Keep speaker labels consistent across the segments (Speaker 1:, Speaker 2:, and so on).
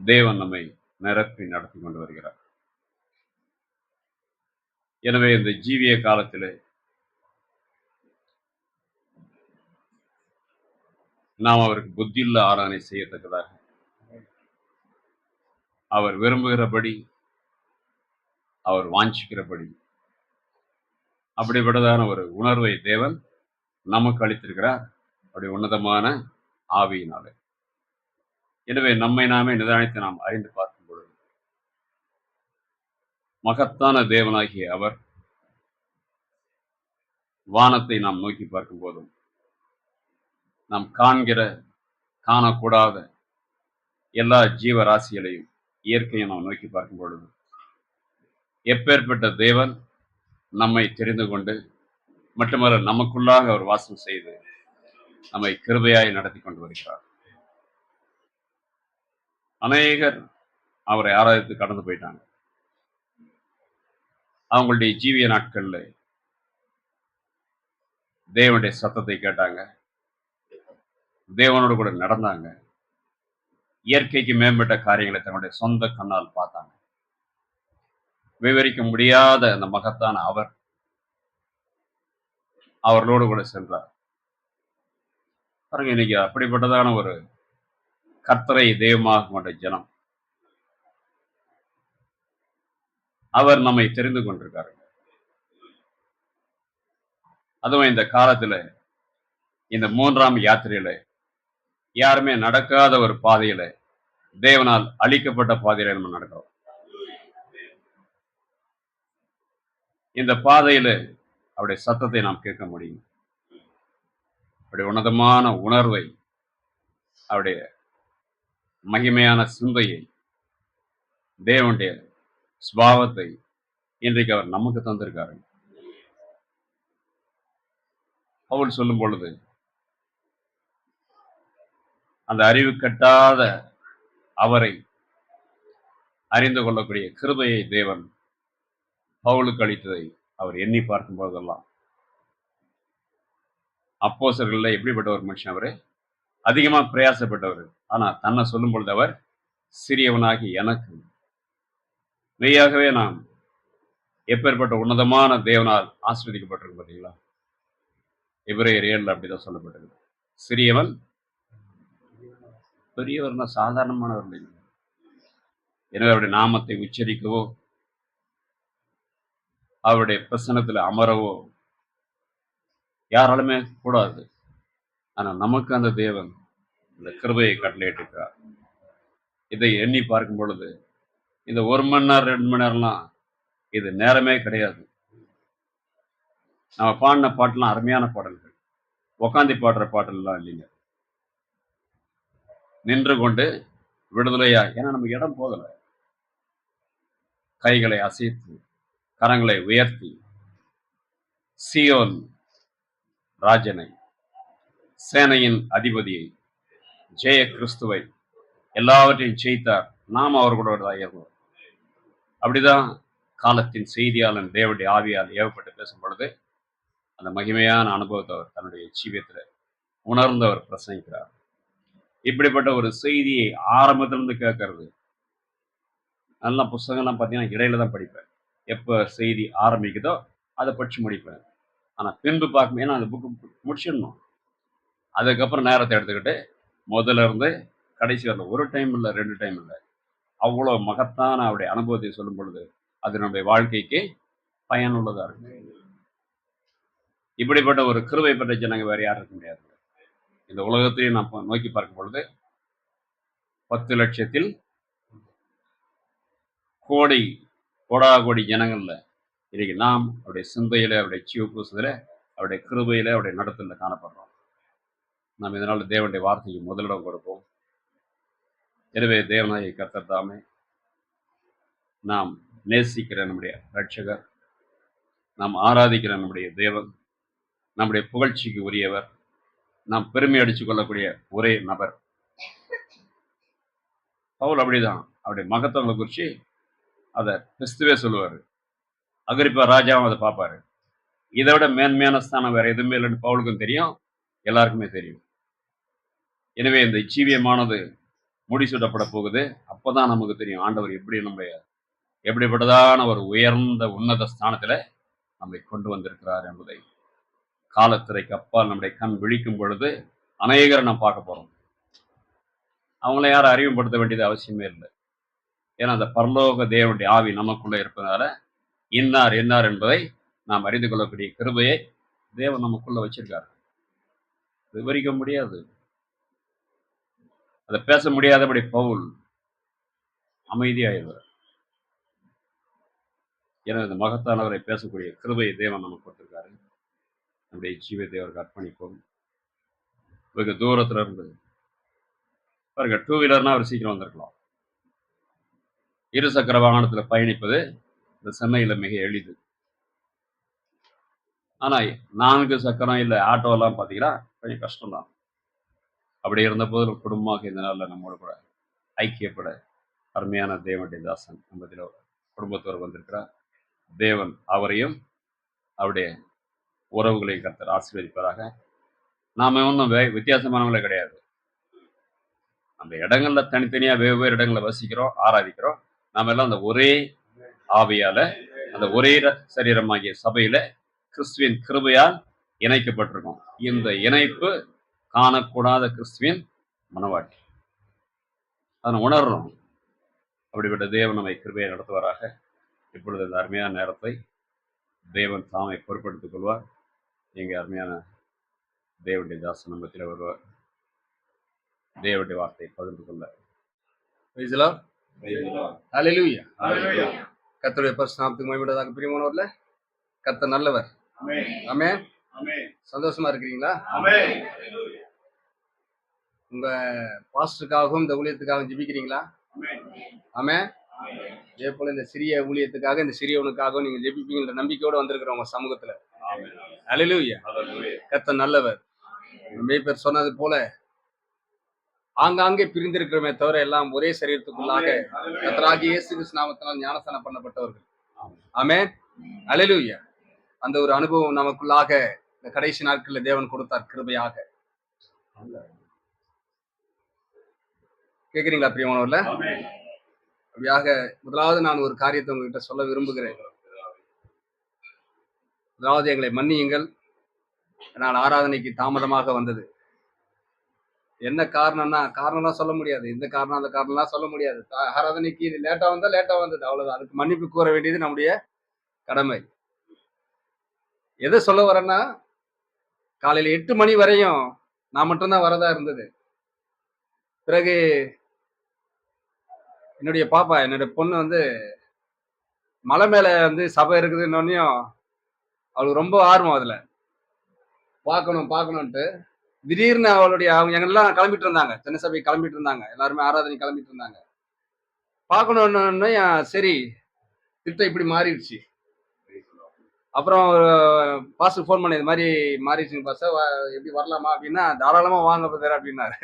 Speaker 1: தேவன் நம்மை நிரப்பி நடத்தி கொண்டு வருகிறார். எனவே இந்த ஜீவிய காலத்திலே நாம் அவருக்கு புத்தியுள்ள ஆராதனை செய்யத்தக்கதாக அவர் விரும்புகிறபடி, அவர் வாஞ்சிக்கிறபடி அப்படிப்பட்டதான ஒரு உணர்வை தேவன் நமக்கு அளித்திருக்கிறார். அப்படி உன்னதமான ஆவியினாலே. எனவே நம்மை நாமே நிதானித்து நாம் அறிந்து பார்க்கும் பொழுது மகத்தான தேவனாகிய அவர் வானத்தை நாம் நோக்கி பார்க்கும் போதும், நாம் காண்கிற காணக்கூடாத எல்லா ஜீவராசிகளையும் இயற்கையை நாம் நோக்கி பார்க்கும் பொழுது எப்பேற்பட்ட தேவன் நம்மை தெரிந்து கொண்டு மட்டுமல்ல நமக்குள்ளாக அவர் வாசம் செய்து நம்மை கிருபையாய் நடத்தி கொண்டு வருகிறார். அநேகர் அவரை ஆராதித்து கடந்து போயிட்டாங்க. அவங்களுடைய ஜீவிய நாட்கள்ல தேவனுடைய சத்தத்தை கேட்டாங்க, தேவனோடு கூட நடந்தாங்க, இயற்கைக்கு மேம்பட்ட காரியங்களை தன்னுடைய சொந்த கண்ணால் பார்த்தாங்க. விவரிக்க முடியாத அந்த மகத்தான அவர் அவர்களோடு கூட சென்றார். பாருங்க, இன்னைக்கு அப்படிப்பட்டதான ஒரு கர்த்தரை தெய்வமாக கொண்ட ஜனம் அவர் நம்மை தெரிந்து கொண்டிருக்காரு. அதுவும் இந்த காலத்துல இந்த 3ஆம் யாத்திரையில யாருமே நடக்காத ஒரு பாதையில தேவனால் அளிக்கப்பட்ட பாதையில நம்ம நடக்கிறோம். இந்த பாதையில அவருடைய சத்தத்தை நாம் கேட்க முடியும். அவருடைய உன்னதமான உணர்வை, அவருடைய மகிமையான சிந்தையை, தேவனுடைய சுபாவத்தை இன்றைக்கு அவர் நமக்கு தந்திருக்காரு. பவுல் சொல்லும் பொழுது அந்த அறிவு கட்டாத அவரை அறிந்து கொள்ளக்கூடிய கிருபையை தேவன் பவுலுக்கு அளித்ததை அவர் எண்ணி பார்க்கும் போதெல்லாம், அப்போஸ்தலர்கள்ல எப்படிப்பட்ட ஒரு மனுஷன் அவரு, அதிகமா பிரயாசப்பட்டவர். ஆனா தன்னை சொல்லும் பொழுது அவர் சிறியவனாகி எனக்கு. மெய்யாகவே நாம் எப்பேற்பட்ட உன்னதமான தேவனால் ஆஸ்வதிக்கப்பட்டிருக்கும் பார்த்தீங்களா? எபிரேயர் 7 அப்படிதான் சொல்லப்பட்டது. சிறியவன் பெரியவர்னா சாதாரணமானவர் இல்லை. எனவே அவருடைய நாமத்தை உச்சரிக்கவோ அவருடைய பிரசனத்தில் அமரவோ யாராலுமே கூடாது. ஆனா நமக்கு அந்த தேவன் இந்த கிருபையை கட்டளையிட்டிருக்கிறார். இதை எண்ணி பார்க்கும் பொழுது இந்த 1 மணி நேரம் 2 மணி நேரம்லாம் இது நேரமே கிடையாது. நம்ம பாடின பாட்டுலாம் அருமையான பாடல்கள், உக்காந்தி பாடுற பாடல்லாம் இல்லைங்க. நின்று கொண்டு விடுதலையா, ஏன்னா நமக்கு இடம் போதல. கைகளை அசைத்து கரங்களை உயர்த்தி சீயோன் ராஜனை, சேனையின் அதிபதியை, ஜெய கிறிஸ்துவை, எல்லாவற்றையும் ஜெயித்தார். நாம் அவர்களோட ஏறுவோம். அப்படிதான் காலத்தின் செய்தியாளன் தேவனுடைய ஆவியால் ஏவப்பட்டு பேசும் பொழுது அந்த மகிமையான அனுபவத்தை அவர் தன்னுடைய ஜீவியத்தில் உணர்ந்து அவர் பிரசங்கிக்கிறார். இப்படிப்பட்ட ஒரு செய்தியை ஆரம்பத்திலிருந்து கேட்கறது, நல்ல புஸ்தகம்லாம் பார்த்தீங்கன்னா இடையில தான் படிப்பேன். எப்போ செய்தி ஆரம்பிக்குதோ அதை படிச்சு முடிப்பேன். ஆனால் பின்பு பார்க்கும், ஏன்னா அந்த புக்கு முடிச்சிடணும். அதுக்கப்புறம் நேரத்தை எடுத்துக்கிட்டு முதல்ல இருந்து கடைசி வரல, ஒரு டைம் இல்லை 2 டைம் இல்லை, அவ்வளோ மகத்தான அவருடைய அனுபவத்தை சொல்லும் பொழுது அது நம்முடைய வாழ்க்கைக்கு பயனுள்ளதாக இருக்கு. இப்படிப்பட்ட ஒரு கிருபை பெற்ற ஜனங்க வேற யாரும் இருக்க முடியாது. இந்த உலகத்தையும் நாம் நோக்கி பார்க்கும் பொழுது 10 லட்சத்தில் கோடாகோடி ஜனங்கள்ல இன்னைக்கு நாம் அவருடைய சிந்தையில, அவருடைய ஜீவபூசத்துல, அவருடைய கிருபையில, அவருடைய நடத்தல காணப்படுறோம். நாம் இதனால தேவனுடைய வார்த்தைக்கு முதலிடம் கொடுப்போம். எனவே தேவனாகிய கர்த்தர் தாமே நாம் நேசிக்கிற நம்முடைய ரட்சகர், நாம் ஆராதிக்கிற நம்முடைய தேவன், நம்முடைய புகழ்ச்சிக்கு உரியவர், நாம் பெருமை அடித்துக் கொள்ளக்கூடிய ஒரே நபர் பவுல். அப்படிதான் அவருடைய மகத்துவங்களை குறித்து அதை கிறிஸ்துவே சொல்லுவார். அகிரிப்பா ராஜாவும் அதை பார்ப்பாரு. இதை விட மேன்மையான ஸ்தானம் வேற எதுவுமே இல்லைன்னு பவுலுக்கும் தெரியும், எல்லாருக்குமே தெரியும். எனவே இந்த ஜீவியமானது முடிசூட்டப்பட போகுது. அப்பதான் நமக்கு தெரியும் ஆண்டவர் எப்படிப்பட்டதான ஒரு உயர்ந்த உன்னத ஸ்தானத்துல நம்மை கொண்டு வந்திருக்கிறார் என்பதை. காலத்திரைக்கு அப்பால் நம்முடைய கண் விழிக்கும் பொழுது அநேகரை நாம் பார்க்க போறோம். அவங்கள யாரும் அறிமுகப்படுத்த வேண்டியது அவசியமே இல்லை. ஏன்னா அந்த பரலோக தேவனுடைய ஆவி நமக்குள்ள இருப்பதால இன்னார் என்னார் என்பதை நாம் அறிந்து கொள்ளக்கூடிய கிருபையை தேவன் நமக்குள்ள வச்சிருக்காரு. விவரிக்க முடியாது, அதை பேச முடியாதபடி பவுல் அமைதியாயிருவார். ஏன்னா இந்த மகத்தானவரை பேசக்கூடிய கிருபையை தேவன் நமக்கு கொடுத்திருக்காரு. நம்முடைய ஜீவத்தை அவருக்கு அர்ப்பணிப்போம். வெகு தூரத்துல இருந்து பாருங்க, 2 வீலர்னா அவர் சீக்கிரம் வந்திருக்கலாம். இருசக்கர வாகனத்துல பயணிப்பது இந்த சென்னையில மிக எளிது. ஆனா 4 சக்கரம் இல்ல ஆட்டோ எல்லாம் பாத்தீங்கன்னா கொஞ்சம் கஷ்டம்தான். அப்படி இருந்த போது குடும்பமாக இந்த நாளில் நம்மோடு கூட ஐக்கியப்பட அருமையான தேவனுடைய தாசன் நம்ம குடும்பத்தோடு வந்திருக்கிறார். தேவன் அவரையும் அவருடைய உறவுகளை கர்த்தர் ஆசீர்வதிப்பதாக. நாம ஒன்றும் வித்தியாசமானவங்களே கிடையாது. அந்த இடங்கள்ல தனித்தனியா வெவ்வேறு இடங்களை வசிக்கிறோம், ஆராதிக்கிறோம். நாம எல்லாம் அந்த ஒரே ஆவியால, அந்த ஒரே சரீரமாகிய சபையில கிறிஸ்துவின் கிருபையால் இணைக்கப்பட்டிருக்கோம். இந்த இணைப்பு காணக்கூடாத கிறிஸ்துவின் மனவாட்டி. அதை உணர்றோம். அப்படிப்பட்ட தேவன் நம்மை கிருபையை நடத்துவாராக. இப்பொழுது இந்த அருமையான நேரத்தை தேவன் தாமை பொறுப்படுத்திக் கொள்வார். எங்க அருமையான தேவனுடைய தாசன் நம்மத்தில் வருவார். தேவனுடைய வார்த்தையை பகிர்ந்து கொள்ள.
Speaker 2: கர்த்தருடைய பரிசுத்தத்துக்கு மகிமையுண்டாக. பிரியமானவர்களே, கர்த்தர் நல்லவர். ஆமென். சந்தோஷமா இருக்கிறீங்களா? உங்க பாஸ்டருக்காகவும் இந்த ஊழியத்துக்காகவும் ஜெபிக்கிறீங்களா? ஆமென். இதே போல இந்த சிறிய ஊழியத்துக்காக, இந்த சிறியவனுக்காகவும் நீங்க ஜெபிப்பீங்கன்ற நம்பிக்கையோட வந்திருக்கிறோம் உங்க சமூகத்துல. அல்லேலூயா. கர்த்தர் நல்லவர். மேய்ப்பர் சொன்னது போல ஆங்காங்கே பிரிந்திருக்கிறோமே தவிர எல்லாம் ஒரே சரீரத்துக்குள்ளாக கர்த்தராகிய இயேசு கிறிஸ்து நாமத்தினால் ஞானஸ்நானம் பண்ணப்பட்டவர்கள். ஆமென். அல்லேலூயா. அந்த ஒரு அனுபவம் நமக்குள்ளாக இந்த கடைசி நாட்களில் தேவன் கொடுத்தார் கிருபையாக. கேக்குறீங்களா பிரியமானவர்களே? அப்படியாக முதலாவது நான் ஒரு காரியத்தை உங்ககிட்ட சொல்ல விரும்புகிறேன். அதாவது எங்களை மன்னியுங்கள், நான் ஆராதனைக்கு தாமதமாக வந்தது. என்ன காரணம்லாம் சொல்ல முடியாது. இந்த காரணம் அந்த காரணம்லாம் சொல்ல முடியாது. ஆராதனைக்கு லேட்டா வந்தது, அவ்வளவுதான். அதுக்கு மன்னிப்பு கூற வேண்டியது நம்முடைய கடமை. எதை சொல்ல வரேன்னா, காலையில 8 மணி வரையும் நான் மட்டும்தான் வரதா இருந்தது. பிறகு என்னுடைய பொண்ணு மலை மேல சபை இருக்குதுன்னொன்னையும் அவளுக்கு ரொம்ப ஆர்வம் அதுல பார்க்கணும்ட்டு திடீர்னு அவங்க எங்கெல்லாம் கிளம்பிட்டு இருந்தாங்க, சின்ன சபை கிளம்பிட்டு இருந்தாங்க, எல்லாருமே ஆராதனை கிளம்பிட்டு இருந்தாங்க. பார்க்கணும்னு சரி, திட்டம் இப்படி மாறிடுச்சு. அப்புறம் பாஸ்டர் ஃபோன் பண்ணி, இது மாதிரி மாறிடுச்சுங்க பாஸ்டர், எப்படி வரலாமா அப்படின்னா, தாராளமா வாங்க பதர் அப்படின்னாரு.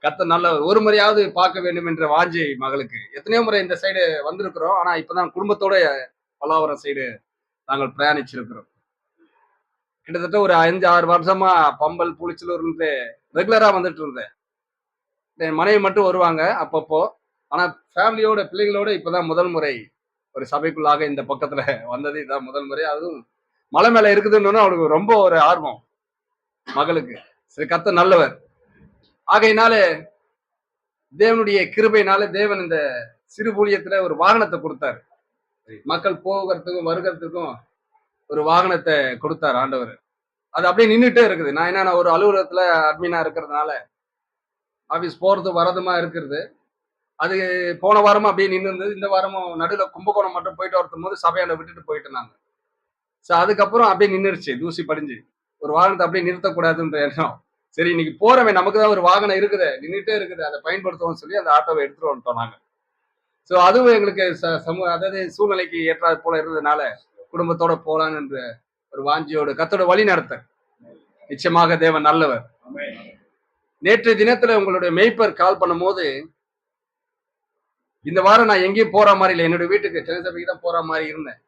Speaker 2: கர்த்தர் நல்லவர். ஒரு முறையாவது பார்க்க வேண்டும் என்ற வாஞ்சை மகளுக்கு. எத்தனையோ முறை இந்த சைடு வந்திருக்கிறோம். ஆனா இப்பதான் குடும்பத்தோட பல்லாவரம் சைடு நாங்கள் பிரயாணிச்சிருக்கிறோம். கிட்டத்தட்ட ஒரு 5-6 வருஷமா பம்பல் புளிச்சலூர் ரெகுலரா வந்துட்டு இருந்தேன். என் மனைவி மட்டும் வருவாங்க அப்பப்போ. ஆனா ஃபேமிலியோட, பிள்ளைகளோட இப்பதான் முதல் முறை ஒரு சபைக்குள்ளாக இந்த பக்கத்துல வந்தது. இதான் முதல் முறை. அதுவும் மலை மேல இருக்குதுன்னு அவளுக்கு ரொம்ப ஒரு ஆர்வம் மகளுக்கு. சரி, கர்த்தர் நல்லவர். ஆகையினால தேவனுடைய கிருபையினால தேவன் இந்த சிறு ஊழியத்துல ஒரு வாகனத்தை கொடுத்தாரு. மக்கள் போகிறதுக்கும் வருகிறதுக்கும் ஒரு வாகனத்தை கொடுத்தார் ஆண்டவர். அது அப்படியே நின்றுட்டே இருக்குது. நான் ஒரு அலுவலகத்துல அட்மினா இருக்கிறதுனால ஆபீஸ் போறது வரதுமா இருக்கிறது. அது போன வாரமும் அப்படியே நின்று இருந்தது. இந்த வாரமும் நடுவில் கும்பகோணம் மட்டும் போயிட்டு வரதும் போது சபையாண்ட விட்டுட்டு போயிட்டு இருந்தாங்க. ஸோ அதுக்கப்புறம் அப்படியே நின்றுடுச்சு, தூசி படிஞ்சு. ஒரு வாகனத்தை அப்படியே நிறுத்தக்கூடாதுன்ற எண்ணம். சரி, இன்னைக்கு போறவன் நமக்கு தான் ஒரு வாகனம் இருக்குது, நின்றுட்டே இருக்குது, அதை பயன்படுத்துவோம்னு சொல்லி அந்த ஆட்டோவை எடுத்துட்டு வந்துட்டோம் நாங்க. ஸோ அதுவும் எங்களுக்கு அதாவது சூழ்நிலைக்கு ஏற்றாது போல இருந்ததுனால குடும்பத்தோட போலான்னு என்ற ஒரு வாஞ்சியோடு கர்த்தரோட வழி நடத்த. நிச்சயமாக தேவன் நல்லவர். நேற்றைய தினத்துல உங்களுடைய மேய்ப்பர் கால் பண்ணும் போது, இந்த வாரம் நான் எங்கேயும் போற மாதிரி இல்லை, என்னோட வீட்டுக்கு சென்னை சபைக்கு தான் போற மாதிரி இருந்தேன்.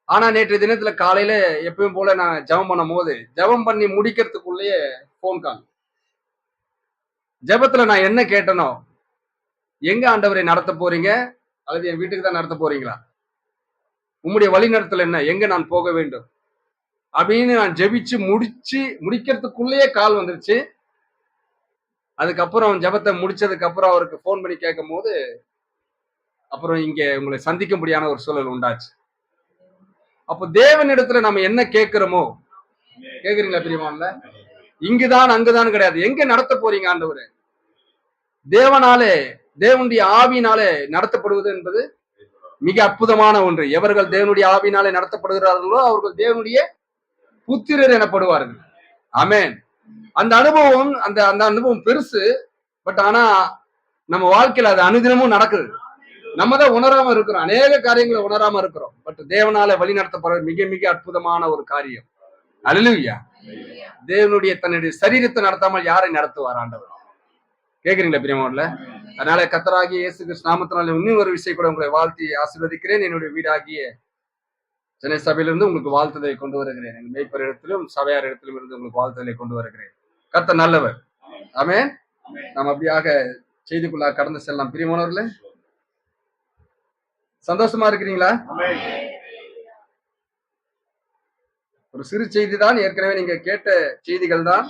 Speaker 2: ஆனா நேற்றைய தினத்துல காலையில எப்பயும் போல நான் ஜெபம் பண்ணும் போது, ஜெபம் பண்ணி முடிக்கிறதுக்குள்ளேயே போன் கால். ஜெபத்துல நான் என்ன கேட்டனோ, எங்க ஆண்டவரை நடத்த போறீங்க, அல்லது என் வீட்டுக்கு தான் நடத்த போறீங்களா, உம்முடைய வழி நடத்தல் என்ன, எங்க நான் போக வேண்டும் அப்படின்னு நான் ஜெபிச்சு முடிக்கிறதுக்குள்ளேயே கால் வந்துருச்சு. அதுக்கப்புறம் ஜெபத்தை முடிச்சதுக்கு அப்புறம் அவருக்கு போன் பண்ணி கேட்கும் போது, அப்புறம் இங்க உங்களை சந்திக்கும்படியான ஒரு சூழல் உண்டாச்சு. அப்போ தேவனிடத்துல நம்ம என்ன கேட்கிறோமோ, கேக்குறீங்களா பிரியமானவர்களே? இங்குதான் அங்குதான் கிடையாது. எங்க நடத்த போறீங்க ஆண்டவரே? தேவனாலே, தேவனுடைய ஆவியினாலே நடத்தப்படுவது என்பது மிக அற்புதமான ஒன்று. எவர்கள் தேவனுடைய ஆவியினாலே நடத்தப்படுகிறார்களோ அவர்கள் தேவனுடைய புத்திரர் எனப்படுவார்கள். ஆமென். அந்த அனுபவம் அந்த அந்த அனுபவம் பெருசு. பட் ஆனா நம்ம வாழ்க்கையில அது அனுதினமும் நடக்குது. நம்ம தான் உணராம இருக்கிறோம். அநேக காரியங்களை உணராம இருக்கிறோம். பட் தேவனால வழி நடத்தப்படுறது மிக மிக அற்புதமான ஒரு காரியம். அல்லேலூயா. தேவனுடைய தன்னுடைய சரீரத்தை நடத்தாமல் யாரை நடத்துவார் ஆண்டவர்? கேக்குறீங்களா பிரியமானவர்களே? அதனால கர்த்தராகிய இயேசு கிறிஸ்து நாமத்தினால இன்னும் ஒரு விஷயம் கூட உங்களை வாழ்த்தி ஆசீர்வதிக்கிறேன். என்னுடைய வீடாகிய சென்னை சபையிலிருந்து உங்களுக்கு வாழ்த்துதலை கொண்டு வருகிறேன். என் மேய்ப்பர் இடத்திலும் சபையார் இடத்திலும் இருந்து உங்களுக்கு வாழ்த்துதலை கொண்டு வருகிறேன். கர்த்தர் நல்லவர். ஆமென். நாம் அப்படியாக செய்திக்குள்ளாக கடந்து செல்லலாம். பிரியமானவர்களே, சந்தோஷமா இருக்கிறீங்களா? ஒரு சிறு செய்தி தான், ஏற்கனவே நீங்க கேட்ட செய்திகள் தான்.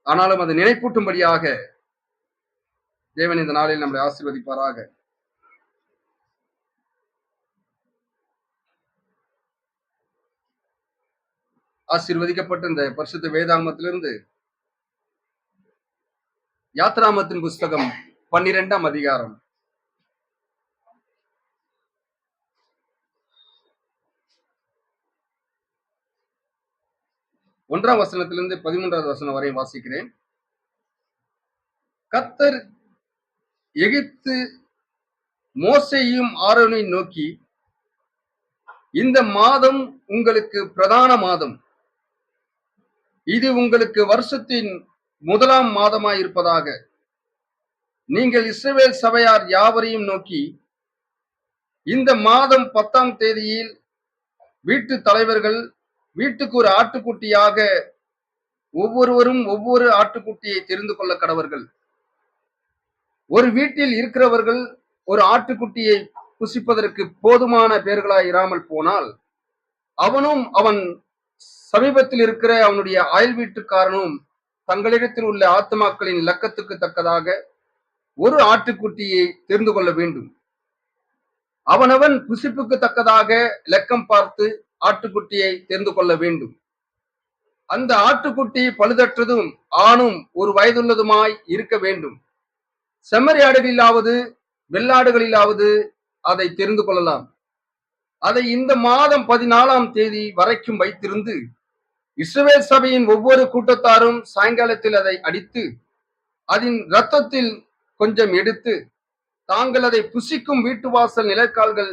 Speaker 2: ஆனாலும் அது நினைப்பூட்டும்படியாக தேவன் இந்த நாளில் நம்மளை ஆசீர்வதிப்பாராக. ஆசீர்வதிக்கப்பட்ட இந்த பரிசுத்த வேதாகமத்திலிருந்து யாத்ராமத்தின் புஸ்தகம் 12ஆம் அதிகாரம் 1ஆம் வசனத்திலிருந்து 13வது வசனம் வரை வாசிக்கிறேன். கர்த்தர் எகிப்து மோசேயும் ஆரோனை நோக்கி, இந்த மாதம் உங்களுக்கு பிரதான மாதம், இது உங்களுக்கு வருஷத்தின் முதலாம் மாதமாய் இருப்பதாக. நீங்கள் இஸ்ரவேல் சபையார் யாவரையும் நோக்கி, இந்த மாதம் 10ஆம் தேதியில் வீட்டு தலைவர்கள் வீட்டுக்கு ஒரு ஆட்டுக்குட்டியாக ஒவ்வொருவரும் ஒவ்வொரு ஆட்டுக்குட்டியை தெரிந்து கொள்ள கடவர்கள். ஒரு வீட்டில் இருக்கிறவர்கள் ஒரு ஆட்டுக்குட்டியை புசிப்பதற்கு போதுமான பேர்களாய் இராமல் போனால், அவனும் அவன் சமீபத்தில் இருக்கிற அவனுடைய அயல் வீட்டுக்காரனும் தங்களிடத்தில் உள்ள ஆத்துமாக்களின் இலக்கத்துக்கு தக்கதாக ஒரு ஆட்டுக்குட்டியை தெரிந்து கொள்ள வேண்டும். அவனவன் புசிப்புக்கு தக்கதாக இலக்கம் பார்த்து ஆட்டுக்குட்டியை தெரிந்து கொள்ள வேண்டும். அந்த ஆட்டுக்குட்டி பழுதற்றதும் ஆணும் ஒரு வயதுள்ளதுமாய் இருக்க வேண்டும். செம்மறியாடுகளிலாவது வெள்ளாடுகளிலாவது அதை தெரிந்து கொள்ளலாம். அதை இந்த மாதம் 14ஆம் தேதி வரைக்கும் வைத்திருந்து இஸ்ரவேல் சபையின் ஒவ்வொரு கூட்டத்தாரும் சாயங்காலத்தில் அதை அடித்து அதன் இரத்தத்தில் கொஞ்சம் எடுத்து தாங்கள் அதை புசிக்கும் வீட்டு வாசல் நிலக்கால்கள்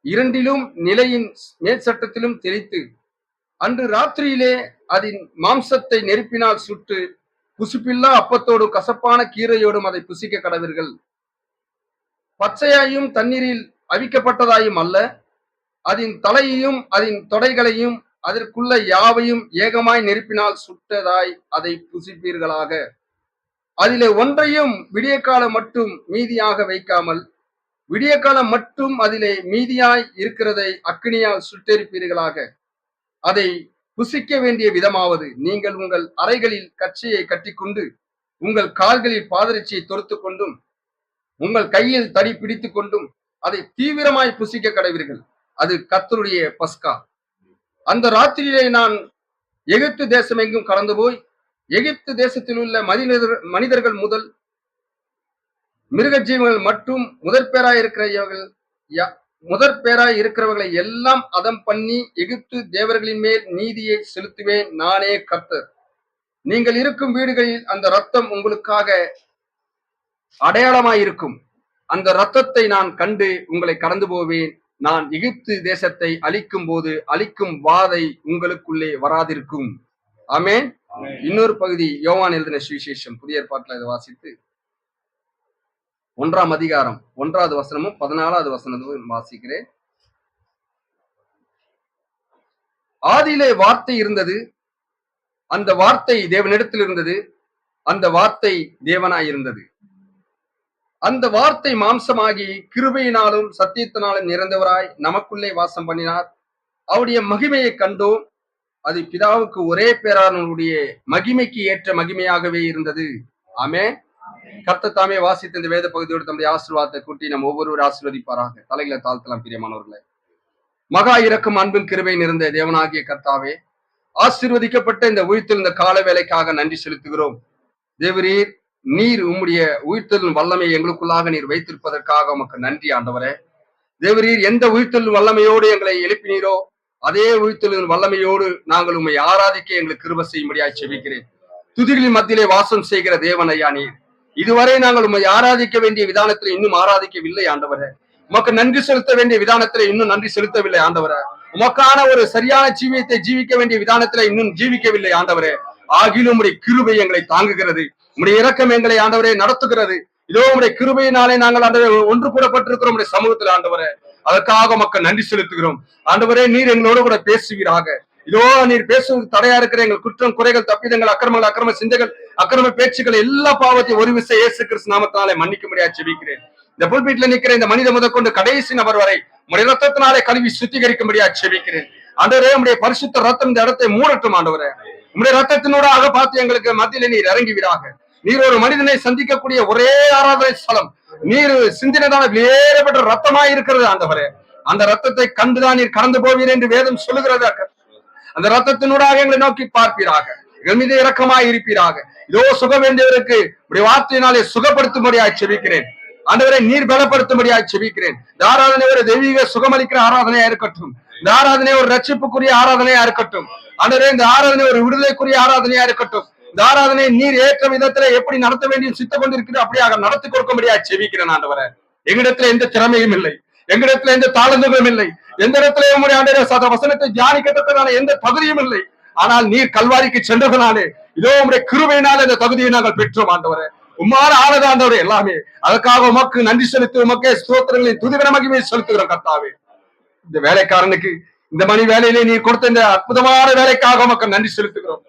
Speaker 2: இரண்டிலும் நிலையின் மேற்சட்டத்திலும் தெளித்து அன்று ராத்திரியிலே அதன் மாம்சத்தை நெருப்பினால் சுட்டு புசிப்பில்லா அப்பத்தோடும் கசப்பான கீரையோடும் அதை புசிக்க கடவீர்கள். பச்சையாயும் தண்ணீரில் அவிக்கப்பட்டதாயும் அல்ல, அதன் தலையையும் அதன் தொடைகளையும் அதற்குள்ள யாவையும் ஏகமாய் நெருப்பினால் சுட்டதாய் அதை புசிப்பீர்களாக. அதிலே ஒன்றையும் விடிய காலம் மட்டும் மீதியாக வைக்காமல், விடிய காலம் மட்டும் அதிலே மீதியாய் இருக்கிறதை அக்கினியால் சுட்டெரிப்பீர்களாக. அதை புசிக்க வேண்டிய விதமாவது, நீங்கள் உங்கள் அறைகளில் கச்சையை கட்டிக்கொண்டு உங்கள் கால்களில் பாதரட்சியை தொடுத்து கொண்டும் உங்கள் கையில் தடி பிடித்துக் கொண்டும் அதை தீவிரமாய் புசிக்க கடவீர்கள். அது கர்த்தருடைய பஸ்கா. அந்த ராத்திரியிலே நான் எகிப்து தேசம் எங்கும் கடந்து போய் எகிப்து தேசத்தில் உள்ள மனிதர்கள் முதல் மிருக ஜீவங்கள் மற்றும் முதற்பேராய் இருக்கிறவர்களை எல்லாம் அதம் பண்ணி எகிப்து தேவர்களின் மேல் நீதியை செலுத்துவேன். நானே கர்த்தர். நீங்கள் இருக்கும் வீடுகளில் அந்த ரத்தம் உங்களுக்காக அடையாளமாயிருக்கும். அந்த ரத்தத்தை நான் கண்டு உங்களை கடந்து போவேன். நான் எகிப்து தேசத்தை அழிக்கும் போது அழிக்கும் வாதை உங்களுக்குள்ளே வராதிருக்கும். ஆமென். இன்னொரு பகுதி யோவான் எழுதின சுவிசேஷம் புதிய ஏற்பாட்டில் இதை வாசித்து 1ஆம் அதிகாரம் 1வது வசனமும் 14வது வசனமும் வாசிக்கிறேன். ஆதியிலே வார்த்தை இருந்தது, அந்த வார்த்தை தேவனிடத்தில் இருந்தது, அந்த வார்த்தை தேவனாய் இருந்தது. அந்த வார்த்தை மாம்சமாகி கிருபையினாலும் சத்தியத்தினாலும் நிறைந்தவராய் நமக்குள்ளே வாசம் பண்ணினார். அவருடைய மகிமையை கண்டோம். அது பிதாவுக்கு ஒரே பேரானுடைய மகிமைக்கு ஏற்ற மகிமையாகவே இருந்தது. ஆமென். கர்த்தர் தாமே வாசித்த இந்த வேத பகுதியோடு தம்முடைய ஆசீர்வாதத்தை கூட்டி நம் ஒவ்வொருவரும் ஆசீர்வதிப்பாராக. தலைகளை தாழ்த்தலாம் பிரியமானவர்களே. மகா இரக்கம் அன்பின் கிருபை நிறைந்த தேவனாகிய கர்த்தாவே, ஆசீர்வதிக்கப்பட்ட இந்த உயிர்த்தெழுந்த கால வேலைக்காக நன்றி செலுத்துகிறோம். தேவரீர், நீர் உம்முடைய உயிர்த்தெழும் வல்லமை எங்களுக்குள்ளாக நீர் வைத்திருப்பதற்காக உமக்கு நன்றி ஆண்டவரே. தேவரீர், எந்த உயிர்த்தெழும் வல்லமையோடு எங்களை எழுப்பினீரோ அதே உயிர்த்தெழும் வல்லமையோடு நாங்கள் உம்மை ஆராதிக்க எங்களுக்கு கிருபை செய்யும்படியாய் செபிக்கிறேன். துதிகளின் மத்தியிலே வாசம் செய்கிற தேவன் ஐயா நீர், இதுவரை நாங்கள் உம்மை ஆராதிக்க வேண்டிய விதானத்தில் இன்னும் ஆராதிக்கவில்லை ஆண்டவரே. உமக்கு நன்றி செலுத்த வேண்டிய விதானத்தில் இன்னும் நன்றி செலுத்தவில்லை ஆண்டவரே. உமக்கான ஒரு சரியான ஜீவியத்தை ஜீவிக்க வேண்டிய விதானத்தில் இன்னும் ஜீவிக்கவில்லை ஆண்டவரே. ஆகிலும் உம்முடைய கிருபை எங்களை தாங்குகிறது, உம்முடைய இரக்கம் எங்களை ஆண்டவரே நடத்துகிறது. இதோ உம்முடைய கிருபையினாலே நாங்கள் ஆண்டவரே ஒன்று கூடப்பட்டிருக்கிறோம் உம்முடைய சமூகத்தில் ஆண்டவரே. அதற்காக மக்கள் நன்றி செலுத்துகிறோம் ஆண்டவரே. நீர் எங்களோடு கூட பேசுவீராக. இதோ நீர் பேசுவது தடையா இருக்கிற எங்கள் குற்றம் குறைகள் தப்பிதங்கள் அக்கிரமங்கள் அக்கிரம சிந்தைகள் அக்கிரம பேச்சுக்கள் எல்லா பாவத்தையும் ஒரு விசை இயேசு கிறிஸ்து நாமத்தினாலே மன்னிக்க முடியாது ஜெபிக்கிறேன். இந்த புல்பீட்ல நிற்கிற இந்த மனித முதற்கொண்டு கடைசி நபர் வரை உம்முடைய ரத்தத்தினாலே கழுவி சுத்திகரிக்க முடியாது ஜெபிக்கிறேன். ஆண்டவரே, உம்முடைய பரிசுத்த ரத்தம் இந்த இடத்தை மூடட்டும் ஆண்டவரே. உம்முடைய ரத்தத்தினூடாக பார்த்து எங்களுக்கு மத்தியிலே நீர் இறங்குவீராக. நீர் ஒரு மனிதனை சந்திக்கக்கூடிய ஒரே ஆராதனை ஸ்தலம் நீர் சிந்தினதான வேறுபட்ட ரத்தமாய் இருக்கிறது ஆண்டவரே. அந்த ரத்தத்தை கண்டுதான் நீர் கடந்து போவீர் என்று வேதம் சொல்லுகிறதா. அந்த ரத்தத்தினூடாக எங்களை நோக்கி பார்ப்பீராக, எங்கள் மீது இரக்கமாய் இருப்பீராக. இதோ சுக வேண்டியவருக்கு உடைய வார்த்தையினாலே சுகப்படுத்தும்படியாய் செபிக்கிறேன் ஆண்டவரை. நீர் பலப்படுத்தும்படியாய் செபிக்கிறேன். இந்த ஆராதனை ஒரு தெய்வீக சுகமளிக்கிற ஆராதனையா இருக்கட்டும். இந்த ஆராதனை ஒரு ரட்சிப்புக்குரிய ஆராதனையா இருக்கட்டும் ஆண்டவரே. இந்த ஆராதனை ஒரு விடுதலைக்குரிய ஆராதனையா இருக்கட்டும். இந்த ஆராதனை நீர் ஏற்ற விதத்துல எப்படி நடத்த வேண்டிய சித்த கொண்டிருக்கிறது அப்படியாக நடத்தி கொடுக்கும்படியா செபிக்கிறேன் ஆண்டவரே. எங்களிடத்துல எந்த திறமையும் இல்லை, எங்களிடத்துல எந்த தாளந்துகளும் இல்லை, எந்த இடத்துல உங்களுடைய ஆண்டவரே வசனத்தை தியானிக்கிறதுக்கான எந்த தகுதியும் இல்லை. ஆனால் நீர் கல்வாரிக்கு சென்றதனாலே இதோ உங்களுடைய கிருபையினால இந்த தகுதியை நாங்கள் பெற்றோம் ஆண்டவரே. உம்மாற ஆனது ஆண்டவரே எல்லாமே. அதற்காக உமக்கு நன்றி செலுத்தி உமக்கே ஸ்தோத்திரங்களின் துதிகர மகிமையை செலுத்துகிறோம் கர்த்தாவே. இந்த வேலைக்காரனுக்கு இந்த மணி வேலையிலே நீர் கொடுத்த இந்த அற்புதமான வேலைக்காக உமக்கு நன்றி செலுத்துகிறோம்.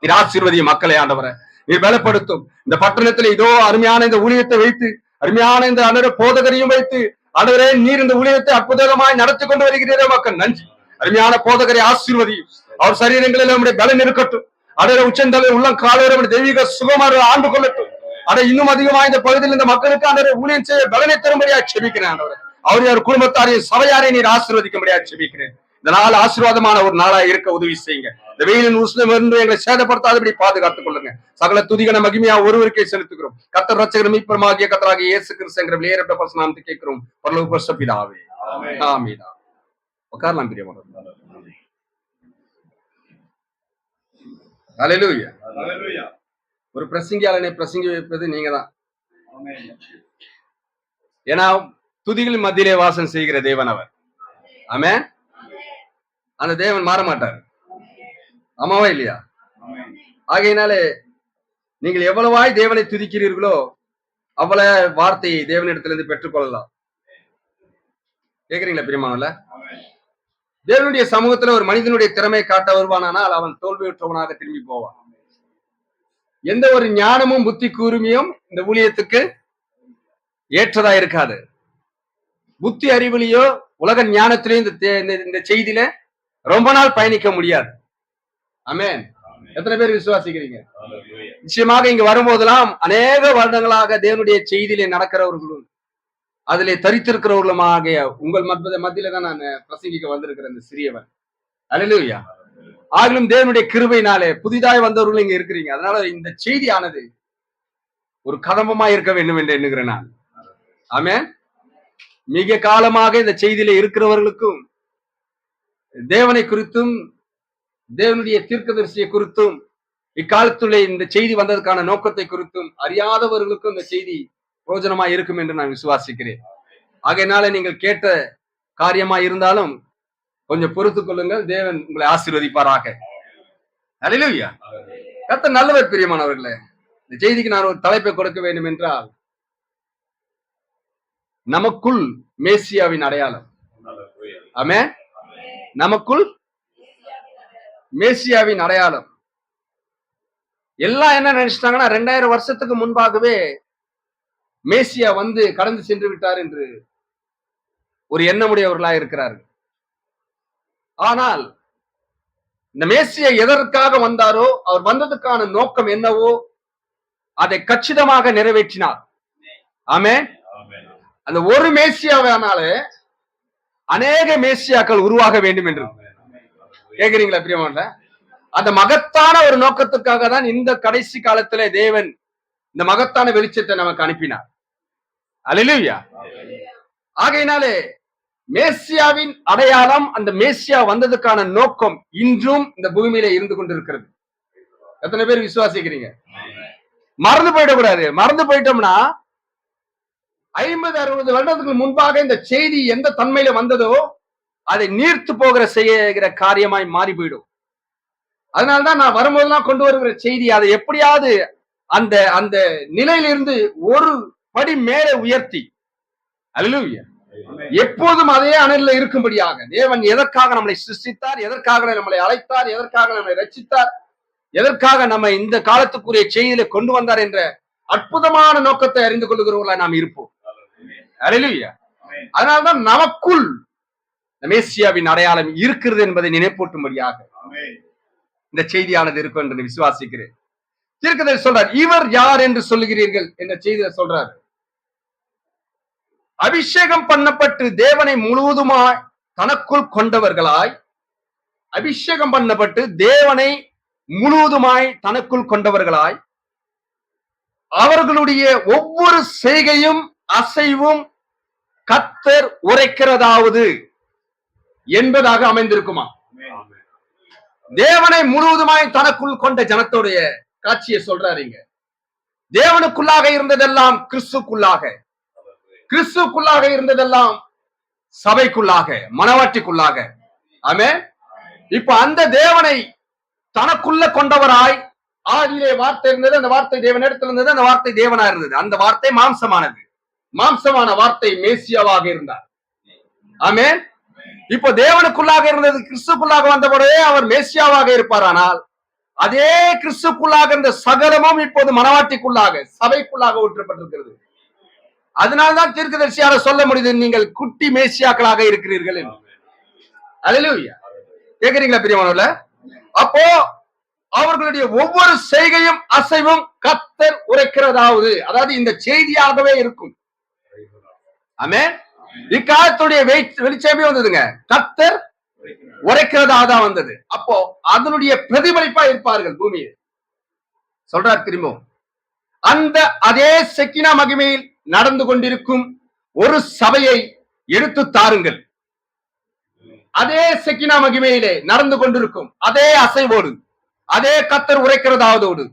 Speaker 2: நீர் ஆசீர்வதிய மக்களை ஆண்டவரே நீர் பலப்படுத்தும். இந்த பட்டணத்துல இதோ அருமையான இந்த ஊழியத்தை வைத்து, அருமையான இந்த அன்றைய போதகரையும் வைத்து ஆண்டவரே, நீர் இந்த ஊழியத்தை அற்புதமாய் நடத்தி கொண்டு வருகிறீரே மக்கள் நன்றி. அருமையான போதகரை ஆசீர்வதி. அவர் சரீரங்களில் நம்முடைய பலன் இருக்கட்டும். அடைய உச்சந்தலை உள்ளம் காலவரை தெய்வீக சுகமாக ஆண்டு கொள்ளட்டும். அதை இன்னும் அதிகமா இந்த பகுதியில் இந்த மக்களுக்கு அந்த ஊழியம் செய்ய பலனை தரும்படியா செபிக்கிறேன் ஆண்டவரே. அவருடைய குடும்பத்தாரையும் சபையாரையும் நீர் ஆசீர்வதிக்கும்படியா செபிக்கிறேன். இந்த நாள் ஆசீர்வாதமான ஒரு நாளா இருக்க உதவி செய்யுங்க. இந்த வெயிலின் உஷ்ணம் இருந்து எங்களை சேதப்படுத்தாதபடி பாதுகாத்துக் கொள்ளுங்க. சகல துதிகன மகிமையா ஒருவருக்கே செலுத்துகிறோம். கர்த்தர் ரட்சகர் மீட்பருமாகிய கர்த்தராகிய இயேசு கிறிஸ்து என்கிற விலையேறப்பட்ட பரிசுநாமத்தை கேட்கிறோம். பரலோக பரிசுத்த பிதாவே, ஆமென். உட்காரலாம் பிரியமானவர்களே. ஹல்லேலூயா. ஒரு பிரசங்கியாளனை பிரசங்கி வைப்பது நீங்க தான். ஏன்னா துதிகளின் மத்தியிலே வாசம் செய்கிற தேவன் அவர். ஆமென். அந்த தேவன் மாற மாட்டார். ஆமாவா இல்லையா? ஆகையினாலே நீங்கள் எவ்வளவாய் தேவனை துதிக்கிறீர்களோ அவ்வளவு வார்த்தையை தேவனிடத்திலிருந்து பெற்றுக்கொள்ளலாம். கேக்குறீங்களா பிரியமானவர்களே? தேவனுடைய சமூகத்துல ஒரு மனிதனுடைய திறமை காட்ட வருவானால் அவன் தோல்வியுற்றவனாக திரும்பி போவான். எந்த ஒரு ஞானமும் புத்தி கூர்மையும் இந்த ஊழியத்துக்கு ஏற்றதா இருக்காது. புத்தி அறிவிலையோ உலக ஞானத்திலேயோ இந்த செய்தியில ரொம்ப நாள் பயணிக்க முடியாது. ஆமென். எத்தனை பேர் விசுவாசிக்கிறீங்க? நிச்சயமாக இங்க வரும்போதெல்லாம் அநேக வருடங்களாக தேவனுடைய செய்தியிலே நடக்கிறவர்களும் அதிலே தரித்திருக்கிறவர்களுமாக உங்கள் மத்தியில தான் நான் பிரசங்கிக்க வந்திருக்கிறேன். இந்த சிறியவன். அல்லேலூயா. ஆகிலும் தேவனுடைய கிருபையினாலே புதிதாய் வந்தவர்கள் இங்க இருக்கிறீங்க. அதனால இந்த செய்தியானது ஒரு கதம்பமா இருக்க வேண்டும் என்று எண்ணுகிறேன் நான். ஆமென். மிக காலமாக இந்த செய்தியில இருக்கிறவர்களுக்கும் தேவனை குறித்தும் தேவனுடைய தீர்க்கதரிசியை குறித்தும் இக்காலத்துள்ள இந்த செய்தி வந்ததுக்கான நோக்கத்தை குறித்தும் அறியாதவர்களுக்கும் இந்த செய்தி பிரயோஜனமா இருக்கும் என்று நான் விசுவாசிக்கிறேன். ஆகையினால நீங்கள் கேட்ட காரியமா இருந்தாலும் கொஞ்சம் பொறுத்துக் கொள்ளுங்கள். தேவன் உங்களை ஆசீர்வதிப்பாராக. அல்லேலூயா. கர்த்தர் நல்லவர் பிரியமானவர்களே. இந்த செய்திக்கு நான் ஒரு தலைப்பை கொடுக்க வேண்டும் என்றால், நமக்குள் மேசியாவின் அடையாளம். ஆமென். நமக்குள் மேசியாவின் அடையாளம். எல்லாம் என்ன நினைச்சிட்டாங்கன்னா 2000 வருஷத்துக்கு முன்பாகவே மேசியா வந்து கடந்து சென்று விட்டார் என்று ஒரு எண்ணமுடையவர்களா இருக்கிறார்கள். ஆனால் இந்த மேசியா எதற்காக வந்தாரோ, அவர் வந்ததுக்கான நோக்கம் என்னவோ அதை கச்சிதமாக நிறைவேற்றினார். ஆமென். அந்த ஒரு மேசியாவானாலே அநேக மேசியாக்கள் உருவாக வேண்டும் என்று கேக்குறீங்களா பிரியமான? அந்த மகத்தான ஒரு நோக்கத்துக்காக தான் இந்த கடைசி காலத்திலே தேவன் இந்த மகத்தான வெளிச்சத்தை நமக்கு அனுப்பினார். அல்லேலூயா. ஆகையினாலே மேசியாவின் அடையாளம், அந்த மேசியா வந்ததுக்கான நோக்கம் இன்றும் இந்த பூமியில இருந்து கொண்டிருக்கிறது. எத்தனை பேர் விசுவாசிக்கிறீங்க? மறந்து போயிடக்கூடாது. மறந்து போயிட்டோம்னா 50-60 வருடத்துக்கு முன்பாக இந்த செய்தி எந்த தன்மையில வந்ததோ அதை நீர்த்து போகிற செய்கிற காரியமாய் மாறி போயிடும். அதனால்தான் நான் வரும்போதெல்லாம் கொண்டு வருகிற செய்தி அதை எப்படியாவது அந்த அந்த நிலையிலிருந்து ஒரு படி மேலே உயர்த்தி, அல்லேலூயா, எப்போதும் அதே அனல்ல இருக்கும்படியாக தேவன் எதற்காக நம்மளை சிருஷ்டித்தார், எதற்காக நம்மளை அழைத்தார், எதற்காக நம்மளை ரட்சித்தார், எதற்காக நம்ம இந்த காலத்துக்குரிய செய்தியில கொண்டு வந்தார் என்ற அற்புதமான நோக்கத்தை அறிந்து கொள்ளுகிறவர்களா நாம் இருப்போம். அல்லேலூயா. அதனால்தான் நமக்குள் மேசியாவின் அடையாளம் இருக்கிறது என்பதை நினைப்பூட்டும்படியாக இந்த செய்தியானது இருக்கும் என்று விசுவாசிக்கிறேன். தீர்க்கதரிசி சொல்றார், இவர் யார் என்று சொல்லுகிறீர்கள் என்ற செய்தியை சொல்றாரு. அபிஷேகம் பண்ணப்பட்டு தேவனை முழுவதுமாய் தனக்குள் கொண்டவர்களாய், அபிஷேகம் பண்ணப்பட்டு தேவனை முழுவதுமாய் தனக்குள் கொண்டவர்களாய், அவர்களுடைய ஒவ்வொரு செய்கையும் அசைவும் கர்த்தர் உரைக்கிறதாவது என்பதாக அமைந்திருக்குமா? தேவனை முழுவதுமாய் தனக்குள் கொண்ட ஜனத்தோடைய காட்சியை சொல்றாருங்க. தேவனுக்குள்ளாக இருந்ததெல்லாம் கிறிஸ்துக்குள்ளாக, கிறிஸ்துக்குள்ளாக இருந்ததெல்லாம் சபைக்குள்ளாக, மனவாட்டிக்குள்ளாக. ஆமென். இப்ப அந்த தேவனை தனக்குள்ள கொண்டவராய், ஆதியிலே வார்த்தை இருந்தது, அந்த வார்த்தை தேவனிடத்தில் இருந்தது, அந்த வார்த்தை தேவனா இருந்தது, அந்த வார்த்தை மாம்சமானது, மாம்சமான வார்த்தை மேசியாவாக இருந்தார். ஆமென். இப்போ தேவனுக்குள்ளாக இருந்தது கிறிஸ்துக்குள்ளாக வந்தபோதே அவர் மேசியாவாக இருப்பார். ஆனால் அதே கிறிஸ்துக்குள்ளாக இருந்த சகலமும் இப்போது மனவாட்டிக்குள்ளாக, சபைக்குள்ளாக ஊற்றப்பட்டிருக்கிறது. அதனால்தான் தீர்க்கதரிசியால சொல்ல முடியுது, நீங்கள் குட்டி மேசியாக்களாக இருக்கிறீர்கள் என்று. அல்லேலூயா. கேக்குறீங்களா பிரியமானவர்களே? அப்போ அவர்களுடைய ஒவ்வொரு செய்கையும் அசைவும் கர்த்தர் உரைக்கிறதாவது, அதாவது இந்த செய்தியாகவே இருக்கும். ஆமென். இக்காலத்துடைய வெளிச்சமே வந்ததுங்க, கர்த்தர் உரைக்கிறதா தான் வந்தது. அப்போ அதனுடைய பிரதிபலிப்பா இருப்பார்கள் பூமியில். சொல்றார் திரும்பவும், அந்த அதே செக்கினா மகிமையில் நடந்து கொண்டிருக்கும் ஒரு சபையை எடுத்து தாருங்கள். அதே செக்கினா மகிமையிலே நடந்து கொண்டிருக்கும் அதே அசைவோடு, அதே கர்த்தர் உரைக்கிறதாவதோடு,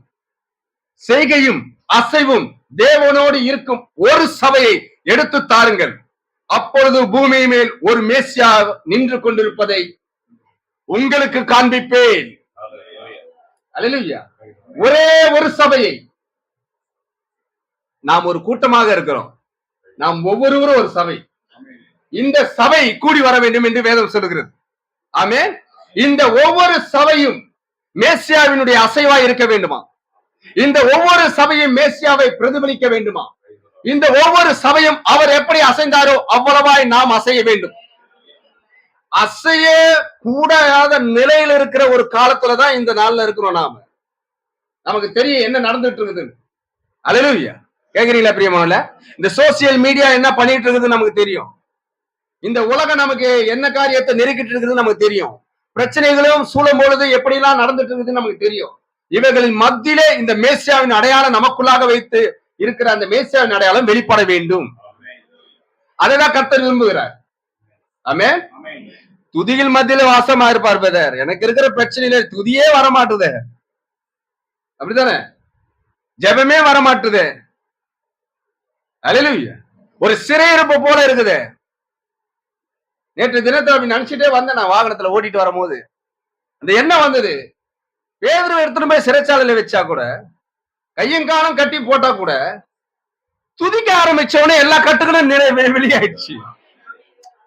Speaker 2: செய்கையும் அசைவும் தேவனோடு இருக்கும் ஒரு சபையை எடுத்து தாருங்கள். அப்பொழுது பூமி மேல் ஒரு மேசியா நின்று கொண்டிருப்பதை உங்களுக்கு காண்பிப்பேன். அல்லேலூயா. ஒரே ஒரு சபையை, நாம் ஒரு கூட்டமாக இருக்கிறோம், நாம் ஒவ்வொருவரும் ஒரு சபை. இந்த சபை கூடி வர வேண்டும் என்று வேதம் சொல்லுகிறது. ஆமென். இந்த ஒவ்வொரு சபையும் மேசியாவினுடைய அசைவாய் இருக்க வேண்டுமா? இந்த ஒவ்வொரு சபையும் மேசியாவை பிரதிபலிக்க வேண்டுமா? இந்த ஒவ்வொரு சபையும் அவர் எப்படி அசைந்தாரோ அவ்வளவாய் நாம் அசைய வேண்டும். அசைய கூடாத நிலையில் இருக்கிற ஒரு காலத்துலதான் இந்த நாள்ல இருக்கிறோம். நாம நமக்கு தெரியும் என்ன நடந்துட்டு இருக்குது. அல்லேலூயா. கேக்குறீங்களா பிரியமானவர்களே? இந்த சோசியல் மீடியா என்ன பண்ணிட்டு இருக்குது நமக்கு தெரியும். இந்த உலகம் நமக்கு என்ன காரியத்தை நெருக்கிட்டு இருக்குது நமக்கு தெரியும். பிரச்சனைகளும் சூழும் பொழுது எப்படி எல்லாம் நடந்துட்டு இருக்குது நமக்கு தெரியும். இவர்களின் மத்தியிலே இந்த மேசியாவின் அடையாளம் நமக்குள்ளாக வைத்து இருக்கிற அந்த மேசியாவின் அடையாளம் வெளிப்பட வேண்டும். அதைதான் கர்த்தர் விரும்புகிறார். ஆமென். துதியில் மத்தியில வாசமா இருப்பார். பிரதர், எனக்கு இருக்கிற பிரச்சனையில துதியே வரமாட்டுது, அப்படித்தானே? ஜெபமே வரமாட்டுது. அல்லேலூயா. ஒரு சிறையிருப்பு போல இருக்குது. நேற்று தினத்தை அப்படி நினைச்சிட்டே வந்தேன். நான் வாகனத்துல ஓட்டிட்டு வரும்போது அந்த என்ன வந்தது, பேதுருவை எடுத்துட்டு போய் சிறைச்சாலையில வச்சா கூட, கையும் காலம் கட்டி போட்டா கூட, துதிக்க ஆரம்பிச்சவனே எல்லா கட்டுகளும் வெளியாயிடுச்சு.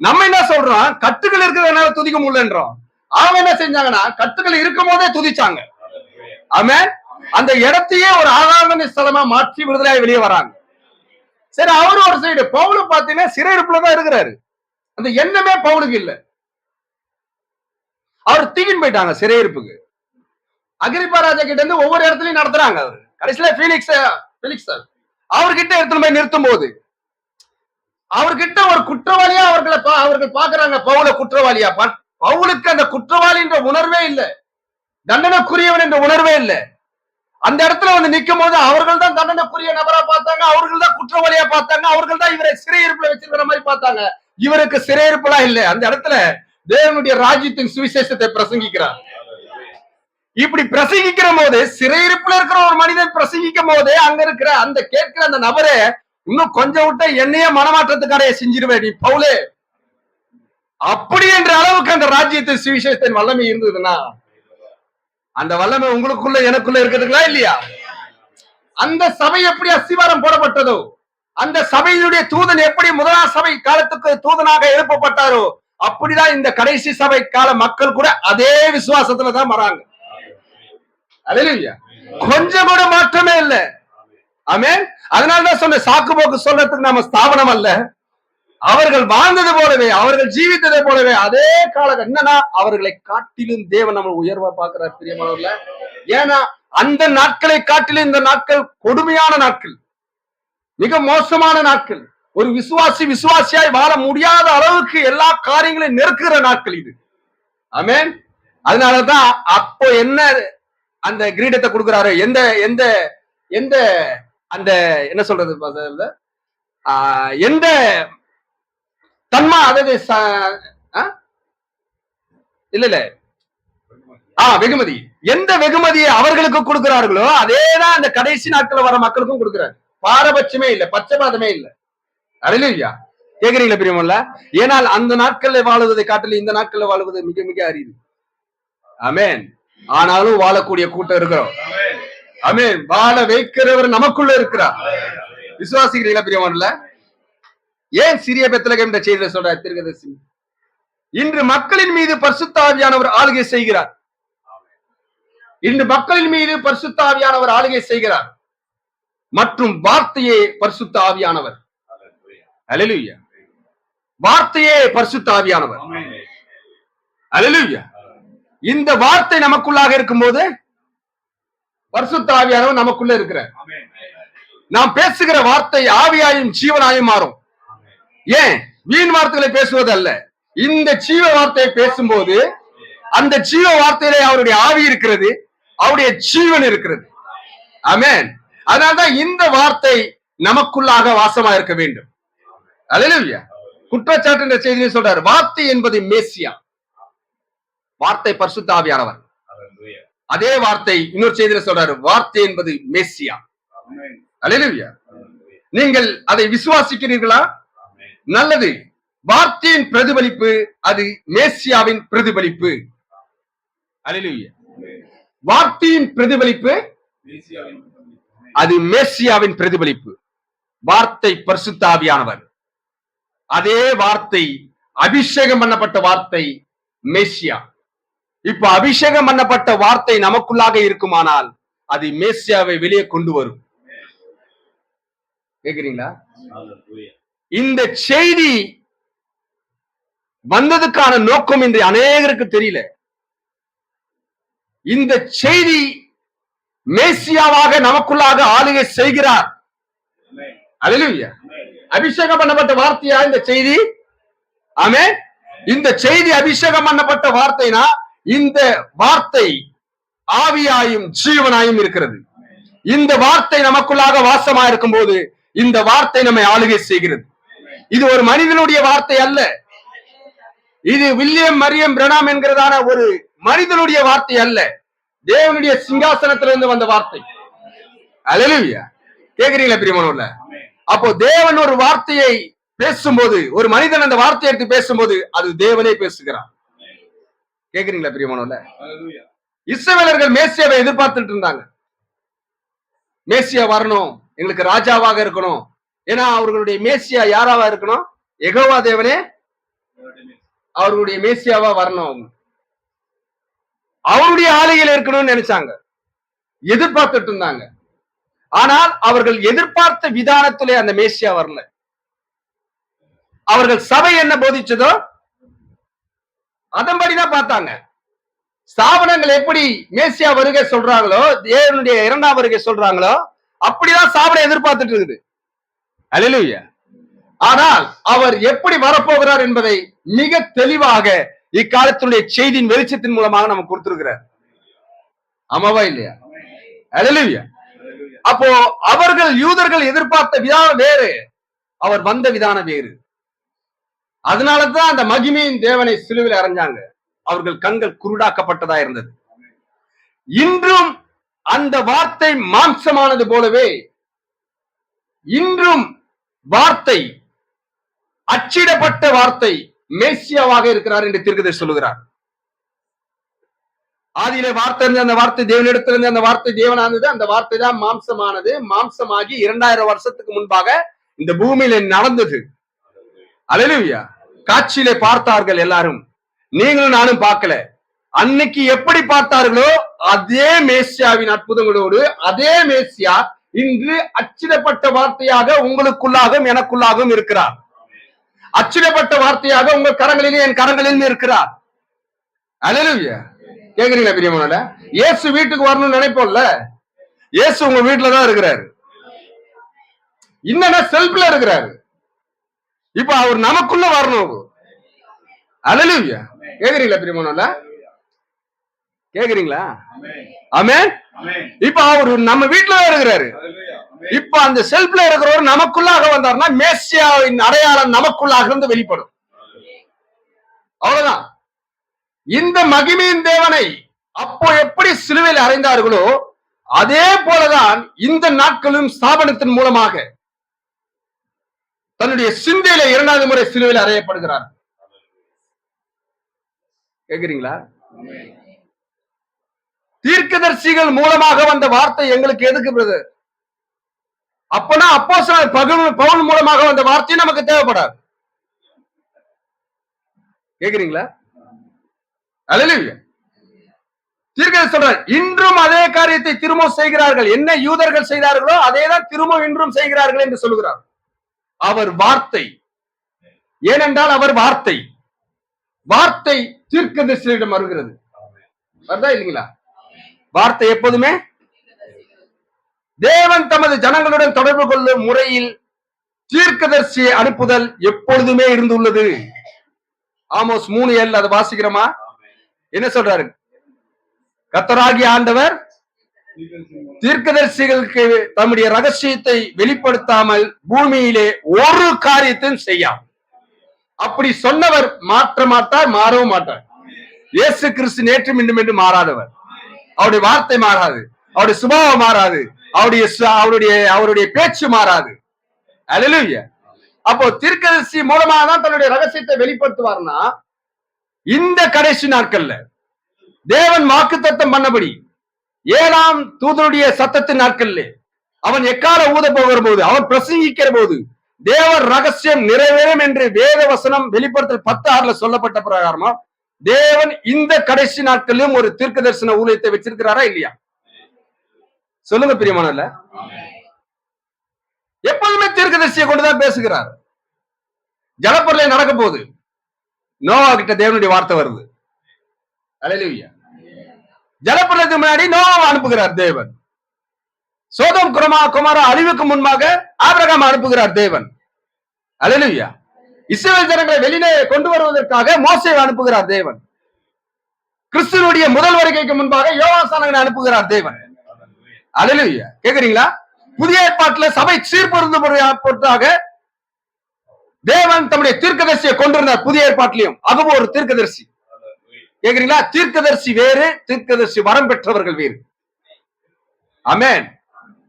Speaker 2: நம்ம என்ன சொல்றோம், கட்டுகள் இருக்கிறதுனால துதிக்க முடியலன்றோம். அவங்க என்ன செஞ்சாங்கன்னா கட்டுகள் இருக்கும் போதே துதிச்சாங்க. ஆமென். அந்த இடத்தையே ஒரு ஆராதனை ஸ்தலமா மாற்றி விடுதலையாய் வெளியே வராங்க. சரி, அவரு ஒரு சைடு. பவுல் பாத்தீங்கன்னா சிறையிருப்புலதான் இருக்கிறாரு. அந்த எண்ணமே பவுலுக்கு இல்ல. அவர் தூக்கின்னு போயிட்டாங்க சிறையிருப்புக்கு. அகிரிப்பா ராஜா கிட்ட இருந்து ஒவ்வொரு இடத்துலயும் நடத்துறாங்க. அவரு கடைசியில பீலிக்ஸ் அவர்கிட்ட எடுத்துட்டு போய் நிறுத்தும் போது அவர்கிட்ட ஒரு குற்றவாளியா அவர்கள் பாக்குறாங்க. பவுல குற்றவாளியா. பவுலுக்கு அந்த குற்றவாளி என்ற உணர்வே இல்லை, தண்டனைக்குரியவன் என்ற உணர்வே இல்லை. அந்த இடத்துல வந்து நிற்கும் போது அவர்கள் தான் தண்டனைக்குரிய நபரா பார்த்தாங்க, அவர்கள் தான் குற்றவாளியா பார்த்தாங்க, அவர்கள் தான் இவரை சிறையிருப்புல வச்சிருக்கிற மாதிரி பார்த்தாங்க. இவருக்கு சிறையிருப்புலாம் இல்லை. அந்த இடத்துல தேவனுடைய ராஜ்யத்தின் சுவிசேஷத்தை பிரசங்கிக்கிறார். இப்படி பிரசங்கிக்கிற போது, சிறையிருப்புல இருக்கிற ஒரு மனிதன் பிரசங்கிக்கும் போதே அங்க இருக்கிற அந்த கேட்கிற அந்த நபரே இன்னும் கொஞ்சம் விட்ட என்னையே மனமாற்றத்துக்காரைய செஞ்சிருவேன் நீ பவுலே, அப்படி என்ற அளவுக்கு அந்த ராஜ்யத்தின் சுவிசேஷத்தின் வல்லமை இருந்ததுன்னா, அந்த வல்லமை உங்களுக்குள்ள எனக்குள்ள இருக்கிறதுங்களா இல்லையா? அந்த சபை எப்படி அஸ்திவாரம் போடப்பட்டதோ, அந்த சபையினுடைய தூதன் எப்படி முதலாம் சபை காலத்துக்கு தூதனாக எழுப்பப்பட்டாரோ, அப்படிதான் இந்த கடைசி சபை கால மக்கள் கூட அதே விசுவாசத்துலதான் வராங்க. அல்லேலூயா. கொஞ்சம் கூட மாற்றமே இல்லை. ஆமென். அதனாலதான் சொன்ன சாக்கு போக்கு சொல்றதுக்கு நம்ம ஸ்தாபனம் அல்ல. அவர்கள் வாழ்ந்தது போலவே, அவர்கள் ஜீவித்ததை போலவே அதே காலம் என்னன்னா, அவர்களை காட்டிலும் தேவன் நம்ம உயர்வா பார்க்கிறார் பிரியமானவர்களே. ஏன்னா அந்த நாட்களை காட்டிலும் இந்த நாட்கள் கொடுமையான நாட்கள், மிக மோசமான நாட்கள். ஒரு விசுவாசியாய் வாழ முடியாத அளவுக்கு எல்லா காரியங்களையும் நெருக்குற நாட்கள் இது. ஆமென். அதனாலதான் அப்போ என்ன அந்த கிரீடத்தை கொடுக்கிறாரு, எந்த எந்த எந்த அந்த என்ன சொல்றது, எந்த தன்மா, அதாவது இல்ல வெகுமதி, எந்த வெகுமதியை அவர்களுக்கு கொடுக்கிறார்களோ அதேதான் அந்த கடைசி நாட்கள் வர மக்களுக்கும் கொடுக்கிறார். பாரபட்சமே இல்லை, பட்சபாதமே இல்லை. அல்லேலூயா. கேக்குறீங்களா பிரியமுள்ள? ஏனால் அந்த நாட்கள்ல வாழுவதை காட்டிலும் இந்த நாட்கள்ல வாழுவது மிக மிக அரிது. ஆமென். ஆனாலும் வாழக்கூடிய கூட்டம் இருக்கிறோம். ஆமென். வாழ வைக்கிறவர் நமக்குள்ள இருக்கிறார். விசுவாசிக்கிறீங்களா பிரியமுள்ள? ஏன் சிறிய பெத்லகேம் என்ற செய்தியை சொல்ற தீர்க்கதரிசி? இன்று மக்களின் மீது பரிசுத்த ஆவியானவர் ஆளுகை செய்கிறார். இன்று மக்களின் மீது பரிசுத்த ஆவியானவர் ஆளுகை செய்கிறார். மற்றும் வார்த்தையே பரிசுத்த ஆவியானவர். அல்லேலூயா. வார்த்தையே பரிசுத்த ஆவியானவர். அல்லேலூயா. இந்த வார்த்தை நமக்குள்ளாக இருக்கும்போது பரிசுத்த ஆவியானவர் நமக்குள்ள இருக்கிறார். நாம் பேசுகிற வார்த்தை ஆவியாயும் ஜீவனாயும் மாறும். ஏன் வீண் வார்த்தைகளை பேசுவது அல்ல, இந்த ஜீவ வார்த்தையை பேசும்போது அந்த ஜீவ வார்த்தையிலே அவருடைய ஆவி இருக்கிறது, அவருடைய ஜீவன் இருக்கிறது. ஆமென். அதனால்தான் இந்த வார்த்தை நமக்குள்ளாக வாசமா இருக்க வேண்டும். அல்லேலூயா. குற்றச்சாட்டு என்ற செய்தியை சொல்றாரு, வார்த்தை என்பது மேசியா, வார்த்தை பரிசுத்த ஆவியானவர். அதே வார்த்தை இன்னொரு செய்தியில சொல்றாரு, வார்த்தை என்பது மேசியா. அல்லேலூயா. நீங்கள் அதை விசுவாசிக்கிறீர்களா? நல்லது. வார்த்தையின் பிரதிபலிப்பு அது மேசியாவின் பிரதிபலிப்பு. அல்லேலூயா. வார்த்தையின் பிரதிபலிப்பு அது மேசியாவின் பிரதிபலிப்பு. வார்த்தை பரிசுத்த ஆவியானவர். அதே வார்த்தை அபிஷேகம் பண்ணப்பட்ட வார்த்தை மேசியா. இப்ப அபிஷேகம் பண்ணப்பட்ட வார்த்தை நமக்குள்ளாக இருக்குமானால் அது மேசியாவை வெளியே கொண்டு வரும். கேக்குறீங்களா? இந்த செய்தி வந்ததுக்கான நோக்கம் இன்று அநேகருக்கு தெரியல. இந்த செய்தி மேசியாவாக நமக்குள்ளாக ஆளுகை செய்கிறார். அல்லேலூயா. அபிஷேகம் பண்ணப்பட்ட வார்த்தையா இந்த செய்தி? ஆமென். இந்த செய்தி அபிஷேகம் பண்ணப்பட்ட வார்த்தைனா இந்த வார்த்தை ஆவியாயும் ஜீவனாயும் இருக்கிறது. இந்த வார்த்தை நமக்குள்ளாக வாசமா இருக்கும் போது இந்த வார்த்தை நம்மை ஆளுகை செய்கிறது. இது ஒரு மனிதனுடைய வார்த்தை அல்ல, இது வில்லியம் மரியம் பிரணாம் என்கிறதான ஒரு மனிதனுடைய வார்த்தை அல்ல, தேவனுடைய சிங்காசனத்திலிருந்து வந்த வார்த்தை. அல்லேலூயா. கேக்குறீங்களா பிரியமானவர்களே? அப்போ தேவன் ஒரு வார்த்தையை பேசும்போது, ஒரு மனிதன் அந்த வார்த்தையை எடுத்து பேசும்போது அது தேவனே பேசுகிறான். கேக்குறீங்களா பிரியமானவர்களே? இஸ்ரவேலர்கள் மேசியாவை எதிர்பார்த்துட்டு இருந்தாங்க. மேசியா வரணும், எங்களுக்கு ராஜாவாக இருக்கணும். ஏன்னா அவர்களுடைய மேசியா யாராவா இருக்கணும்? யெகோவா தேவனே அவர்களுடைய மேசியாவா வரணும், அவருடைய ஆளுகையில் இருக்கணும்னு நினைச்சாங்க. எதிர்பார்த்துட்டு இருந்தாங்க. ஆனால் அவர்கள் எதிர்பார்த்த விதானத்திலே அந்த மேசியா வரல. அவர்கள் சபை என்ன போதிச்சதோ அதன்படிதான் பார்த்தாங்க. ஸ்தாபனங்கள் எப்படி மேசியா வருகை சொல்றாங்களோ, தேவனுடைய இரண்டாம் வருகை சொல்றாங்களோ, அப்படிதான் ஸ்தாபனம் எதிர்பார்த்துட்டு இருக்குது. அல்லேலூயா. ஆனால் அவர் எப்படி வரப்போகிறார் என்பதை மிக தெளிவாக இக்காலத்துடைய செய்தியின் வெளிச்சத்தின் மூலமாக நமக்கு கொடுத்திருக்கிறார். ஆமாவா இல்லையா? அல்லேலூயா. அப்போ அவர்கள் யூதர்கள் எதிர்பார்த்த விதானம் வேறு, அவர் வந்த விதானம் வேறு. அதனாலதான் அந்த மகிமையின் தேவனை சிலுவையில் அறைஞ்சாங்க. அவர்கள் கண்கள் குருடாக்கப்பட்டதா இருந்தது. இன்றும் அந்த வார்த்தை மாம்சமானது போலவே இன்றும் வார்த்தை, அச்சிடப்பட்ட வார்த்தை மேசியாவாக இருக்கிறார் என்று தீர்க்கதரிசி சொல்லுகிறார். ஆதியிலே வார்த்தை இருந்தது, அந்த வார்த்தை தேவனிடத்திலிருந்து, அந்த வார்த்தை தேவனானது, அந்த வார்த்தை தான் மாம்சமானது. மாம்சமாகி 2000 வருஷத்துக்கு முன்பாக இந்த பூமியில நடந்தது. அல்லேலூயா. காட்சியிலே பார்த்தார்கள் எல்லாரும். நீங்களும் நானும் பார்க்கல. அன்னைக்கு எப்படி பார்த்தார்களோ அதே மேசியாவின் அற்புதங்களோடு அதே மேசியா இன்று அச்சிடப்பட்ட வார்த்தையாக உங்களுக்குள்ளாகவும் எனக்குள்ளாகவும் இருக்கிறார். அச்சிடப்பட்ட வார்த்தையாக உங்கள் கரங்களிலே என் கரங்களிலும் இருக்கிறார். அல்லேலூயா. கேக்குறீங்களா பிரியமானவர்களே? இயேசு வீட்டுக்கு வரணும்னு நினைப்போம்ல, இயேசு உங்க வீட்டுலதான் இருக்கிறாரு. இன்னும் செல்ஃப்ல இருக்கிறாரு. இப்ப அவர் நமக்குள்ள வரணும். அல்லேலூயா. கேக்குறீங்களா பிரியமானவர்களே? கேக்குறீங்களா? ஆமென். இப்ப அவர் நம்ம வீட்டுலதான் இருக்கிறாரு. இப்ப அந்த செல்ஃப்ல இருக்கிறவர் நமக்குள்ளாக வந்தார்னா மேசியாவின் அடையாளம் நமக்குள்ளாக இருந்து வெளிப்படும். அவ்வளவுதான். இந்த மகிமையின் தேவனை அப்போ எப்படி சிலுவையில் அறைந்தார்களோ அதே போலதான் இந்த நாட்களும் ஸ்தாபனத்தின் மூலமாக தன்னுடைய சிந்தையில 2வது முறை சிலுவையில் அறையப்படுகிறார். கேக்குறீங்களா? தீர்க்கதரிசிகள் மூலமாக வந்த வார்த்தை எங்களுக்கு எதுக்கு பிரதர்? அப்பனா அப்போஸ்தலர் பவுல் மூலமாக வந்த வார்த்தை நமக்கு தேவைப்படாது. கேக்குறீங்களா? அல்லேலூயா. தீர்க்கதரிசி சொல்றார், இன்றும் அதே காரியத்தை திரும்ப செய்கிறார்கள். என்ன யூதர்கள் செய்தார்களோ அதேதான் திரும்ப இன்றும் செய்கிறார்கள் என்று சொல்லுகிறார். அவர் வார்த்தை. ஏனென்றால் அவர் வார்த்தை. வார்த்தை தீர்க்கதரிசியிடம் வருகிறது. வருதா இல்லைங்களா? வார்த்தை எப்போதுமே தேவன் தமது ஜனங்களுடன் தொடர்பு கொள்ளும் முறையில் தீர்க்கதரிசியை அனுப்புதல் எப்பொழுதுமே இருந்துள்ளது. ஆமோஸ் 3:7 அதை வாசிக்கிறோமா? என்ன சொல்றாரு? கர்த்தராகிய ஆண்டவர் தீர்க்கதரிசிகளுக்கு தம்முடைய ரகசியத்தை வெளிப்படுத்தாமல் பூமியிலே ஒரு காரியத்தையும் செய்யார். அப்படி சொன்னவர் மாற்ற மாட்டார், மாறவும் மாட்டார். இயேசு கிறிஸ்து நேற்றும் இன்றும் என்று மாறாதவர். அவருடைய வார்த்தை மாறாது, அவருடைய சுபாவம் மாறாது, அவருடைய பேச்சு மாறாது. அல்லேலூயா. அப்போ தீர்க்கதரிசி மூலமாக தான் தன்னுடைய ரகசியத்தை வெளிப்படுத்துவார்னா இந்த கடைசி நாட்கள்ல தேவன் வாக்குத்தத்தம் பண்ணபடி 7ஆம் தூதனுடைய சத்தத்தின் நாட்கள்ல அவன் எக்கால ஊத போகிற போது, அவன் பிரசங்கிக்கிற போது தேவன் ரகசியம் நிறைவேறும் என்று வேத வசனம் வெளிப்படுத்தல் 10:6 சொல்லப்பட்ட பிரகாரமா தேவன் இந்த கடைசி நாட்களிலும் ஒரு தீர்க்க தரிசன ஊழியத்தை வச்சிருக்கிறாரா இல்லையா? சொல்லுங்க பிரியமானவர்களே. எப்போதுமே தீர்க்கதரிசியை கொண்டுதான் பேசுகிறார். ஜலப்பொருளை நடக்க போகுது, நோவா கிட்ட தேவனுடைய வார்த்தை வருது. அல்லேலூயா. ஜலப்பொருளுக்கு முன்னாடி நோவாவை அனுப்புகிறார் தேவன். சோதோம் குமாரா அழிவுக்கு முன்பாக ஆபிரகாம் அனுப்புகிறார் தேவன். அல்லேலூயா. இஸ்ரவேல் ஜனங்களை வெளியே கொண்டு வருவதற்காக மோசேயை அனுப்புகிறார் தேவன். கிறிஸ்துவனுடைய முதல் வருகைக்கு முன்பாக யோவான் அனுப்புகிறார் தேவன். அல்லேலூயா. கேக்குறீங்களா? புதிய ஏற்பாட்டுல சபை சீர்பொருந்தும் பொருட்டாக தேவன் தம்முடைய தீர்க்கதரிசியை கொண்டிருந்தார். புதிய ஏற்பாட்டிலையும் அதுவும் ஒரு தீர்க்கதரிசி. கேக்குறீங்களா? தீர்க்கதரிசி வேறு, தீர்க்கதரிசி வரம் பெற்றவர்கள் வேறு. ஆமென்.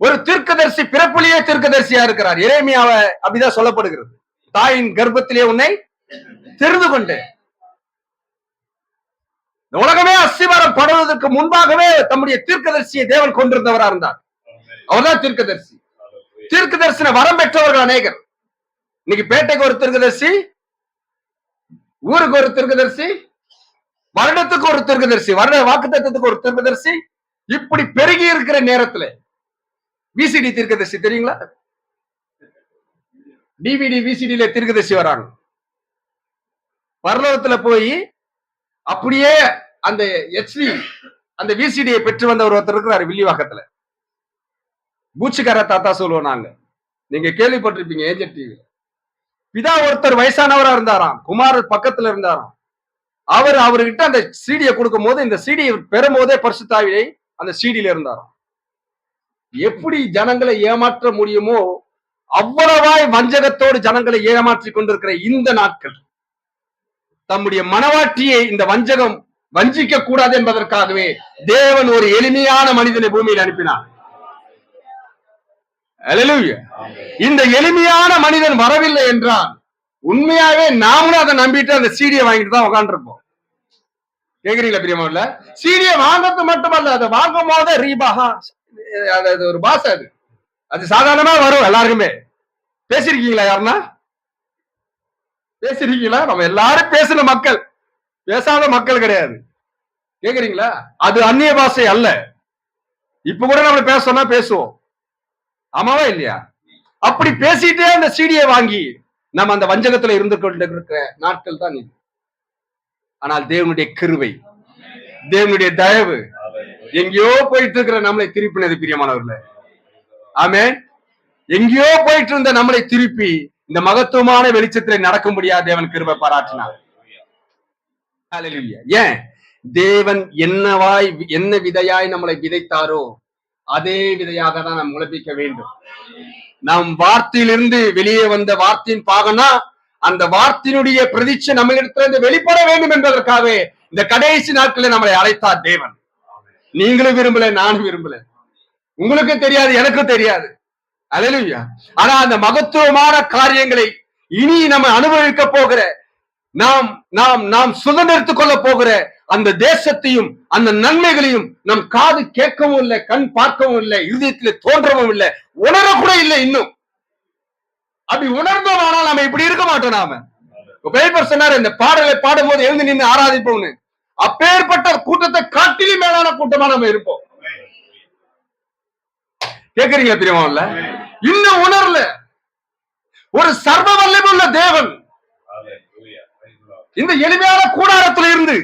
Speaker 2: ஒரு தீர்க்கதரிசி பிறப்பிலேயே தீர்க்கதரிசியா இருக்கிறார். எரேமியாவை அப்படிதான் சொல்லப்படுகிறது. தாயின் கர்ப்பத்திலே உன்னை தெரிந்து கொண்டேன். இந்த உலகமே அஸ்திவாரம் படுவதற்கு முன்பாகவே தம்முடைய தீர்க்கதரிசியை தேவன் கொண்டிருந்தவரா இருந்தார். அவர்தான் தீர்க்கதரிசி. தீர்க்க தரிசன வரம் பெற்றவர்கள் அநேகர். இன்னைக்கு பேட்டைக்கு ஒரு தீர்க்கதரிசி, ஊருக்கு ஒரு தீர்க்கதரிசி, வருடத்துக்கு ஒரு தீர்க்கதரிசி, வருட வாக்குத்தத்தத்துக்கு ஒரு தீர்க்கதரிசி, இப்படி பெருகி இருக்கிற நேரத்துல விசிடி தீர்க்கதரிசி தெரியுங்களா? டிவிடி விசிடில தீர்க்கதரிசி வராங்க. பரலோகத்துல போய் அப்படியே அந்த ஹெச்டி அந்த விசிடியை பெற்று வந்த ஒருத்தர் இருக்கிறாரு வில்லிவாக்கத்துல. பூச்சிக்கார தாத்தா சொல்லுவோம் நாங்க. நீங்க கேள்விப்பட்டிருப்பீங்க ஏஞ்சல் டிவி. பிதா ஒருத்தர் வயசானவரா இருந்தாராம், குமாரர் பக்கத்துல இருந்தாராம். அவர்கிட்ட அந்த சீடியை கொடுக்கும் போது இந்த சீடியை பெறும் போதே பரிசுத்தாவியை அந்த சீடியில இருந்தாராம். எப்படி ஜனங்களை ஏமாற்ற முடியுமோ அவ்வளவாய் வஞ்சகத்தோடு ஜனங்களை ஏமாற்றி கொண்டிருக்கிற இந்த நாட்கள் தம்முடைய மனவாட்டியை இந்த வஞ்சகம் வஞ்சிக்க கூடாது என்பதற்காகவே தேவன் ஒரு எளிமையான மனிதனை பூமியில் அனுப்பினார். அல்லேலூயா. இந்த எளிமையான மனிதன் வரவில்லை என்றால் உண்மையாவே நாமளும் அதை நம்பிட்டு அந்த சீடியை வாங்கிட்டு தான் உட்காந்துருப்போம். கேக்குறீங்களா பிரியமாவுல? சீடியை வாங்கறது மட்டுமல்ல, அதை வாங்கும் போது ரீபாஹா அது ஒரு பாசை, அது சாதாரணமா வரும் எல்லாருக்குமே. பேசிருக்கீங்களா? யாருன்னா பேசிருக்கீங்களா? நம்ம எல்லாரும் பேசின மக்கள், பேசாத மக்கள் கிடையாது. கேக்குறீங்களா? அது அந்நிய பாஷை அல்ல. இப்ப கூட நம்ம பேசணும்னா பேசுவோம், ஆமாவா இல்லையா? அப்படி பேசிட்டே அந்த சீடியை வாங்கி நம்ம அந்த வஞ்சகத்துல இருந்து கொண்டிருக்கிற நாட்கள் தான் இது. ஆனால் தேவனுடைய கிருபை, தேவனுடைய தயவு எங்கேயோ போயிட்டு இருக்கிற நம்மளை திருப்பினது பிரியமானவர்களே. ஆமென். எங்கேயோ போயிட்டு இருந்த நம்மளை திருப்பி இந்த மகத்துவமான வெளிச்சத்தில் நடக்கும்படியா தேவன் கிருபை பாராட்டினார். ஹல்லேலூயா. ஏன்? தேவன் என்ன விதையாய் நம்மளை விதைத்தாரோ அதே விதையாக தான் நாம் முளைப்பிக்க வேண்டும். நம் வார்த்தையிலிருந்து வெளியே வந்த வார்த்தையின் பாகனா அந்த வார்த்தையினுடைய பிரதிச்சை நம்ம இடத்துல வெளிப்பட வேண்டும் என்பதற்காகவே இந்த கடைசி நாட்களில் நம்மளை அழைத்தார் தேவன். நீங்களும் விரும்பல, நானும் விரும்பல, உங்களுக்கும் தெரியாது, எனக்கும் தெரியாது. அல்லேலூயா. ஆனா அந்த மகத்துவமான காரியங்களை இனி நம்ம அனுபவிக்க போகிற, நாம் சுதந்திரத்துக் கொள்ள போகிற அந்த தேசத்தையும் அந்த நன்மைகளையும் நம் காது கேட்கவும் இல்லை, கண் பார்க்கவும் இல்லை, இதயத்திலே தோன்றவும் இல்லை, உணரக்கூட இல்லை. இன்னும் அப்படி உணர்ந்தோமானால் நாம இப்படி இருக்க மாட்டோம். நாம பேப்பர் சொன்னார், இந்த பாடலை பாடும் போது எழுந்து நின்று ஆராதிப்போம்னு. அப்பேற்பட்ட கூட்டத்தை காட்டிலும் மேலான கூட்டமா நம்ம இருப்போம். கேக்குறீங்களா பிரியமாவல்ல? இன்னும் உணரல. ஒரு சர்வ வல்லமையுள்ள தேவன் இந்த எளிமையான கூடாரத்துல இருந்து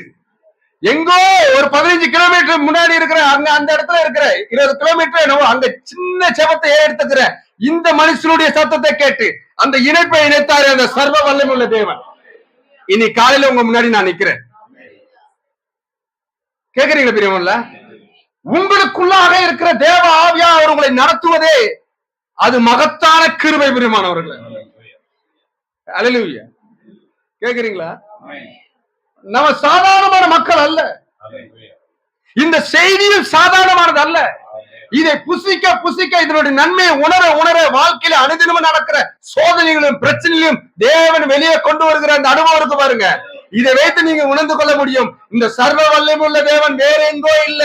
Speaker 2: எங்கோ ஒரு 15 கிலோமீட்டர் முன்னாடி இருக்கிற அந்த இடத்துல இருக்கிற 20 கிலோமீட்டர் என்னவோ அங்க சின்ன செவத்தை எடுத்துக்கிற இந்த மனுஷனுடைய சத்தத்தை கேட்டு அந்த இணைப்பை இணைத்தாரு அந்த சர்வ வல்லமையுள்ள தேவன். இனி காலையில உங்க முன்னாடி நான் நிக்கிறேன். கேக்குறீங்களா பிரியமல்ல? உங்களுக்குள்ளாக இருக்கிற தேவ ஆவியா அவர்களை நடத்துவதே அது மகத்தான கிருபை பிரியமானவர்களே. அல்லேலூயா. கேக்குறீங்களா? நம்ம சாதாரணமான மக்கள் அல்ல. இந்த செய்தியும் சாதாரணமானது அல்ல. இதை புசிக்க புசிக்க இதனுடைய நன்மையை உணர உணர வாழ்க்கையில அனுதினமும் நடக்கிற சோதனைகளும் பிரச்சனைகளும் தேவன் வெளியே கொண்டு வருகிற அந்த அனுபவம் இருக்கு பாருங்க. இதை வைத்து நீங்க உணர்ந்து கொள்ள முடியும், இந்த சர்வ வல்லமையுள்ள தேவன் வேற எங்கோ இல்ல.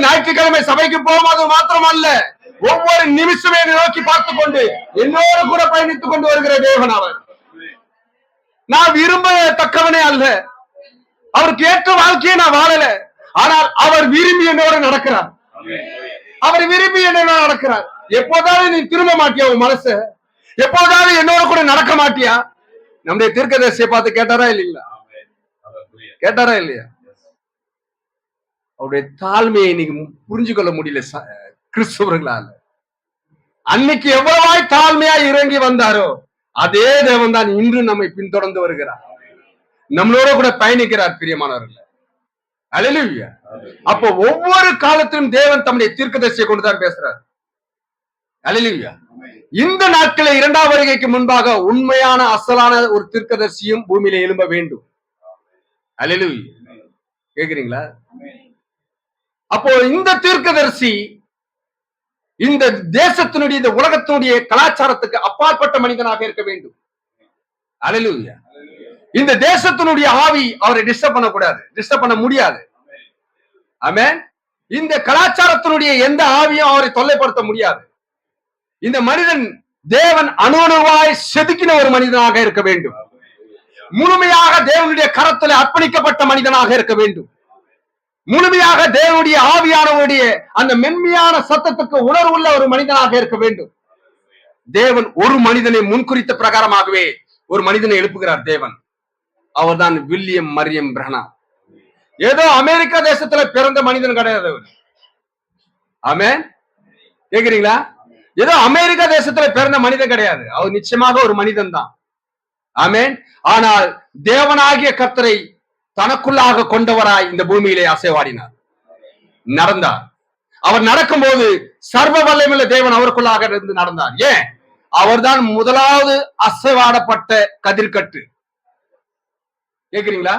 Speaker 2: ஞாயிற்றுக்கிழமை சபைக்கு போகும்போது மாத்திரம் அல்ல, ஒவ்வொரு நிமிஷமே நோக்கி பார்த்து கொண்டு என்னோடு கூட பயணித்துக் கொண்டு வருகிற தேவன் அவர். நான் விரும்பத்தக்கவனே அல்ல, அவருக்கு ஏற்ற வாழ்க்கையை நான் வாழல, ஆனால் அவர் விரும்பி என்னோட நடக்கிறார். அவர் விரும்பி என்னோட நடக்கிறார். எப்போதாவது நீ திரும்ப மாட்டியா? உன் மனச எப்போதாவது என்னோட கூட நடக்க மாட்டியா? நம்முடைய தீர்க்கதரிசியை பார்த்து கேட்டாரா இல்லைங்களா? கேட்டாரா இல்லையா? அவருடைய தாழ்மையை நீங்க புரிஞ்சு கொள்ள முடியல கிறிஸ்தவர்களால. அன்னைக்கு எவ்வளவாய் தாழ்மையா இறங்கி வந்தாரோ அதே தேவன் தான் இன்று நம்மை பின்தொடர்ந்து வருகிறார், நம்மளோட கூட பயணிக்கிறார் பிரியமானவர்கள். அல்லேலூயா. அப்போ ஒவ்வொரு காலத்திலும் தேவன் தம்முடைய தீர்க்கதரிசியை கொண்டுதான் பேசுறார். அல்லேலூயா. இந்த நாட்களில் 2ஆம் வருகைக்கு முன்பாக உண்மையான அசலான ஒரு தீர்க்கதரிசியும் பூமியில எழும்ப வேண்டும். அல்லேலூயா. கேக்குறீங்களா? அப்போ இந்த தீர்க்கதரிசி இந்த தேசத்தினுடைய இந்த உலகத்தினுடைய கலாச்சாரத்துக்கு அப்பாற்பட்ட மனிதனாக இருக்க வேண்டும். அல்லேலூயா. இந்த தேசத்தினுடைய ஆவி அவரை டிஸ்டர்ப் பண்ணக்கூடாது, டிஸ்டர்ப் பண்ண முடியாது. ஆமென். இந்த கலாச்சாரத்தினுடைய எந்த ஆவியும் அவரை தொல்லைப்படுத்த முடியாது. இந்த மனிதன் தேவன் அணுவாய் செதுக்கின ஒரு மனிதனாக இருக்க வேண்டும். முழுமையாக தேவனுடைய கரத்தில் அர்ப்பணிக்கப்பட்ட மனிதனாக இருக்க வேண்டும். முழுமையாக தேவனுடைய ஆவியானவருடைய அந்த மென்மையான சத்தத்துக்கு உணர்வுள்ள ஒரு மனிதனாக இருக்க வேண்டும். தேவன் ஒரு மனிதனை முன்குறித்த பிரகாரமாகவே ஒரு மனிதனை எழுப்புகிறார் தேவன். அவர்தான் வில்லியம் மரியம் பிரணாம். ஏதோ அமெரிக்கா தேசத்துல பிறந்த மனிதன் கிடையாது அவர். ஆமென். கேக்குறீங்களா? ஏதோ அமெரிக்கா தேசத்துல பிறந்த மனிதன் கிடையாது. அவர் நிச்சயமாக ஒரு மனிதன் தான். ஆமென். ஆனால் தேவனாகிய கர்த்தரை தனக்குள்ளாக கொண்டவராய் இந்த பூமியிலே அசைவாடினார், நடந்தார். அவர் நடக்கும்போது சர்வ வல்லமையுள்ள தேவன் அவருக்குள்ளாக இருந்து நடந்தார். ஏன்? அவர்தான் முதலாவது அசைவாடப்பட்ட கதிர்கட்டு. கேக்குறீங்களா?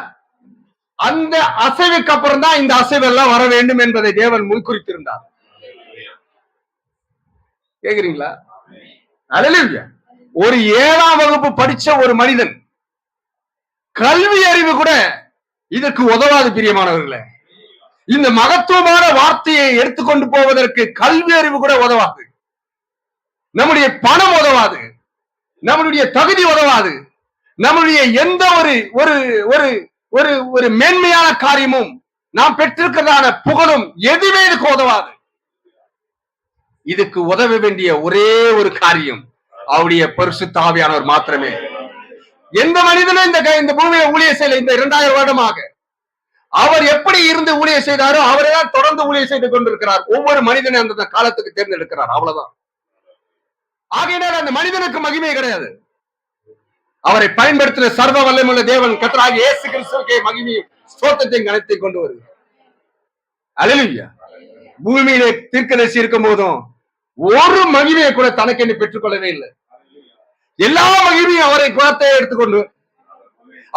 Speaker 2: அந்த அசைவுக்கு அப்புறம் தான் இந்த அசைவு எல்லாம் வர வேண்டும் என்பதை தேவன் முன்குறித்திருந்தார். கேக்குறீங்களா? அல்லேலூயா. ஒரு 7ஆம் வகுப்பு படிச்ச ஒரு மனிதன், கல்வி அறிவு கூட இதற்கு உதவாது பிரியமானவர்களே. இந்த மகத்துவமான வார்த்தையை எடுத்துக்கொண்டு போவதற்கு கல்வி அறிவு கூட உதவாது. நம்முடைய பணம் உதவாது, நம்மளுடைய தகுதி உதவாது, நம்மளுடைய எந்த ஒரு மேன்மையான காரியமும் நாம் பெற்றிருக்கிறதான புகழும் எதுவுமே இதுக்கு உதவாது. இதுக்கு உதவ வேண்டிய ஒரே ஒரு காரியம் அவருடைய பரிசுத்த ஆவியானவர் மாத்திரமே. எந்த மனிதனும் இந்த பூமியை ஊழியம் செய்யல. இந்த 2000 வருடமாக அவர் எப்படி இருந்து ஊழியம் செய்தாரோ அவரை தான் தொடர்ந்து ஊழியம் செய்து கொண்டிருக்கிறார். ஒவ்வொரு மனிதனை அந்த காலத்துக்கு தேர்ந்தெடுக்கிறார், அவ்வளவுதான். ஆகையினால் அந்த மனிதனுக்கு மகிமை கிடையாது. அவரை பயன்படுத்தின சர்வ வல்லமையுள்ள தேவன் கர்த்தராகிய இயேசு கிறிஸ்துவுக்கே மகிமையும் ஸ்தோத்திரத்தையும் கனத்தையும் கொண்டு வருகிறார். அல்லேலூயா. பூமியிலே தீர்க்கதரிசி இருக்கும் போதும் ஒரு மகிமையை கூட தனக்கென்று பெற்றுக் கொள்ளவே இல்லை. எல்லா மகிமையும் அவரை குணத்தை எடுத்துக்கொண்டு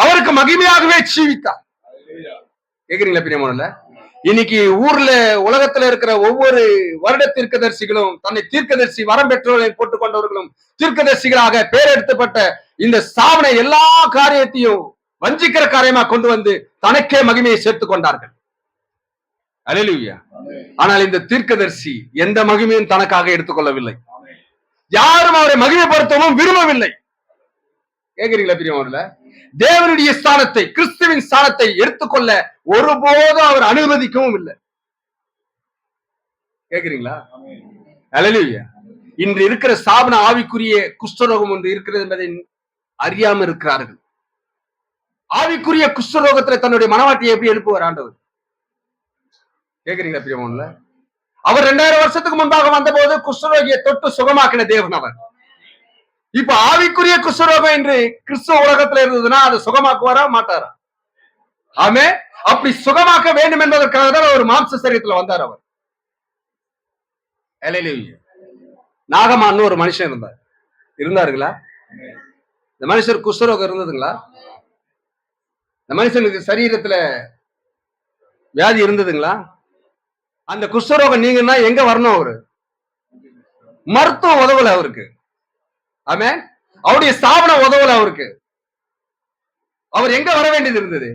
Speaker 2: அவருக்கு மகிமையாகவே ஜீவித்தார். கேக்குறீங்களா பிரியமானவர்களே? இன்னைக்கு ஊர்ல உலகத்துல இருக்கிற ஒவ்வொரு வருட தீர்க்கதரிசிகளும் தன்னை தீர்க்கதரிசி வரம் பெற்றவர்களை போட்டுக் கொண்டவர்களும் தீர்க்கதரிசிகளாக பேரெடுத்தப்பட்ட இந்த ஸ்தாபன எல்லா காரியத்தையும் வஞ்சிக்கிற காரியமா கொண்டு வந்து தனக்கே மகிமையை சேர்த்துக் கொண்டார்கள். அல்லேலூயா. ஆனால் இந்த தீர்க்கதரிசி எந்த மகிமையும் தனக்காக எடுத்துக்கொள்ளவில்லை. யாரும் அவரை மகிமைப்படுத்தவும் விரும்பவில்லை. கேக்குறீங்களா பிரியமானவர்களே? தேவனுடைய ஸ்தானத்தை, கிறிஸ்துவின் ஸ்தானத்தை எடுத்துக்கொள்ள ஒருபோதும் அவர் அனுமதிக்கவும் இல்லை. கேக்குறீங்களா? அல்லேலூயா. இன்று இருக்கிற ஸ்தாபன ஆவிக்குரிய குஷ்டரோகம் ஒன்று இருக்கிறது என்பதை அறியாமல் இருக்கிறார்கள். ஆவிக்குரிய குஷ்டரோகத்துல தன்னுடைய மனவாட்டியை எப்படி எழுப்புவார் ஆண்டவர்? கேக்குறீங்களா பிரியமானவர்களே? அவர் 2000 வருஷத்துக்கு முன்பாக வந்தபோது குஷ்டரோகியை தொட்டு சுகமாக்கின தேவன் அவர். இப்ப ஆவிக்குரிய குஷ்டரோகம் என்று கிறிஸ்துவ உலகத்துல இருந்ததுன்னா அதை சுகமாக்குவாரா மாட்டாரா? ஆமே. அப்படி சுகமாக்க வேண்டும் என்பதற்காக தான் ஒரு மாம்ச சரீரத்துல வந்தார் அவர். அல்லேலூயா. நாகமான்னு ஒரு மனுஷன் இருந்தாருங்களா? இந்த மனுஷர் குஷ்டரோகம் இருந்ததுங்களா? இந்த மனுஷனுக்கு சரீரத்துல வியாதி இருந்ததுங்களா? அந்த குஷ்டரோகம் நீங்கன்னா எங்க வரணும்? அவரு மருத்துவம் உதவல அவருக்கு. ஆமே. அவருடைய ஸ்தாபன உதவல அவருக்கு. அவர் எங்க வர வேண்டியது இருந்தது?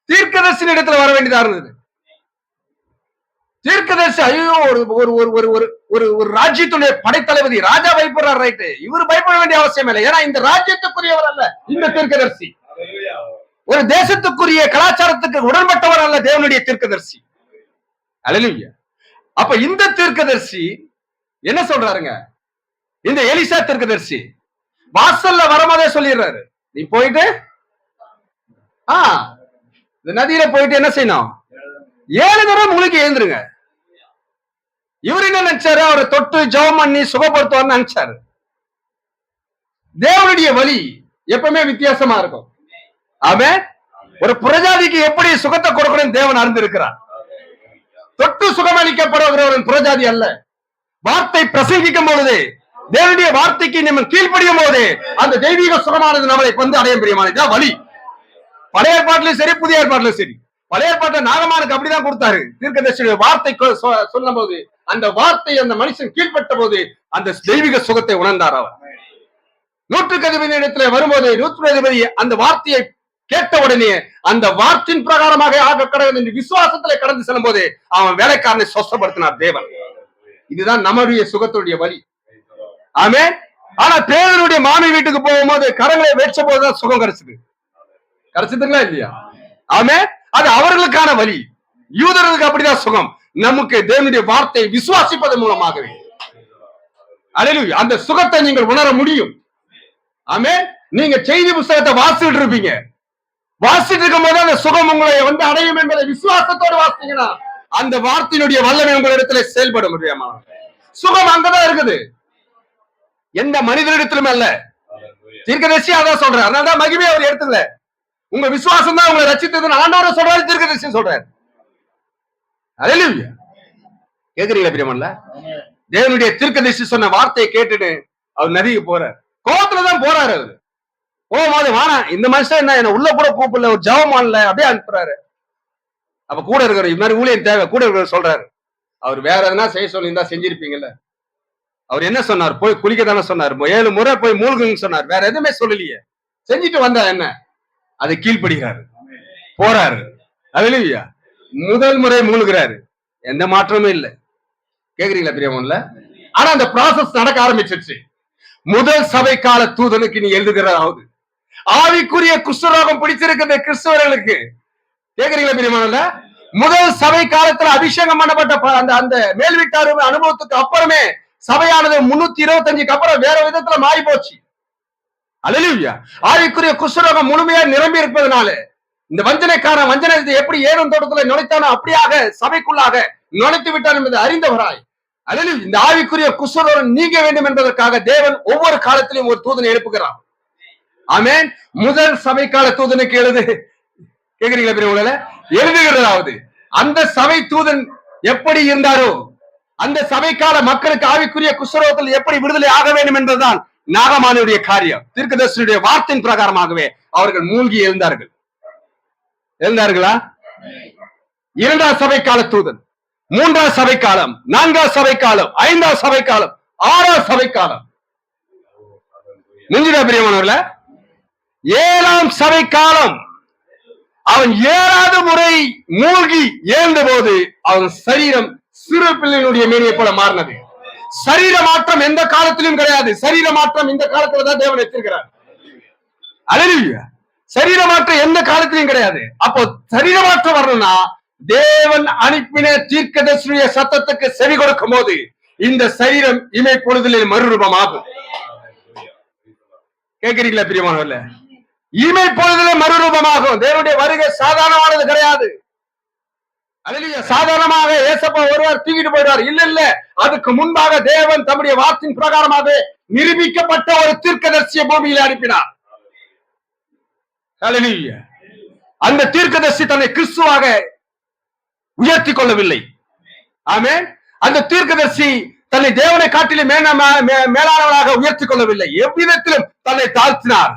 Speaker 2: தீர்க்கதரிசி இடத்துல வர வேண்டியதா இருந்தது. தீர்க்கதரிசி ஐயோ ஒரு ராஜ்யத்துடைய படைத்தளபதி ராஜா பயப்படுறார், ரைட்டு. இவர் பயப்பட வேண்டிய அவசியம் இல்லை. ஏன்னா இந்த ராஜ்யத்துக்குரியவர் அல்ல இந்த தீர்க்கதரிசி. ஒரு தேசத்துக்குரிய கலாச்சாரத்துக்கு உடன்பட்டவர் அல்ல தேவனுடைய தீர்க்கதரிசி. அல்லேலூயா. அப்ப இந்த தீர்க்கதரிசி என்ன சொல்றாருங்க? இந்த எலிசா தீர்க்கதரிசி வாசல்ல வரும்போதே சொல்லிடுறாரு, நீ போயிட்டு இந்த நதியில போயிட்டு என்ன செய்யணும்? 7 தடவை முழுகி எழுந்துருங்க. இவர் என்ன நினைச்சாரு? அவரை தொட்டு ஜெபம் பண்ணி சுகப்படுத்துவார்னு நினைச்சாரு. தேவனுடைய வழி எப்பவுமே வித்தியாசமா இருக்கும். ஆமென். ஒரு புறஜாதிக்கு எப்படி சுகத்தை கொடுக்கணும் தேவன் அறிந்திருக்கிறார். தொட்டு சுகமளிக்கப்படுகிறவன் புறஜாதி அல்ல. வார்த்தை பிரசங்கிக்கும் பொழுது, தேவனுடைய வார்த்தைக்கு நம்ம கீழ்ப்படியும் போது அந்த தெய்வீக சுகமானது நம்மளை வந்து அடையும் பிரியமானது வழி. பழைய ஏற்பாட்டிலும் சரி, புதிய ஏற்பாட்டிலும் சரி. பழைய ஏற்பாட்டை நாகமானுக்கு அப்படிதான் கொடுத்தாரு. தீர்க்கதரிசியுடைய வார்த்தை சொல்லும் போது அந்த வார்த்தை அந்த மனுஷன் கீழ்பட்ட போது அந்த தெய்வீக சுகத்தை உணர்ந்தார். அவர் 100க்கு அதிபதி இடத்துல வரும்போது 100 அதிபதி அந்த வார்த்தையை கேட்ட உடனே அந்த வார்த்தையின் பிரகாரமாக ஆக கடவுள் விசுவாசத்துல கடந்து செல்லும் போது அவன் வேலைக்காரனை சொஸ்தப்படுத்தினார் தேவன். இதுதான் நம்முடைய சுகத்துடைய வழி. ஆமே. ஆனா பேதனுடைய மாமி வீட்டுக்கு போகும்போது கரங்களை வெச்ச போதுதான் சுகம் கிடைச்சதுங்களா இல்லையா? ஆமே. அது அவர்களுக்கான வழி. யூதர்களுக்கு அப்படிதான் சுகம். நமக்கு தேவனுடைய வார்த்தையை விசுவாசிப்பதன் மூலமாகவே அல்லேலூயா அந்த சுகத்தை நீங்கள் உணர முடியும். ஆமென். நீங்க செய்தி புத்தகத்தை வாசிட்டு இருப்பீங்க. வாசிட்டு இருக்கும் போது அந்த சுகம் உங்களை வந்து அடையும் என்பதை விசுவாசத்தோடு வாசித்தீங்கன்னா அந்த வார்த்தையினுடைய வல்லமை உங்களிடத்துல செயல்பட முடியாமா? சுகம் அங்கதான் இருக்குது, எந்த மனிதனிடத்திலும் அல்ல. தீர்க்கதரிசி அதான் சொல்றாரு. அதனாலதான் மகிமை அவர் எடுத்துக்கல. உங்க விசுவாசம் தான் உங்களை ரட்சித்ததுன்னு ஆண்டவரே சொல்றாரு, தீர்க்கதரிசி சொல்றாரு. அல்லேலூயா. கேக்குறீங்களா பிரியமல்ல? தேவனுடைய தீர்க்கதரிசி சொன்ன வார்த்தையை கேட்டுட்டு அவர் நதிக்கு போறாரு. கோபத்துலதான் போறாரு. அவரு போகும்போது வானா இந்த மனுஷன் என்ன உள்ள கூட கூப்பிடல, ஒரு ஜெபமான்ல அப்படியே அனுப்புறாரு. அப்ப கூட இருக்கிற இது மாதிரி ஊழியன் தேவை, கூட இருக்கிற சொல்றாரு. அவர் வேற எதனா செய்ய சொல்லியிருந்தா செஞ்சிருப்பீங்கல்ல. அவர் என்ன சொன்னார்? போய் குளிக்க தானே சொன்னார். 7 முறை போய் மூழ்குன்னு சொன்னார். வேற எதுவுமே சொல்லலையே. செஞ்சுட்டு வந்தா என்ன? அதை கீழ்ப்படுகிறாரு, போறாரு. அல்லேலூயா. முதல் முறை மூழ்கிறாரு, எந்த மாற்றமும் இல்லை. கேக்குறீங்களா பிரியமன்ல? ஆனா அந்த ப்ராசஸ் நடக்க ஆரம்பிச்சிருச்சு. முதல் சபை கால தூதனுக்கு நீ எழுதுகிறாவது ஆவிக்குரிய குஷ்டரோகம் பிடிச்சிருக்கிற கிறிஸ்தவர்களுக்கு. கேக்குறீங்களா பிரியமன்ல? முதல் சபை காலத்துல அபிஷேகம் பண்ணப்பட்ட அந்த அந்த மேல்வீட்டார் அனுபவத்துக்கு அப்புறமே சபையானது 325க்கு அப்புறம் வேற விதத்துல மாறி போச்சு. அல்லேலூயா. ஆவிக்குரிய குஷ்டரோகம் முழுமையா நிரம்பி இருப்பதனால இந்த வஞ்சனைக்காரன் வஞ்சனத்தை எப்படி ஏறும் தோட்டத்துல நுழைத்தானோ அப்படியாக சபைக்குள்ளாக நுழைத்து விட்டான் என்பதை அறிந்தவராய் அல்லேலூயா இந்த ஆவிக்குரிய குஷ்டரோகம் நீங்க வேண்டும் என்பதற்காக தேவன் ஒவ்வொரு காலத்திலும் ஒரு தூதனை எழுப்புகிறார். ஆமென். முதல் சபை கால தூதனுக்கு எழுது. கேக்குறீங்களா பிரியர்களே? எழுதுகிறதாவது அந்த சபை தூதன் எப்படி இருந்தாரோ அந்த சபைக்கால மக்களுக்கு ஆவிக்குரிய குஷ்டரோகத்தில் எப்படி விடுதலை ஆக வேண்டும் என்பதுதான் நாகமானுடைய காரியம். தீர்க்கதரிசியுடைய வார்த்தையின் பிரகாரமாகவே அவர்கள் மூழ்கி எழுந்தார்கள். எழுந்தார்களா? 2ஆம் சபை கால தூதன், 3ஆம் சபை காலம், 4ஆம் சபை காலம், 5ஆம் சபை காலம், 6ஆம் சபை காலம். நெஞ்சிட பிரியமானவர்கள 7ஆம் சபை காலம் அவன் 7வது முறை மூழ்கி எழுந்த போது அவன் சரீரம் சிறு பிள்ளையினுடைய மேனியை போல மாறினது. சரீர மாற்றம் எந்த காலத்திலும் கிடையாது. சரீர மாற்றம் இந்த காலத்துல தான் தேவன் வச்சிருக்கிறார். அல்லேலூயா. சரீர மாற்றம் எந்த காலத்திலும் கிடையாது. அப்போ சரீர மாற்றம் வரணும்னா தேவன் அனுப்பின தீர்க்கதரிசியுடைய சத்தத்துக்கு செவி கொடுக்கும் போது இந்த சரீரம் இமை பொழுதிலே மறுரூபமாகும். கேட்கிறீங்களா பிரியமானவர்கள? இமை பொழுதிலே மறுரூபமாகும். தேவனுடைய வருகை சாதாரணமானது கிடையாது. அல்லேலூயா. சாதாரணமாக ஏசப்பா ஒருவர் தூக்கிட்டு போயிடுவார். இல்ல இல்ல, அதுக்கு முன்பாக தேவன் தம்முடைய வார்த்தையின் பிரகாரமாக நிரூபிக்கப்பட்ட ஒரு தீர்க்கதரிசியை பூமியில அனுப்பினார். அல்லேலூயா. அந்த தீர்க்கதரிசி தன்னை கிறிஸ்துவாக உயர்த்தி கொள்ளவில்லை. ஆமென். அந்த தீர்க்கதரிசி தன்னை தேவனை காட்டிலே மேலானவராக உயர்த்தி கொள்ளவில்லை. எவ்விதத்திலும் தன்னை தாழ்த்தினார்.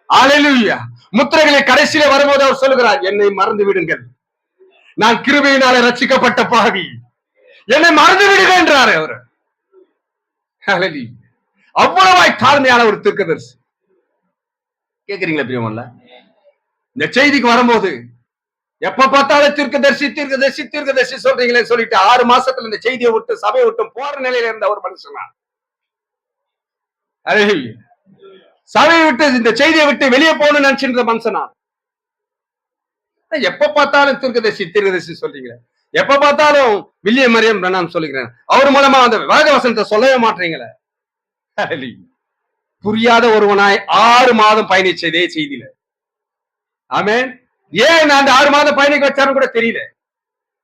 Speaker 2: அல்லேலூயா. முத்திரைகளை கடைசியிலே வரும்போது அவர் சொல்லுகிறார், என்னை மறந்து விடுங்கள், நான் கிருபையினாலே ரட்சிக்கப்பட்ட பாவி, என்னை மறந்து விடுங்க என்றார் அவர். அல்லேலூயா. அவ்வளவாய் தாழ்மையான ஒரு தீர்க்கதரிசி. கேக்குறீங்களா பிரியமல்ல? இந்த செய்திக்கு வரும்போது எப்ப பார்த்தாலும் தீர்க்கதரிசி தீர்க்கதரிசி தீர்க்கதரிசி சொல்றீங்களே சொல்லிட்டு 6 மாசத்துல இந்த செய்தியை விட்டு சபையை விட்டு போற நிலையில இருந்த ஒரு மனுஷனா. சபையை விட்டு இந்த செய்தியை விட்டு வெளியே போகணும்னு நினைச்சிருந்த மனுஷனா. எப்ப பார்த்தாலும் தீர்க்கதரிசி தீர்க்கதரிசி சொல்றீங்களே, எப்ப பார்த்தாலும் வில்லியம் மரியம் பிரணாம் சொல்லுகிறேன், அவர் மூலமா அந்த வேத வசனத்தை சொல்லவே மாட்டீங்களே. புரியாத ஒருவனாய் 6 மாதம் பயணிச்சதே செய்தியில. ஆமென். ஏன் அந்த 6 மாதம் பயணிக்க வச்சாரும் கூட தெரியல.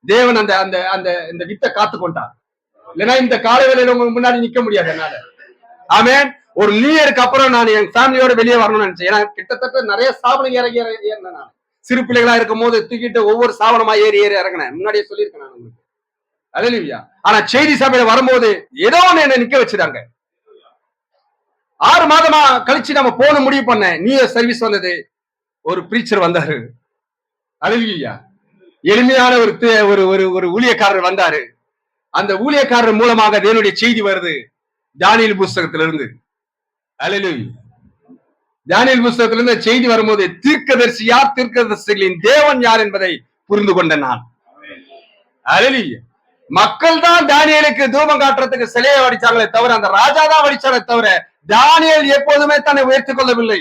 Speaker 2: தேவன் அந்த அந்த அந்த இந்த வித்தை காத்து கொண்டார். இல்லைன்னா இந்த கால வேளையில உங்களுக்கு முன்னாடி நிக்க முடியாது என்னால. ஆமென். ஒரு நியூ இயருக்கு அப்புறம் நான் என் ஃபேமிலியோட வெளியே வரணும்னு நினைச்சேன். ஏன்னா கிட்டத்தட்ட நிறைய சாவணம் இறங்கி ஏறினேன். நான் சிறு பிள்ளைகளா இருக்கும் போது தூக்கிட்டு ஒவ்வொரு சாவணமா ஏறி ஏறி இறங்கினேன். முன்னாடியே சொல்லியிருக்கேன் நான் உங்களுக்கு. அல்லேலூயா. ஆனா செய்தி சபையில வரும்போது ஏதோ ஒண்ணு என்ன நிக்க வச்சுட்டாங்க. 6 மாதமா கழிச்சு நம்ம போன முடிவு பண்ண நியூ இயர் சர்வீஸ் வந்தது. ஒரு பிரீச்சர் வந்தாரு. அல்லேலூயா. எளிமையான ஒரு ஒரு ஒரு ஊழியக்காரர் வந்தாரு. அந்த ஊழியக்காரர் மூலமாக தேவனுடைய செய்தி வருது தானியேல் புஸ்தகத்திலிருந்து. அல்லேலூயா. தானியேல் புஸ்தகத்திலிருந்து செய்தி வரும்போது தீர்க்கதரிசி யார், தீர்க்கதரிசிகளின் தேவன் யார் என்பதை புரிந்து கொண்ட நான். அல்லேலூயா. மக்கள் தான் தானியேலுக்கு தூபம் காட்டுறதுக்கு சிலையை வடிச்சாங்களே தவிர, அந்த ராஜா தான் வடிச்சாலே தவிர தானியேல் எப்போதுமே தன்னை உயர்த்திக் கொள்ளவில்லை.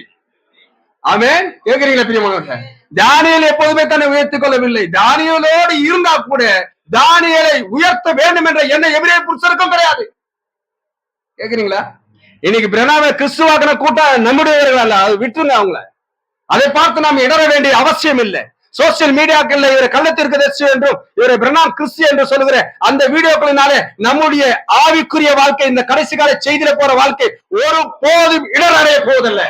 Speaker 2: ஆமென். கேக்குறீங்களா பிரியமானவர்களே? தானியேல் எப்போதுமே தன்னை உயர்த்திக் கொள்ளவில்லை. தானியேலோடு இருந்தா கூட தானியேலை உயர்த்த வேண்டும் என்ற எண்ணம் எபிரேய புருஷருக்கும் கிடையாது. கேக்குறீங்களா? இன்னைக்கு பிரணாமை கிறிஸ்துவாக்கின கூட்டம் நம்முடையவர்கள் அல்ல, அது விட்டுருங்க அவங்கள. அதை பார்த்து நாம் இடர வேண்டிய அவசியம் இல்லை. சோசியல் மீடியாக்கள்ல இவரை கள்ளத்திற்கு என்றும் இவரை பிரணாம் கிறிஸ்து என்று சொல்லுகிற அந்த வீடியோக்களினாலே நம்முடைய ஆவிக்குரிய வாழ்க்கை, இந்த கடைசி கால செய்தியில போற வாழ்க்கை ஒரு போதும் இடரடைய போவதில்லை.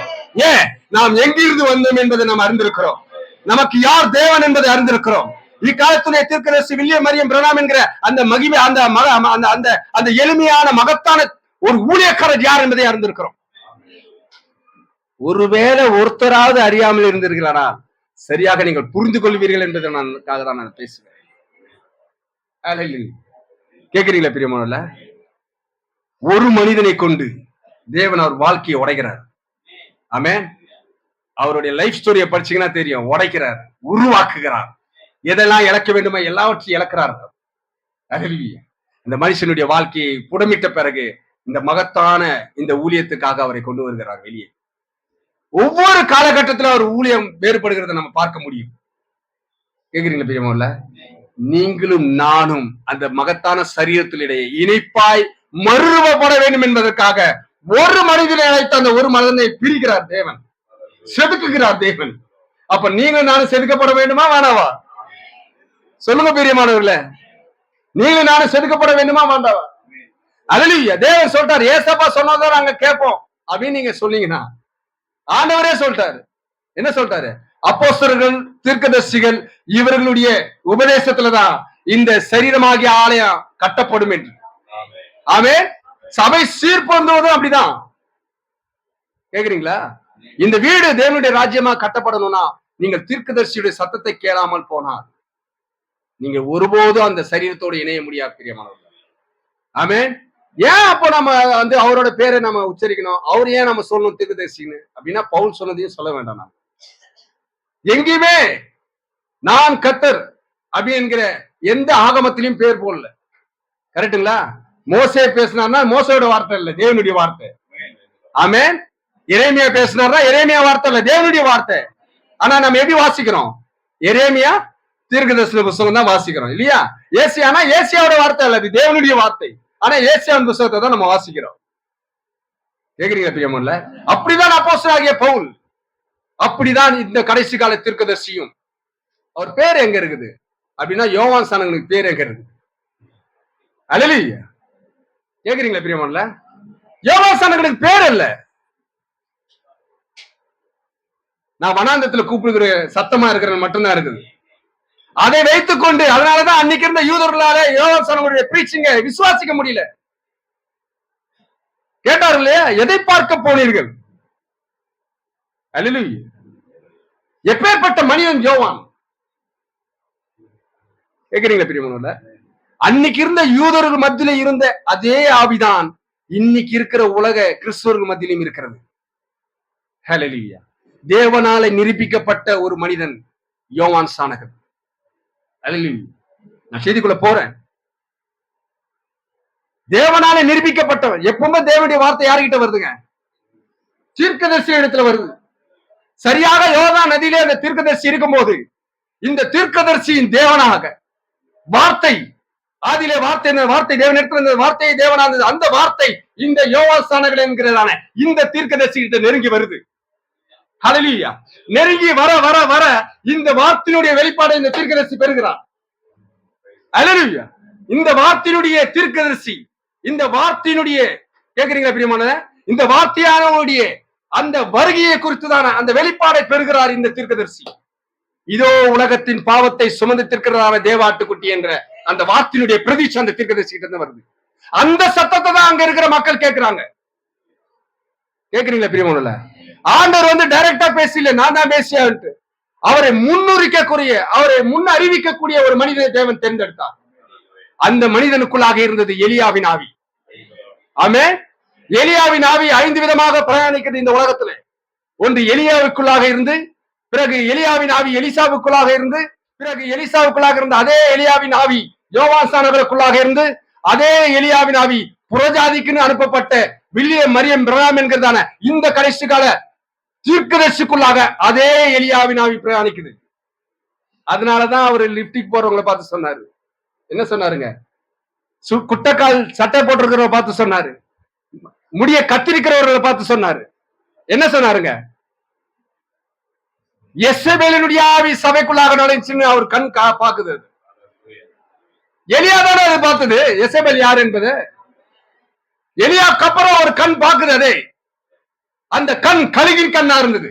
Speaker 2: ஏன்? நாம் எங்கிருந்து வந்தோம் என்பதை நாம் அறிந்திருக்கிறோம். நமக்கு யார் தேவன் என்பதை அறிந்திருக்கிறோம். இக்காலத்துடைய தீர்க்கதரிசி வில்லியம் மரியம் பிரணாம் என்கிற அந்த மகிமை, அந்த எளிமையான மகத்தான ஒரு ஊழியக்காரர் யார் என்பதை அறிந்திருக்கிறோம். ஒருவேளை ஒருத்தராவது அறியாமல் இருந்திருக்கிறாரா, சரியாக நீங்கள் புரிந்து கொள்வீர்கள் என்பதை நான் பேசுவேன். கேக்குறீங்களா பிரியமானவர்களே? ஒரு மனிதனை கொண்டு தேவன் அவர் வாழ்க்கையை உடைக்கிறார். ஆமென். அவருடைய லைஃப் ஸ்டோரியை படிச்சீங்கன்னா தெரியும். உடைக்கிறார், உருவாக்குகிறார். எதெல்லாம் இழக்க வேண்டுமோ எல்லாவற்றையும் இழக்கிறார். இந்த மனுஷனுடைய வாழ்க்கையை புடமிட்ட பிறகு இந்த மகத்தான இந்த ஊழியத்துக்காக அவரை கொண்டு வருகிறார் வெளியே. ஒவ்வொரு காலகட்டத்திலும் அவர் ஊழியம் வேறுபடுகிறத நம்ம பார்க்க முடியும். கேக்குறீங்களா பிரியமானவர்களே? நீங்களும் நானும் அந்த மகத்தான சரீரத்திலிடையே இணைப்பாய் மறுரூபப்பட வேண்டும் என்பதற்காக ஒரு மனிதனை அழைத்து அந்த ஒரு மனிதனை பிரிக்கிறார் தேவன், செதுக்குகிறார் தேவன். அப்ப நீங்களும் நானும் செதுக்கப்பட வேண்டுமா வேண்டாவா? சொல்லுங்க பிரியமானவர்களே, நீங்களும் நானும் செதுக்கப்பட வேண்டுமா வேண்டாவா? அல்லேலூயா. தேவன் சொல்றாரு, ஏசப்பா சொன்னதான் நாங்க கேட்போம் அப்படின்னு நீங்க சொன்னீங்கன்னா, ஆண்டவரே சொல்லிட்டாரு. என்ன சொல்லிட்டாரு? அப்போஸ்தலர்கள், தீர்க்கதரிசிகள் இவர்களுடைய உபதேசத்துலதான் இந்த சரீரமாகிய ஆலயம் கட்டப்படும் என்று. ஆமென். சபை சீர்பொருந்துவதும் அப்படிதான். கேக்குறீங்களா? இந்த வீடு தேவனுடைய ராஜ்யமா கட்டப்படணும்னா நீங்கள் தீர்க்கதரிசியுடைய சத்தத்தை கேளாமல் போனால் நீங்க ஒருபோதும் அந்த சரீரத்தோடு இணைய முடியாது பிரியமானவர்கள். ஆமென். ஏன் அப்போ நம்ம அவரோட பேரை நம்ம உச்சரிக்கணும்? அவர் ஏன் நம்ம சொல்லணும் தீர்க்கதரிசின்னு? அப்படின்னா பவுல் சொன்னதையும் சொல்ல வேண்டாம். நாம் எங்கேயுமே நான் கர்த்தர் அப்படி என்கிற எந்த ஆகமத்திலையும் பேர் போடல. கரெக்டுங்களா? மோசே பேசினார்னா மோசையோட வார்த்தை இல்ல, தேவனுடைய வார்த்தை. ஆமென். எரேமியா பேசினார்னா எரேமியா வார்த்தை இல்ல, தேவனுடைய வார்த்தை. ஆனா நம்ம எப்படி வாசிக்கிறோம்? எரேமியா தீர்க்கதரிசன புத்தகம் தான் வாசிக்கிறோம் இல்லையா? ஏசியானா ஏசியாவோட வார்த்தை இல்ல, அது தேவனுடைய வார்த்தை. ஆனா ஏசியாவின் புத்தகத்தை தான் நம்ம வாசிக்கிறோம். கேக்குறீங்க பிரியமல்ல? அப்படிதான் அப்போஸ்தலனாகிய பவுல், அப்படிதான் இந்த கடைசி கால தீர்க்கதரிசியும். அவர் பேர் எங்க இருக்குது அப்படின்னா யோவான் ஸ்நானகனுக்கு பேர் எங்க இருக்குது? அல்லேலூயா. கேக்குறீங்களா பிரியமல்ல? யோவான் ஸ்நானகனுக்கு பேர் இல்ல. நான் வனாந்தத்துல கூப்பிடுகிற சத்தமா இருக்கிறது மட்டும்தான் இருக்குது. அதை வைத்துக் கொண்டு, அதனாலதான் அன்னைக்கு இருந்த யூதர்களால யோவான் ஸ்நானகனுடைய பிரீச்சிங்க விசுவாசிக்க முடியல. கேட்டார் இல்லையா, எதை பார்க்க போனீர்கள்? அல்லேலூயா. எப்பேற்பட்ட மனிதன் யோவான்? கேக்குறீங்களா பிரியமானவர்களே? அன்னைக்கு இருந்த யூதர்கள் மத்தியில இருந்த அதே ஆவிதான் இன்னைக்கு இருக்கிற உலக கிறிஸ்தவர்கள் மத்தியிலும் இருக்கிறது. ஹல்லேலூயா. தேவனால நிரூபிக்கப்பட்ட ஒரு மனிதன் யோவான் ஸ்நானகன். அல்லேலூயா. நான் செய்திக்குள்ள போறேன். தேவனால நிரூபிக்கப்பட்டவர். எப்பவுமே தேவனுடைய வார்த்தை யாருகிட்ட வருதுங்க? தீர்க்கதரிசி இடத்துல வருது. சரியாக யோர்தான் நதியிலே அந்த தீர்க்கதரிசி இருக்கும்போது இந்த தீர்க்கதரிசியின் தேவனாக வார்த்தை, ஆதியிலே வார்த்தை, வார்த்தை தேவன் எடுத்த வார்த்தையை தேவனானது. அந்த வார்த்தை இந்த யோவான் ஸ்நானகன் என்கிறதான இந்த தீர்க்கதரிசி கிட்ட நெருங்கி வருது. ஹல்லேலூயா. நெருங்கி வர வர வர இந்த வார்த்தையினுடைய வெளிப்பாடு இந்த தீர்க்கதரிசி பெறுகிறார். ஹல்லேலூயா. இந்த வார்த்தையினுடைய தீர்க்கதரிசி, இந்த வார்த்தையினுடைய, கேக்குறீங்களா பிரியமானவர்களே, இந்த வார்த்தையானவருடைய அந்த வருகையை குறித்துதான அந்த வெளிப்பாடை பெறுகிறார் இந்த தீர்க்கதரிசி. இதோ உலகத்தின் பாவத்தை சுமந்து தீர்க்கிறதான தேவாட்டுக்குட்டி என்ற அந்த வார்த்தையினுடைய பிரதிச்சு அந்த தீர்க்கதரிசி கிட்ட இருந்து வருது. அந்த சத்தத்தை தான் அங்க இருக்கிற மக்கள் கேட்கிறாங்க. கேக்குறீங்களா பிரியமானவர்களே? ஆண்டவர் டைரக்டா பேசல, நான் தான் பேசியான்ட்டு அவரை முன்னுரிக்கக்கூடிய, அவரை முன் அறிவிக்கக்கூடிய ஒரு மனிதனை தேவன் தேர்ந்தெடுத்தார். அந்த மனிதனுக்குள்ளாக இருந்தது எலியாவின் ஆவி. ஆமென். எலியாவின் ஆவி 5 விதமாக பிரயாணிக்கிறது இந்த உலகத்துல. ஒன்று எலியாவுக்குள்ளாக இருந்து, பிறகு எலியாவின் ஆவி எலிசாவுக்குள்ளாக இருந்து, பிறகு எலிசாவுக்குள்ளாக இருந்த அதே எலியாவின் ஆவி யோவான் ஸ்நானகருக்குள்ளாக இருந்து, அதே எலியாவின் ஆவி புறஜாதிக்குன்னு அனுப்பப்பட்ட வில்லியம் மரியம் பிரணாம் என்கிறதான இந்த கடைசி கால தீர்க்கதரிசிக்குள்ளாக அதே எலியாவின் ஆவி பிரயாணிக்குது. அதனாலதான் அவரு லிப்டிக் போறவங்களை பார்த்து சொன்னாரு. என்ன சொன்னாருங்க? குட்டக்கால் சட்டை போட்டிருக்கிறவரை பார்த்து சொன்னாரு. முடிய கத்திரிக்கிறவர்களை பார்த்து சொன்னாரு. என்ன சொன்னாருங்க? எசபேலினுடைய ஆவி சபைக்குள்ளாக நுழைச்சுன்னு அவர் கண் பாக்குது. எலியா தானே அது பார்த்தது, எசபேல் யார் என்பது. எலியாக்கு அப்புறம் ஒரு கண் பாக்குது. அதே அந்த கண் கழுகின் கண்ணா இருந்தது.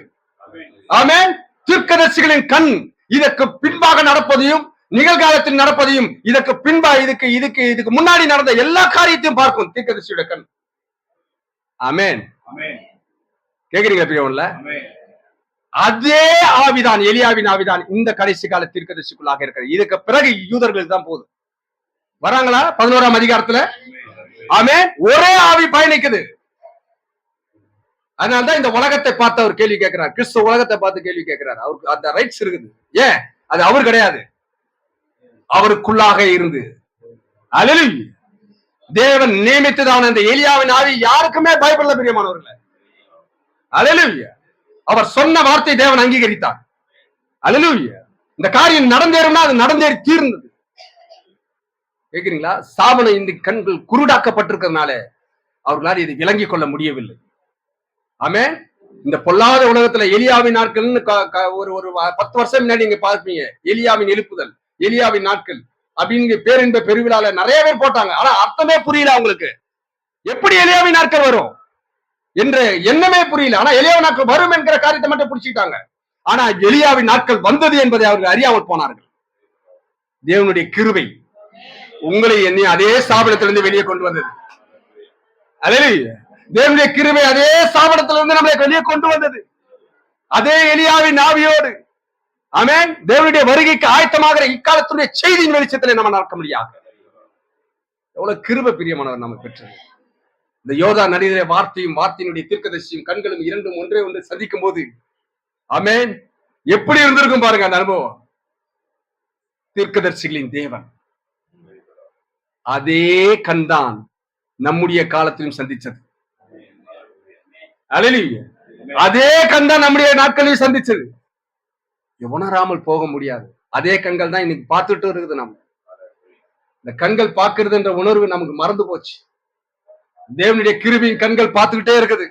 Speaker 2: ஆமென். தீர்க்கதரிசிகளின் கண் இதற்கு பின்பாக நடப்பதையும் நிகழ்காலத்தில் நடப்பதையும் இதற்கு பின்பா இதுக்கு முன்னாடி நடந்த எல்லா காரியத்தையும் பார்க்கும் தீர்க்கதரிசியோட கண். ஆமென். கேக்குறீங்களா பிரியவன்ல? அதே ஆவிதான், எலியாவின் ஆவிதான் இந்த கடைசி கால தீர்க்கதரிசிக்குள்ளாக இருக்கிறது. இதுக்கு பிறகு யூதர்கள் தான் போதும் வராங்களா 11ஆம் அதிகாரத்துல. ஆமென். ஒரே ஆவி பயணிக்குது. அதனால்தான் இந்த உலகத்தை பார்த்து அவர் கேள்வி கேட்கிறார். கிறிஸ்துவ உலகத்தை பார்த்து கேள்வி கேட்கிறார். அவருக்கு அந்த ரைட்ஸ் இருக்குது. ஏன்? அது அவர் கிடையாது, அவருக்குள்ளாக இருந்து. அல்லேலூயா. தேவன் நியமித்ததான அந்த எலியாவின் ஆவி யாருக்குமே பயப்படல பிரியமானவர்களே. அல்லேலூயா. அவர் சொன்ன வார்த்தை தேவன் அங்கீகரித்தார். அல்லேலூயா. இந்த காரியம் நடந்தேறும்னா அது நடந்தேறி தீர்ந்தது. கேக்குறீங்களா? சாபன இந்த கண்கள் குருடாக்கப்பட்டிருக்கிறதுனால அவர்களால் இதை விளங்கிக் கொள்ள முடியவில்லை. ஆமென். இந்த பொல்லாத உலகத்துல எலியாவின் நாட்கள்னு ஒரு 10 வருஷம் முன்னாடி நீங்க பார்ப்பீங்க. எலியாவின் எழுப்புதல், எலியாவின் நாட்கள் அப்படின்னு பேரின்ப பெருவிழால நிறைய பேர் போட்டாங்க. ஆனா அர்த்தமே புரியல அவங்களுக்கு. எப்படி எலியாவின் நாட்கள் வரும் என்ற எண்ணமே புரியல. ஆனா எலியாவின் நாட்கள் வரும் என்கிற காரியத்தை மட்டும் பிடிச்சிட்டாங்க. ஆனா எலியாவின் நாட்கள் வந்தது என்பதை அவர்கள் அறியாமல் போனார்கள். தேவனுடைய கிருபை உங்களை என்னை அதே ஸ்தாபனத்திலிருந்து வெளியே கொண்டு வந்தது. அல்லேலூயா. தேவனுடைய கிருபை அதே ஸ்தாபனத்திலிருந்து நம்மளை வெளியே கொண்டு வந்தது, அதே எலியாவின் ஆவியோடு. ஆமென். தேவனுடைய வருகைக்கு ஆயத்தமாகிற இக்காலத்துடைய செய்தியின் வெளிச்சத்திலே நம்ம நடக்க முடியாது. எவ்வளவு கிருபை பிரியமானவர் நம்ம பெற்றது. இந்த யோதா நதியிலே வார்த்தையும் வார்த்தையினுடைய தீர்க்கதரிசியும் கண்களும் இரண்டும் ஒன்றே ஒன்று சந்திக்கும் போது ஆமென் எப்படி இருந்திருக்கும் பாருங்க அந்த அனுபவம். தீர்க்கதரிசிகளின் தேவன் அதே கண்தான் நம்முடைய காலத்திலும் சந்திச்சது. அல்லேலூயா. அதே கண்தான் நம்முடைய நாட்களையும் சந்திச்சது. உணராமல் போக முடியாது. அதே கண்கள் தான் இன்னைக்கு பார்த்துட்டு இருக்குது. நம்ம இந்த கண்கள் பார்க்கிறதுன்ற உணர்வு நமக்கு மறந்து போச்சு. தேவனுடைய கிருபையின் கண்கள் பார்த்துக்கிட்டே இருக்குது.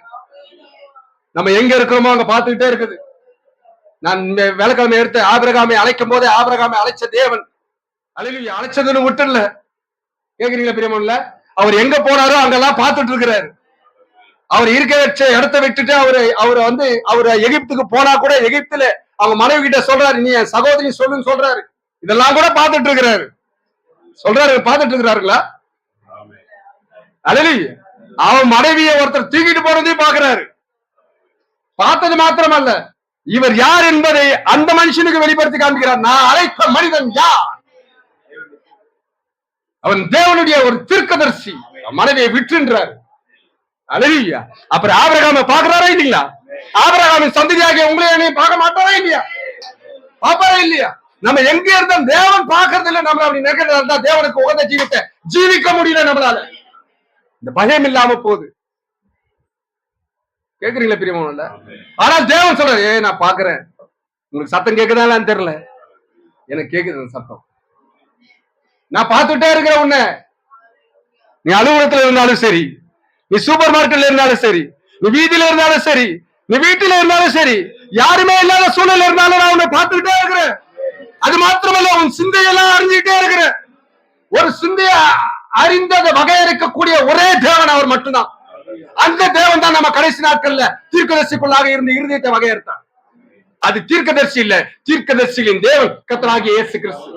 Speaker 2: நம்ம எங்க இருக்கிறோமோ அங்க பார்த்துக்கிட்டே இருக்குது. நான் வேலைக்கிழமை எடுத்து ஆபிரகாமை அழைக்கும் போதே ஆபிரகாமை அழைச்ச தேவன். அல்லேலூயா. அழைச்சதுன்னு விட்டுல. கேக்குறீங்களா பிரியமானவர்களே? அவர் எங்க போனாரோ அங்கெல்லாம் பார்த்துட்டு இருக்கிறாரு. அவர் இருக்க வச்ச இடத்தை விட்டுட்டு அவரு எகிப்துக்கு போனா கூட எகிப்துல அவங்க மனைவி கிட்ட சொல்றாரு, நீ என் சகோதரி சொல்லுன்னு சொல்றாரு. இதெல்லாம் கூட பார்த்துட்டு இருக்கிறாரு. சொல்றாரு, பார்த்துட்டு இருக்கிறாருங்களா? அல்லேலூயா. அவன் மனைவியை ஒருத்தர் தூக்கிட்டு போறதையும் பாக்குறாரு. பார்த்தது மாத்திரமல்ல, இவர் யார் என்பதை அந்த மனுஷனுக்கு வெளிப்படுத்தி காண்பிக்கிறார். நான் அழைத்த மனிதன் யார்? அவன் தேவனுடைய ஒரு தீர்க்கதரிசி. மனைவியை விட்டுன்றாரு. அல்லேலூயா. அப்புறம் ஆபிரகாமை பார்க்கிறாரா இல்லைங்களா? ஆபிரகாமின் சந்ததியாகிய உங்களை என்னையும் பார்க்க மாட்டாரா இல்லையா? பாப்பாரா இல்லையா? நம்ம எங்க இருந்தாலும் தேவன் பார்க்கறது இல்லை. நம்மள அப்படி நினைக்கிறதா தேவனுக்கு உகந்த ஜீவித்தை ஜீவிக்க முடியல நம்மளால. இந்த பயம் இல்லாம போகுது. கேக்குறீங்களா பிரியமானவர்களே? ஆனால் தேவன் சொல்றாரு, நான் பாக்குறேன். உங்களுக்கு சத்தம் கேக்குதான்னு தெரியல, எனக்கு கேக்குது சத்தம். நான் பார்த்துட்டே இருக்கிறேன் உன்னை. நீ அலுவலகத்துல இருந்தாலும் சரி, நீ சூப்பர் மார்க்கெட்ல இருந்தாலும் சரி, நீ வீதியில இருந்தாலும் சரி, நீ வீட்டுல இருந்தாலும் சரி, யாருமே இல்லாத சூழல் இருந்தாலும் நான் உன்னை பார்த்துக்கிட்டே இருக்கிறேன். அது மாத்திரமல்ல, உன் சிந்தையெல்லாம் அறிஞ்சுக்கிட்டே இருக்கிறேன். ஒரு சிந்தைய அறிந்ததை வகையறுக்கக்கூடிய ஒரே தேவன் அவர் மட்டும்தான். அந்த தேவன் தான் நம்ம கடைசி நாட்கள்ல தீர்க்கதரிசிக்குள்ளாக இருந்து இருதயத்தை வகையறுத்தார். அது தீர்க்கதரிசி இல்ல, தீர்க்கதரிசிகளின் தேவன் கர்த்தராகிய இயேசு கிறிஸ்து.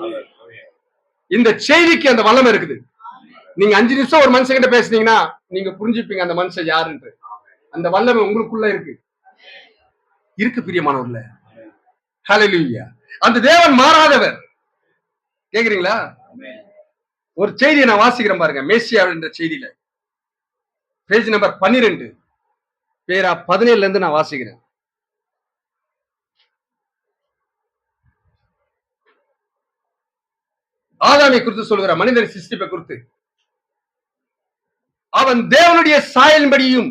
Speaker 2: இந்த செய்திக்கு அந்த வல்லமை இருக்குது. நீங்க 5 நிமிஷம் ஒரு மனுஷன் கிட்ட பேசுனீங்கன்னா நீங்க புரிஞ்சுப்பீங்க அந்த மனுஷன் யாருன்னு. அந்த வல்லமை உங்களுக்குள்ள இருக்கு பிரியமானவர்களே. ஹல்லேலூயா. அந்த தேவன் மாறாதவர். கேக்குறீங்களா? ஒரு செய்தியை நான் வாசிக்கிறேன் பாருங்க. மேசியா என்ற செய்தியில பேஜ் நம்பர் 12 பேரா 17 இருந்து நான் வாசிக்கிறேன். ஆதாமை குறித்து சொல்கிற மனிதன் சிருஷ்டிப்பை குறித்து. அவன் தேவனுடைய சாயலின்படியும்.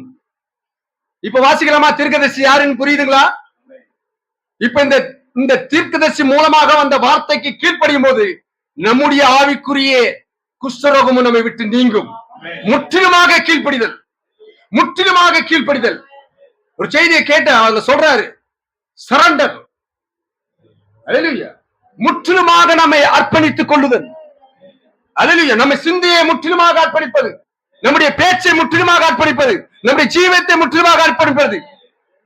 Speaker 2: இப்ப வாசிக்கலாமா? தீர்க்கதரிசி யாருன்னு புரியுதுங்களா? இப்ப இந்த இந்த தீர்க்கதரிசி மூலமாக வந்த வார்த்தைக்கு கீழ்ப்படியும் போது நம்முடைய ஆவிக்குரிய குஷ்டரோகமும் நம்மை விட்டு நீங்கும். முற்றிலுமாக கீழ்ப்படிதல், முற்றிலுமாக கீழ்ப்படிதல். ஒரு செய்தியை கேட்ட அவங்க சொல்றாரு, சரண்டர். அல்லேலூயா. முற்றிலுமாக நம்மை அர்ப்பணித்துக் கொள்ளுதல். அல்லேலூயா. நம்ம சிந்தையை முற்றிலுமாக அர்ப்பணிப்பது, நம்முடைய பேச்சை முற்றிலுமாக அர்ப்பணிப்பது, நம்முடைய ஜீவத்தை முற்றிலுமாக அர்ப்பணிப்பது.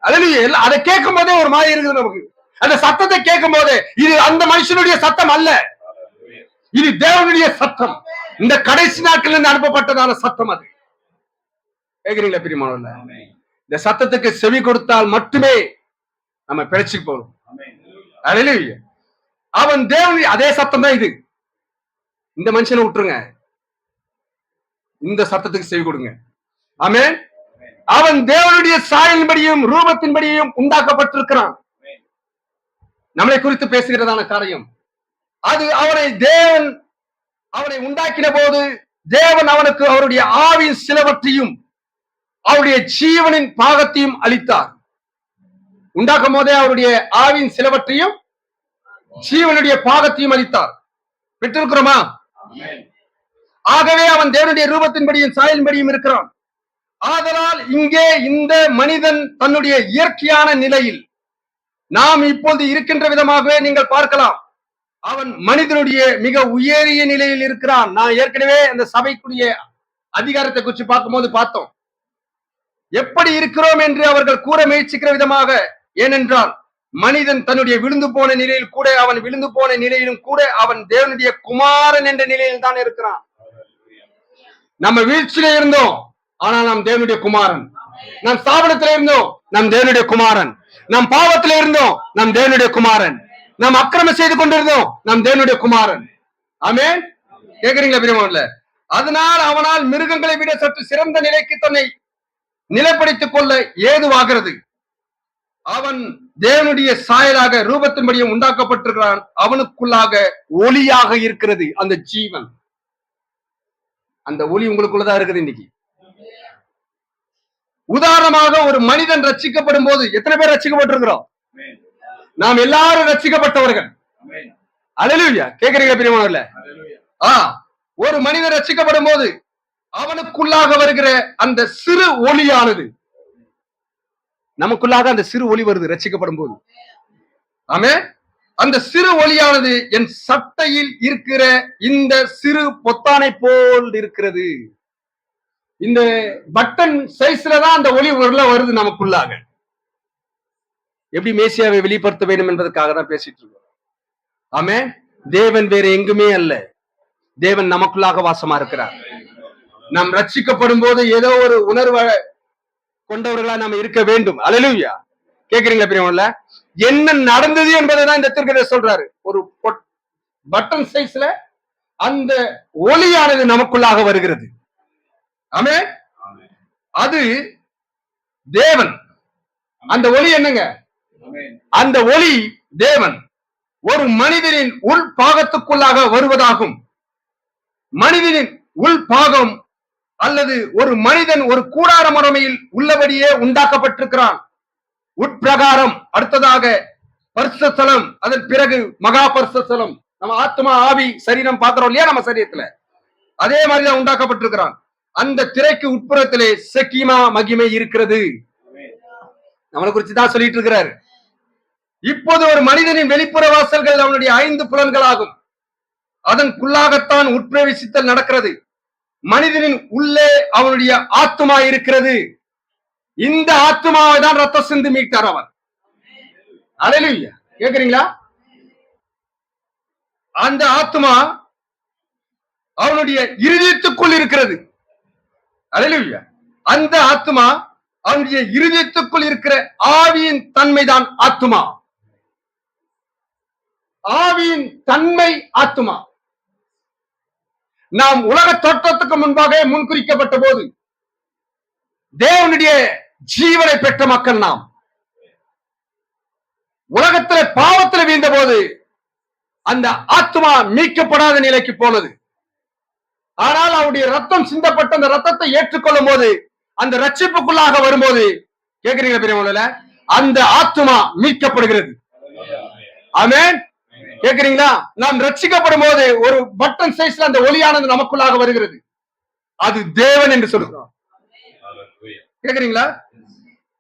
Speaker 2: அல்லேலூயா. அதை கேட்கும் போதே ஒரு மாதிரி இருக்குது நமக்கு. அந்த சத்தத்தை கேட்கும் போதே இது அந்த மனுஷனுடைய சத்தம் அல்ல, இது தேவனுடைய சத்தம். இந்த கடைசி நாட்கள் இருந்து அனுப்பப்பட்டதான சத்தம் அது. கேக்குறீங்களா பிரியமானவர்களே? இந்த சத்தத்துக்கு செவி கொடுத்தால் மட்டுமே நம்ம பிழைச்சு போறோம். அல்லேலூயா. அவன் தேவனுடைய அதே சத்தம் தான் இது. இந்த மனுஷனை விட்டுருங்க, இந்த சத்தத்துக்கு செவி கொடுங்க. ஆமென். அவன் தேவனுடைய சாயலின்படியும் ரூபத்தின்படியும் உண்டாக்கப்பட்டிருக்கிறான். நம்மளை குறித்து பேசுகிறதான காரியம் அது. அவனை உண்டாக்கின போது தேவன் அவனுக்கு அவருடைய ஆவின் சிலவற்றையும் அவருடைய ஜீவனின் பாகத்தையும் அளித்தார். உண்டாக்கும் போதே அவருடைய ஆவின் சிலவற்றையும் ஜீவனுடைய பாகத்தையும் அளித்தார். பெற்றிருக்கிறோமா? ஆகவே அவன் தேவனுடைய ரூபத்தின்படியும் சாயலின்படியும் இருக்கிறான். ஆதலால் இங்கே இந்த மனிதன் தன்னுடைய இயற்கையான நிலையில் நாம் இப்போது இருக்கின்ற விதமாகவே நீங்கள் பார்க்கலாம். அவன் மனிதனுடைய மிக உயரிய நிலையில் இருக்கிறான். நான் ஏற்கனவே அந்த சபைக்குரிய அதிகாரத்தை குறித்து பார்க்கும்போது பார்த்தோம் எப்படி இருக்கிறோம் என்று அவர்கள் கூற முயற்சிக்கிற விதமாக. ஏனென்றால் மனிதன் தன்னுடைய விழுந்து போன நிலையில் கூட, அவன் விழுந்து போன நிலையிலும் கூட அவன் தேவனுடைய குமாரன் என்ற நிலையில் தான் இருக்கிறான். நம்ம வீழ்ச்சியில இருந்தோம், ஆனால் நாம் தேவனுடைய குமாரன். நாம் ஸ்தாபனத்தில இருந்தோம், நாம் தேவனுடைய குமாரன். நாம் பாவத்தில இருந்தோம், நாம் தேவனுடைய குமாரன். நாம் அக்கிரமம் செய்து கொண்டிருந்தோம், நாம் தேவனுடைய குமாரன். ஆமென். கேக்குறீங்களா பிரியமானவர்களே? அதனால் அவனால் மிருகங்களை விட சற்று சிறந்த நிலைக்கு தன்னை நிலைப்படுத்திக் கொள்ள ஏதுவாகிறது. அவன் தேவனுடைய சாயலாக ரூபத்தின்படியும் உண்டாக்கப்பட்டிருக்கிறான். அவனுக்குள்ளாக ஒளியாக இருக்கிறது அந்த ஜீவன். அந்த ஒளி உங்களுக்குள்ளதான் இருக்குது இன்னைக்கு. உதாரணமாக ஒரு மனிதன் ரட்சிக்கப்படும் போது எத்தனை பேர் ரட்சிக்கப்பட்டிருக்கிறோம்? நாம் எல்லாரும் ரட்சிக்கப்பட்டவர்கள். அல்லேலூயா. கேக்குறீங்க பிரியமானவர்களே? ஒரு மனிதன் ரட்சிக்கப்படும் போது அவனுக்குள்ளாக வருகிற அந்த சிறு ஒளியானது, நமக்குள்ளாக அந்த சிறு ஒளி வருது ரட்சிக்கப்படும் போது. ஆமே. அந்த சிறு ஒளியானது என் சட்டையில் இருக்கிற இந்த சிறு பொத்தானை போல் இருக்கிறது. இந்த பட்டன் சைஸ்ல தான் அந்த ஒளி வருது நமக்குள்ளாக. எப்படி மேசியாவை வெளிப்படுத்த வேண்டும் என்பதற்காக தான் பேசிட்டு இருக்கோம். ஆமே. தேவன் வேற எங்குமே அல்ல, தேவன் நமக்குள்ளாக வாசமா இருக்கிறார். நாம் ரட்சிக்கப்படும் போது ஏதோ ஒரு உணர்வை கொண்டவர்களா நாம் இருக்க வேண்டும். அல்லேலூயா. கேக்குறீங்களா பிரியமானவர்களே? என்ன நடந்தது என்பதை தான் இந்த தீர்க்கதரிசி சொல்றாரு. ஒரு பட்டன் சைஸ்ல அந்த ஒளியானது நமக்குள்ளாக வருகிறது. ஆமென். அது தேவன். அந்த ஒளி என்னங்க? அந்த ஒளி தேவன் ஒரு மனிதனின் உள் பாகத்துக்குள்ளாக வருவதாகும். மனிதனின் உள் பாகம் அல்லது ஒரு மனிதன் ஒரு கூடார முறைமையில் உள்ளபடியே உண்டாக்கப்பட்டிருக்கிறான். உட்பிரகாரம், அடுத்ததாக பரிசுத்த ஸ்தலம், அதன் பிறகு மகா பரிசுத்த ஸ்தலம். நம்ம ஆத்மா, ஆவி, சரீரம் பார்க்கிறோம் இல்லையா நம்ம சரீரத்துல, அதே மாதிரிதான் உண்டாக்கப்பட்டிருக்கிறான். அந்த திரைக்கு உட்புறத்திலே செக்கிமா மகிமை இருக்கிறது. நம்மளை குறிச்சு தான் சொல்லிட்டு இருக்கிறாரு. இப்போது ஒரு மனிதனின் வெளிப்புற வாசல்கள் அவனுடைய 5 புலன்களாகும். அதற்குள்ளாகத்தான் உட்பிரவேசித்தல் நடக்கிறது. மனிதனின் உள்ளே அவனுடைய ஆத்மா இருக்கிறது. இந்த ஆத்மாவை தான் ரத்த சிந்து மீட்டார் அவர். அல்லேலூயா. கேக்குறீங்களா? அந்த ஆத்மா அவனுடைய இருதயத்துக்குள் இருக்கிறது. அல்லேலூயா. அந்த ஆத்மா அவனுடைய இருதயத்துக்குள் இருக்கிற ஆவியின் தன்மைதான் ஆத்மா. ஆவியின் தன்மை ஆத்மா. நாம் உலக தோற்றத்துக்கு முன்பாக முன்குறிக்கப்பட்ட போது தேவனுடைய ஜீவனை பெற்ற மக்கள் நாம். உலகத்திலே பாவத்தில் வீழ்ந்த போது அந்த ஆத்மா மீட்கப்படாத நிலைக்கு போனது. ஆனால் அவருடைய ரத்தம் சிந்தப்பட்ட அந்த ரத்தத்தை ஏற்றுக்கொள்ளும் போது, அந்த ரட்சிப்புக்குள்ளாக வரும்போது, கேட்கிறீங்க பெரியவங்கள, அந்த ஆத்மா மீட்கப்படுகிறது. ஆமென். கேக்குறீங்களா? நாம் ரட்சிக்கப்படும் போது ஒரு பட்டன் சைஸ்ல அந்த ஒளியானது நமக்குள்ளாக வருகிறது. அது தேவன் என்று சொல்லுகிறோம். கேக்குறீங்களா?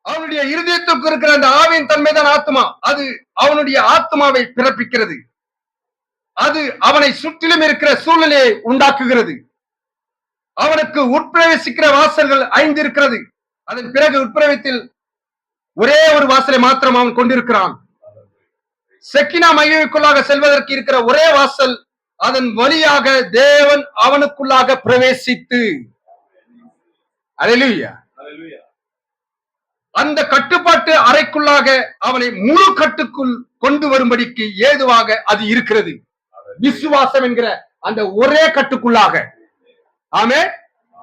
Speaker 2: அவனுடைய இருதயத்துக்கு இருக்கிற அந்த ஆவியின் தன்மைதான் ஆத்மா. அது அவனுடைய ஆத்மாவை பிறப்பிக்கிறது. அது அவனை சுற்றிலும் இருக்கிற சூழ்நிலையை உண்டாக்குகிறது. அவனுக்கு உட்பிரவேசிக்கிற வாசல்கள் 5 இருக்கிறது. அதன் பிறகு உட்பிரவேசத்தில் ஒரே ஒரு வாசலை மாத்திரம் அவன் கொண்டிருக்கிறான். செக்கினா மகிமைக்குள்ளாக செல்வதற்கு இருக்கிற ஒரே வாசல், அதன் வழியாக தேவன் அவனுக்குள்ளாக பிரவேசித்து, அல்லேலூயா, அந்த கட்டுப்பாட்டு அறைக்குள்ளாக அவனை முழு கட்டுக்குள் கொண்டு வரும்படிக்கு ஏதுவாக அது இருக்கிறது. விசுவாசம் என்கிற அந்த ஒரே கட்டுக்குள்ளாக. ஆமே.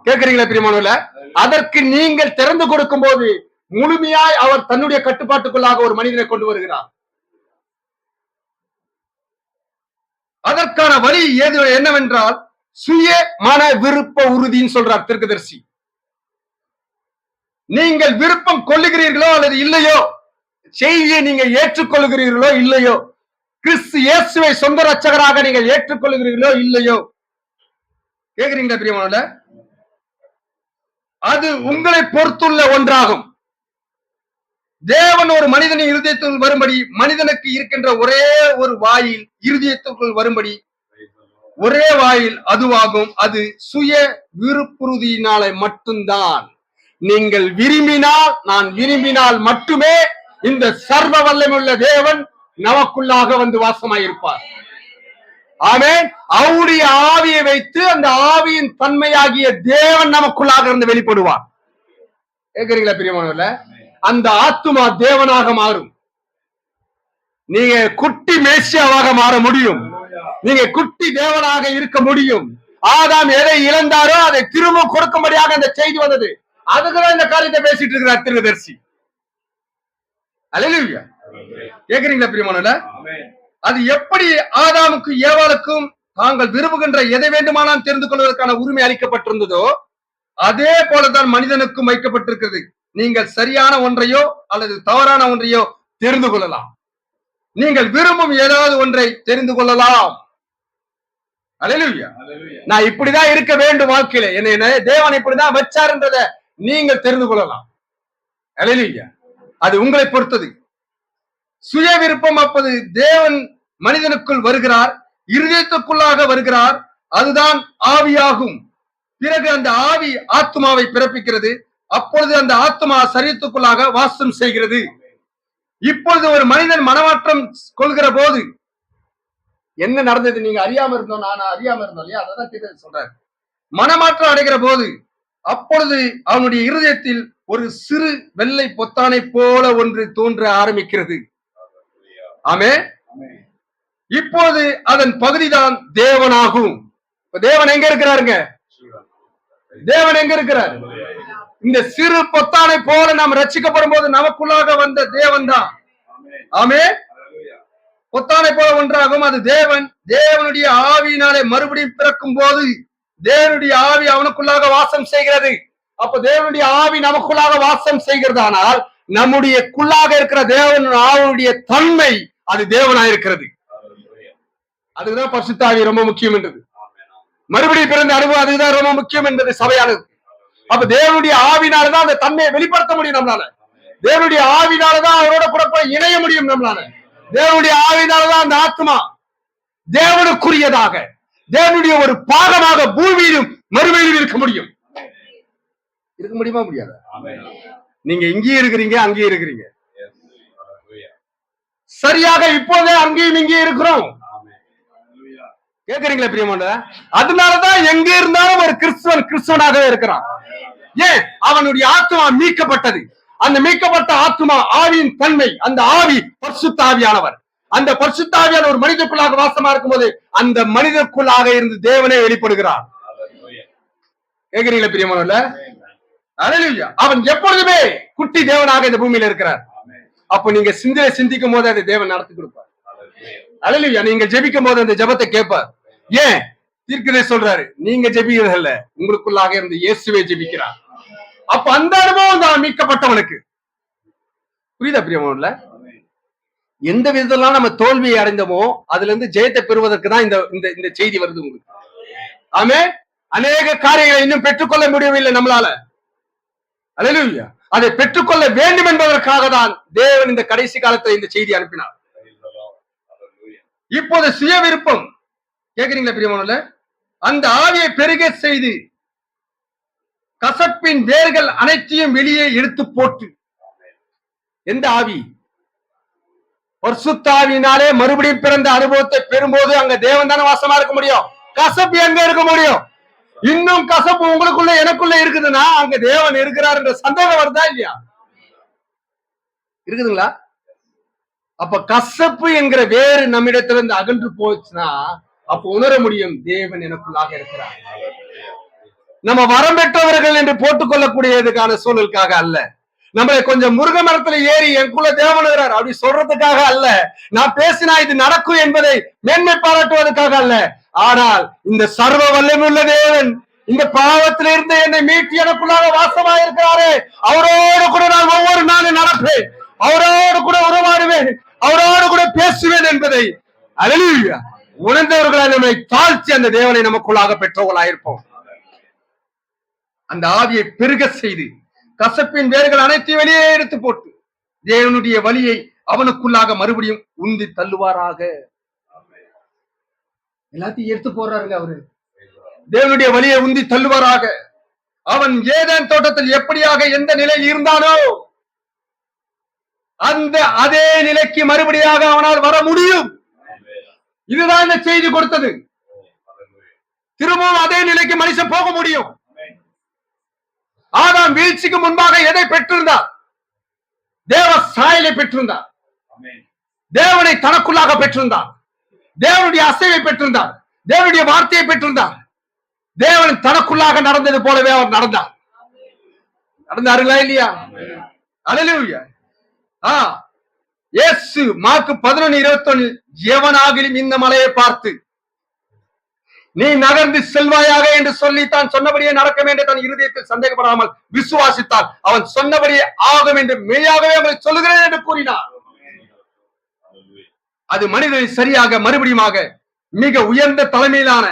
Speaker 2: கேக்குறீங்களா பிரியமானவர்களே? அதற்கு நீங்கள் திறந்து கொடுக்கும் போது முழுமையாய் அவர் தன்னுடைய கட்டுப்பாட்டுக்குள்ளாக ஒரு மனிதனை கொண்டு வருகிறார். அதற்கான வழி ஏது என்னவென்றால் சுய மன விருப்ப உறுதின்னு சொல்றார் தீர்க்கதரிசி. நீங்கள் விருப்பம் கொள்ளுகிறீர்களோ அல்லது இல்லையோ, செய்தியை நீங்க ஏற்றுக்கொள்ளுகிறீர்களோ இல்லையோ, கிறிஸ்து இயேசுவை சொந்த ரட்சகராக நீங்கள் ஏற்றுக்கொள்ளுகிறீர்களோ இல்லையோ, கேக்குறீங்களா பிரியமானவர்களே? அது உங்களை பொறுத்துள்ள ஒன்றாகும். தேவன் ஒரு மனிதனின் இருதயத்துக்குள் வரும்படி, மனிதனுக்கு இருக்கின்ற ஒரே ஒரு வாயில் இருதயத்துக்குள் வரும்படி ஒரே வாயில் அதுவாகும். அது சுய விருப்புறுதியினாலே மட்டும்தான். நீங்கள் விரும்பினால், நான் விரும்பினால் மட்டுமே இந்த சர்வ வல்லமையுள்ள தேவன் நமக்குள்ளாக வந்து வாசமாயிருப்பார். ஆமென். அவருடைய ஆவியை வைத்து அந்த ஆவியின் தன்மையாகிய தேவன் நமக்குள்ளாக இருந்து வெளிப்படுவார். கேக்குறீங்களா பிரியமானவர்களே? அந்த ஆத்துமா தேவனாக மாறும். நீங்க குட்டி மேசியாவாக மாற முடியும். நீங்க குட்டி தேவனாக இருக்க முடியும். ஆதாம் எதை இழந்தாரோ அதை திரும்ப கொடுக்கும்படியாக அந்த செய்தி வந்தது. அதுக்குதான் இந்த காரியத்தை பேசிட்டு இருக்கிறார் தீர்க்கதரிசி. அல்லேலூயா. கேக்குறீங்களா பிரியமானவர்களே? அது எப்படி ஆதாமுக்கு ஏவாளுக்கும் தாங்கள் விரும்புகின்ற எதை வேண்டுமானாலும் தெரிந்து கொள்வதற்கான உரிமை அளிக்கப்பட்டிருந்ததோ, அதே போலதான் மனிதனுக்கும் வைக்கப்பட்டிருக்கிறது. நீங்கள் சரியான ஒன்றையோ அல்லது தவறான ஒன்றையோ தெரிந்து கொள்ளலாம். நீங்கள் விரும்பும் ஏதாவது ஒன்றை தெரிந்து கொள்ளலாம். அல்லேலூயா. நான் இப்படிதான் இருக்க வேண்டும் வாழ்க்கையில, என்ன தேவன் இப்படிதான் வச்சாருன்றதை நீங்கள் தெரிந்து கொள்ளலாம். அல்லேலூயா. அது உங்களை பொறுத்தது. சுய விருப்பம். அப்போது தேவன் மனிதனுக்குள் வருகிறார், இருதயத்துக்குள்ளாக வருகிறார். அதுதான் ஆவியாகும். பிறகு அந்த ஆவி ஆத்மாவை பிறப்பிக்கிறது. அப்பொழுது அந்த ஆத்மா சரீரத்துக்குள்ளாக வாசம் செய்கிறது. இப்பொழுது ஒரு மனிதன் மனமாற்றம் கொள்கிற போது என்ன நடந்தது நீங்க அறியாம இருந்தோம், நான் அறியாம இருந்தோம் இல்லையா? அதான் சொல்றாரு. மனமாற்றம் அடைகிற போது அப்பொழுது அவனுடைய இருதயத்தில் ஒரு சிறு வெள்ளை பொத்தானை போல ஒன்று தோன்ற ஆரம்பிக்கிறது. ஆமே. இப்போது அதன் பகுதிதான் தேவனாகும். தேவன் எங்க இருக்கிறாருங்க? தேவன் எங்க இருக்கிறார்? இந்த சிறு பொத்தானை போல நாம் ரட்சிக்கப்படும் போது நமக்குள்ளாக வந்த தேவன் தான். ஆமே. பொத்தானை போல ஒன்றாகும். அது தேவன். தேவனுடைய ஆவியினாலே மறுபடியும் பிறக்கும் போது தேவனுடைய ஆவி அவனுக்குள்ளாக வாசம் செய்கிறது. அப்ப தேவனுடைய ஆவி நமக்குள்ளாக வாசம் செய்கிறதானால் நம்முடைய குள்ளாக இருக்கிற தேவன் ஆவியுடைய தன்மை அது தேவனாயிருக்கிறது. அதுதான் பரிசுத்த ஆவி ரொம்ப முக்கியம் என்றது. மறுபடியும் பிறந்த அனுபவம் அதுதான் ரொம்ப முக்கியம் என்பது சபையானது. அப்ப தேவனுடைய ஆவினாலதான் அந்த தன்மையை வெளிப்படுத்த முடியும் நம்மளால. தேவனுடைய ஆவினாலதான் அவரோட கூட போய் இணைய முடியும் நம்மளால. தேவனுடைய ஆவினாலதான் அந்த ஆத்மா தேவனுக்குரியதாக, தேவனுடைய ஒரு பாகமாக பூமியிலும் மறுமையிலும் இருக்க முடியும். இருக்க முடியுமா? முடியாது. நீங்க இங்கேயும் இருக்கிறீங்க, அங்கேயும் இருக்கிறீங்க. சரியாக இப்போதே அங்கேயும் இங்கேயும் இருக்கிறோம். கேக்குறீங்களா பிரியமான? அதனாலதான் எங்க இருந்தாலும் ஒரு கிறிஸ்துவனாகவே இருக்கிறான். ஏன்? அவனுடைய ஆத்மா மீட்கப்பட்டது. அந்த மீட்கப்பட்ட ஆத்மா ஆவியின் தன்மை, அந்த ஆவி பரிசுத்த ஆவியானவர். அந்த பரிசுத்த ஆவியான ஒரு மனிதக்குள்ளாக வாசமா இருக்கும்போது அந்த மனிதக்குள்ளாக இருந்து தேவனே வெளிப்படுகிறார். கேக்குறீங்களா பிரியமானவர்கள? அல்லேலூயா. அவன் எப்பொழுதுமே குட்டி தேவனாக இந்த பூமியில இருக்கிறார். அப்ப நீங்க சிந்திக்கும் போது அதை தேவன் நடத்தி கொடுப்பார். அல்லேலூயா. நீங்க ஜெபிக்கும் போது அந்த ஜெபத்தை கேட்பார். ஏன்? தீர்க்கதரிசி சொல்றாரு, நீங்க ஜெபிக்கிறது இல்ல, உங்களுக்குள்ளாக இருந்து இயேசுவே ஜெபிக்கிறார். அப்ப அந்த அனுபவம் தான் மீட்கப்பட்டவனுக்கு. புரியுதா பிரியமானவர்கள? எந்த விதத்தெல்லாம் நம்ம தோல்வியை அடைந்தோமோ அதுல இருந்து ஜெயத்தை பெறுவதற்கு தான் இந்த இந்த இந்த செய்தி வருது உங்களுக்கு. ஆமே, அநேக காரியங்களை இன்னும் பெற்றுக்கொள்ள முடியவில்லை நம்மளால. அல்லேலூயா. அதை பெற்றுக்கொள்ள வேண்டும் என்பதற்காக தான் தேவன் இந்த கடைசி காலத்தில் இந்த செய்தி அனுப்பினார். இப்போது சுய விருப்பம் கேக்குறீங்களா பிரியமானவர்களே? அந்த ஆவியை பெருக செய்து கசப்பின் வேர்கள் அனைத்தையும் வெளியே எடுத்து போட்டு, எந்த ஆவி? பரிசுத்த ஆவியினாலே மறுபடியும் பிறந்த அனுபவத்தை பெறும்போது அங்க தேவன் தானே வாசமா இருக்க முடியும். கசப்பு எங்க இருக்க முடியும்? இன்னும் கசப்பு உங்களுக்குள்ள எனக்குள்ள இருக்குதுன்னா அங்க தேவன் இருக்கிறார் என்ற சந்தேகம் வருதா இல்லையா? இருக்குதுங்களா? அப்ப கசப்பு என்கிற வேறு நம்மிடத்திலிருந்து அகன்று போச்சுன்னா அப்ப உணர முடியும் தேவன் எனக்குள்ளாக இருக்கிறார். நம்ம வரம் பெற்றவர்கள் என்று போட்டுக் கொள்ளக்கூடியதுக்கான சூழலுக்காக அல்ல, நம்மளை கொஞ்சம் முருக மரத்துல ஏறி எனக்குள்ள தேவன் இருக்கிறார் அப்படி சொல்றதுக்காக அல்ல, நான் பேசினா இது நடக்கும் என்பதை மேன்மை பாராட்டுவதற்காக அல்ல, ஆனால் இந்த சர்வ வல்லமையுள்ள தேவன் இந்த பாவத்திலிருந்து என்னை மீட்டு எனக்குள்ளாக வாசமா இருக்கிறாரே, அவரோடு கூட நான் ஒவ்வொரு நாளும் நடப்பேன், அவரோடு கூட உறவாடுவேன், அவரோடு கூட பேசுவேன் என்பதை அல்லேலூயா உணர்ந்தவர்களை நம்மை தாழ்த்தி அந்த தேவனை நமக்குள்ளாக பெற்றவர்களாயிருப்போம். அந்த ஆவியை பெருக செய்து கசப்பின் வேர்கள் அனைத்தையும் வெளியே எடுத்து போட்டு தேவனுடைய வழியை அவனுக்குள்ளாக மறுபடியும் உந்தி தள்ளுவாராக. எல்லாத்தையும் எடுத்து போறாருங்க அவரு. தேவனுடைய வழியை உந்தி தள்ளுவாராக. அவன் ஏதேன் தோட்டத்தில் எப்படியாக எந்த நிலையில் இருந்தானோ அந்த அதே நிலைக்கு மறுபடியாக அவனால் வர முடியும். இதுதான் இந்த செய்தி கொடுத்தது. திரும்பவும் அதே நிலைக்கு மனுஷன் போக முடியும். ஆதாம் வீழ்ச்சிக்கு முன்பாக எதை பெற்றிருந்தார்? தேவ சாயலை பெற்றிருந்தார், தேவனை தனக்குள்ளாக பெற்றிருந்தார், தேவனுடைய அசைவை பெற்றிருந்தார், தேவனுடைய வார்த்தையை பெற்றிருந்தார். தேவன் தனக்குள்ளாக நடந்தது போலவே அவர் நடந்தார். நடந்தாருங்களா இல்லையா? அல்லேலூயா. இயேசு மார்க் 11:21 எவனாகிலும் இந்த மலையை பார்த்து நீ நகர்ந்து செல்வாயாக என்று சொல்லி தான் சொன்னபடியே நடக்கும் என்று தன் இருதயத்தில் சந்தேகப்படாமல் விசுவாசித்தால் அவன் சொன்னபடியே ஆகும் என்று மெய்யாகவே அவனை சொல்லுகிறேன் என்று கூறினார். அது மனிதனை சரியாக மறுபடியுமாக மிக உயர்ந்த தலைமையிலான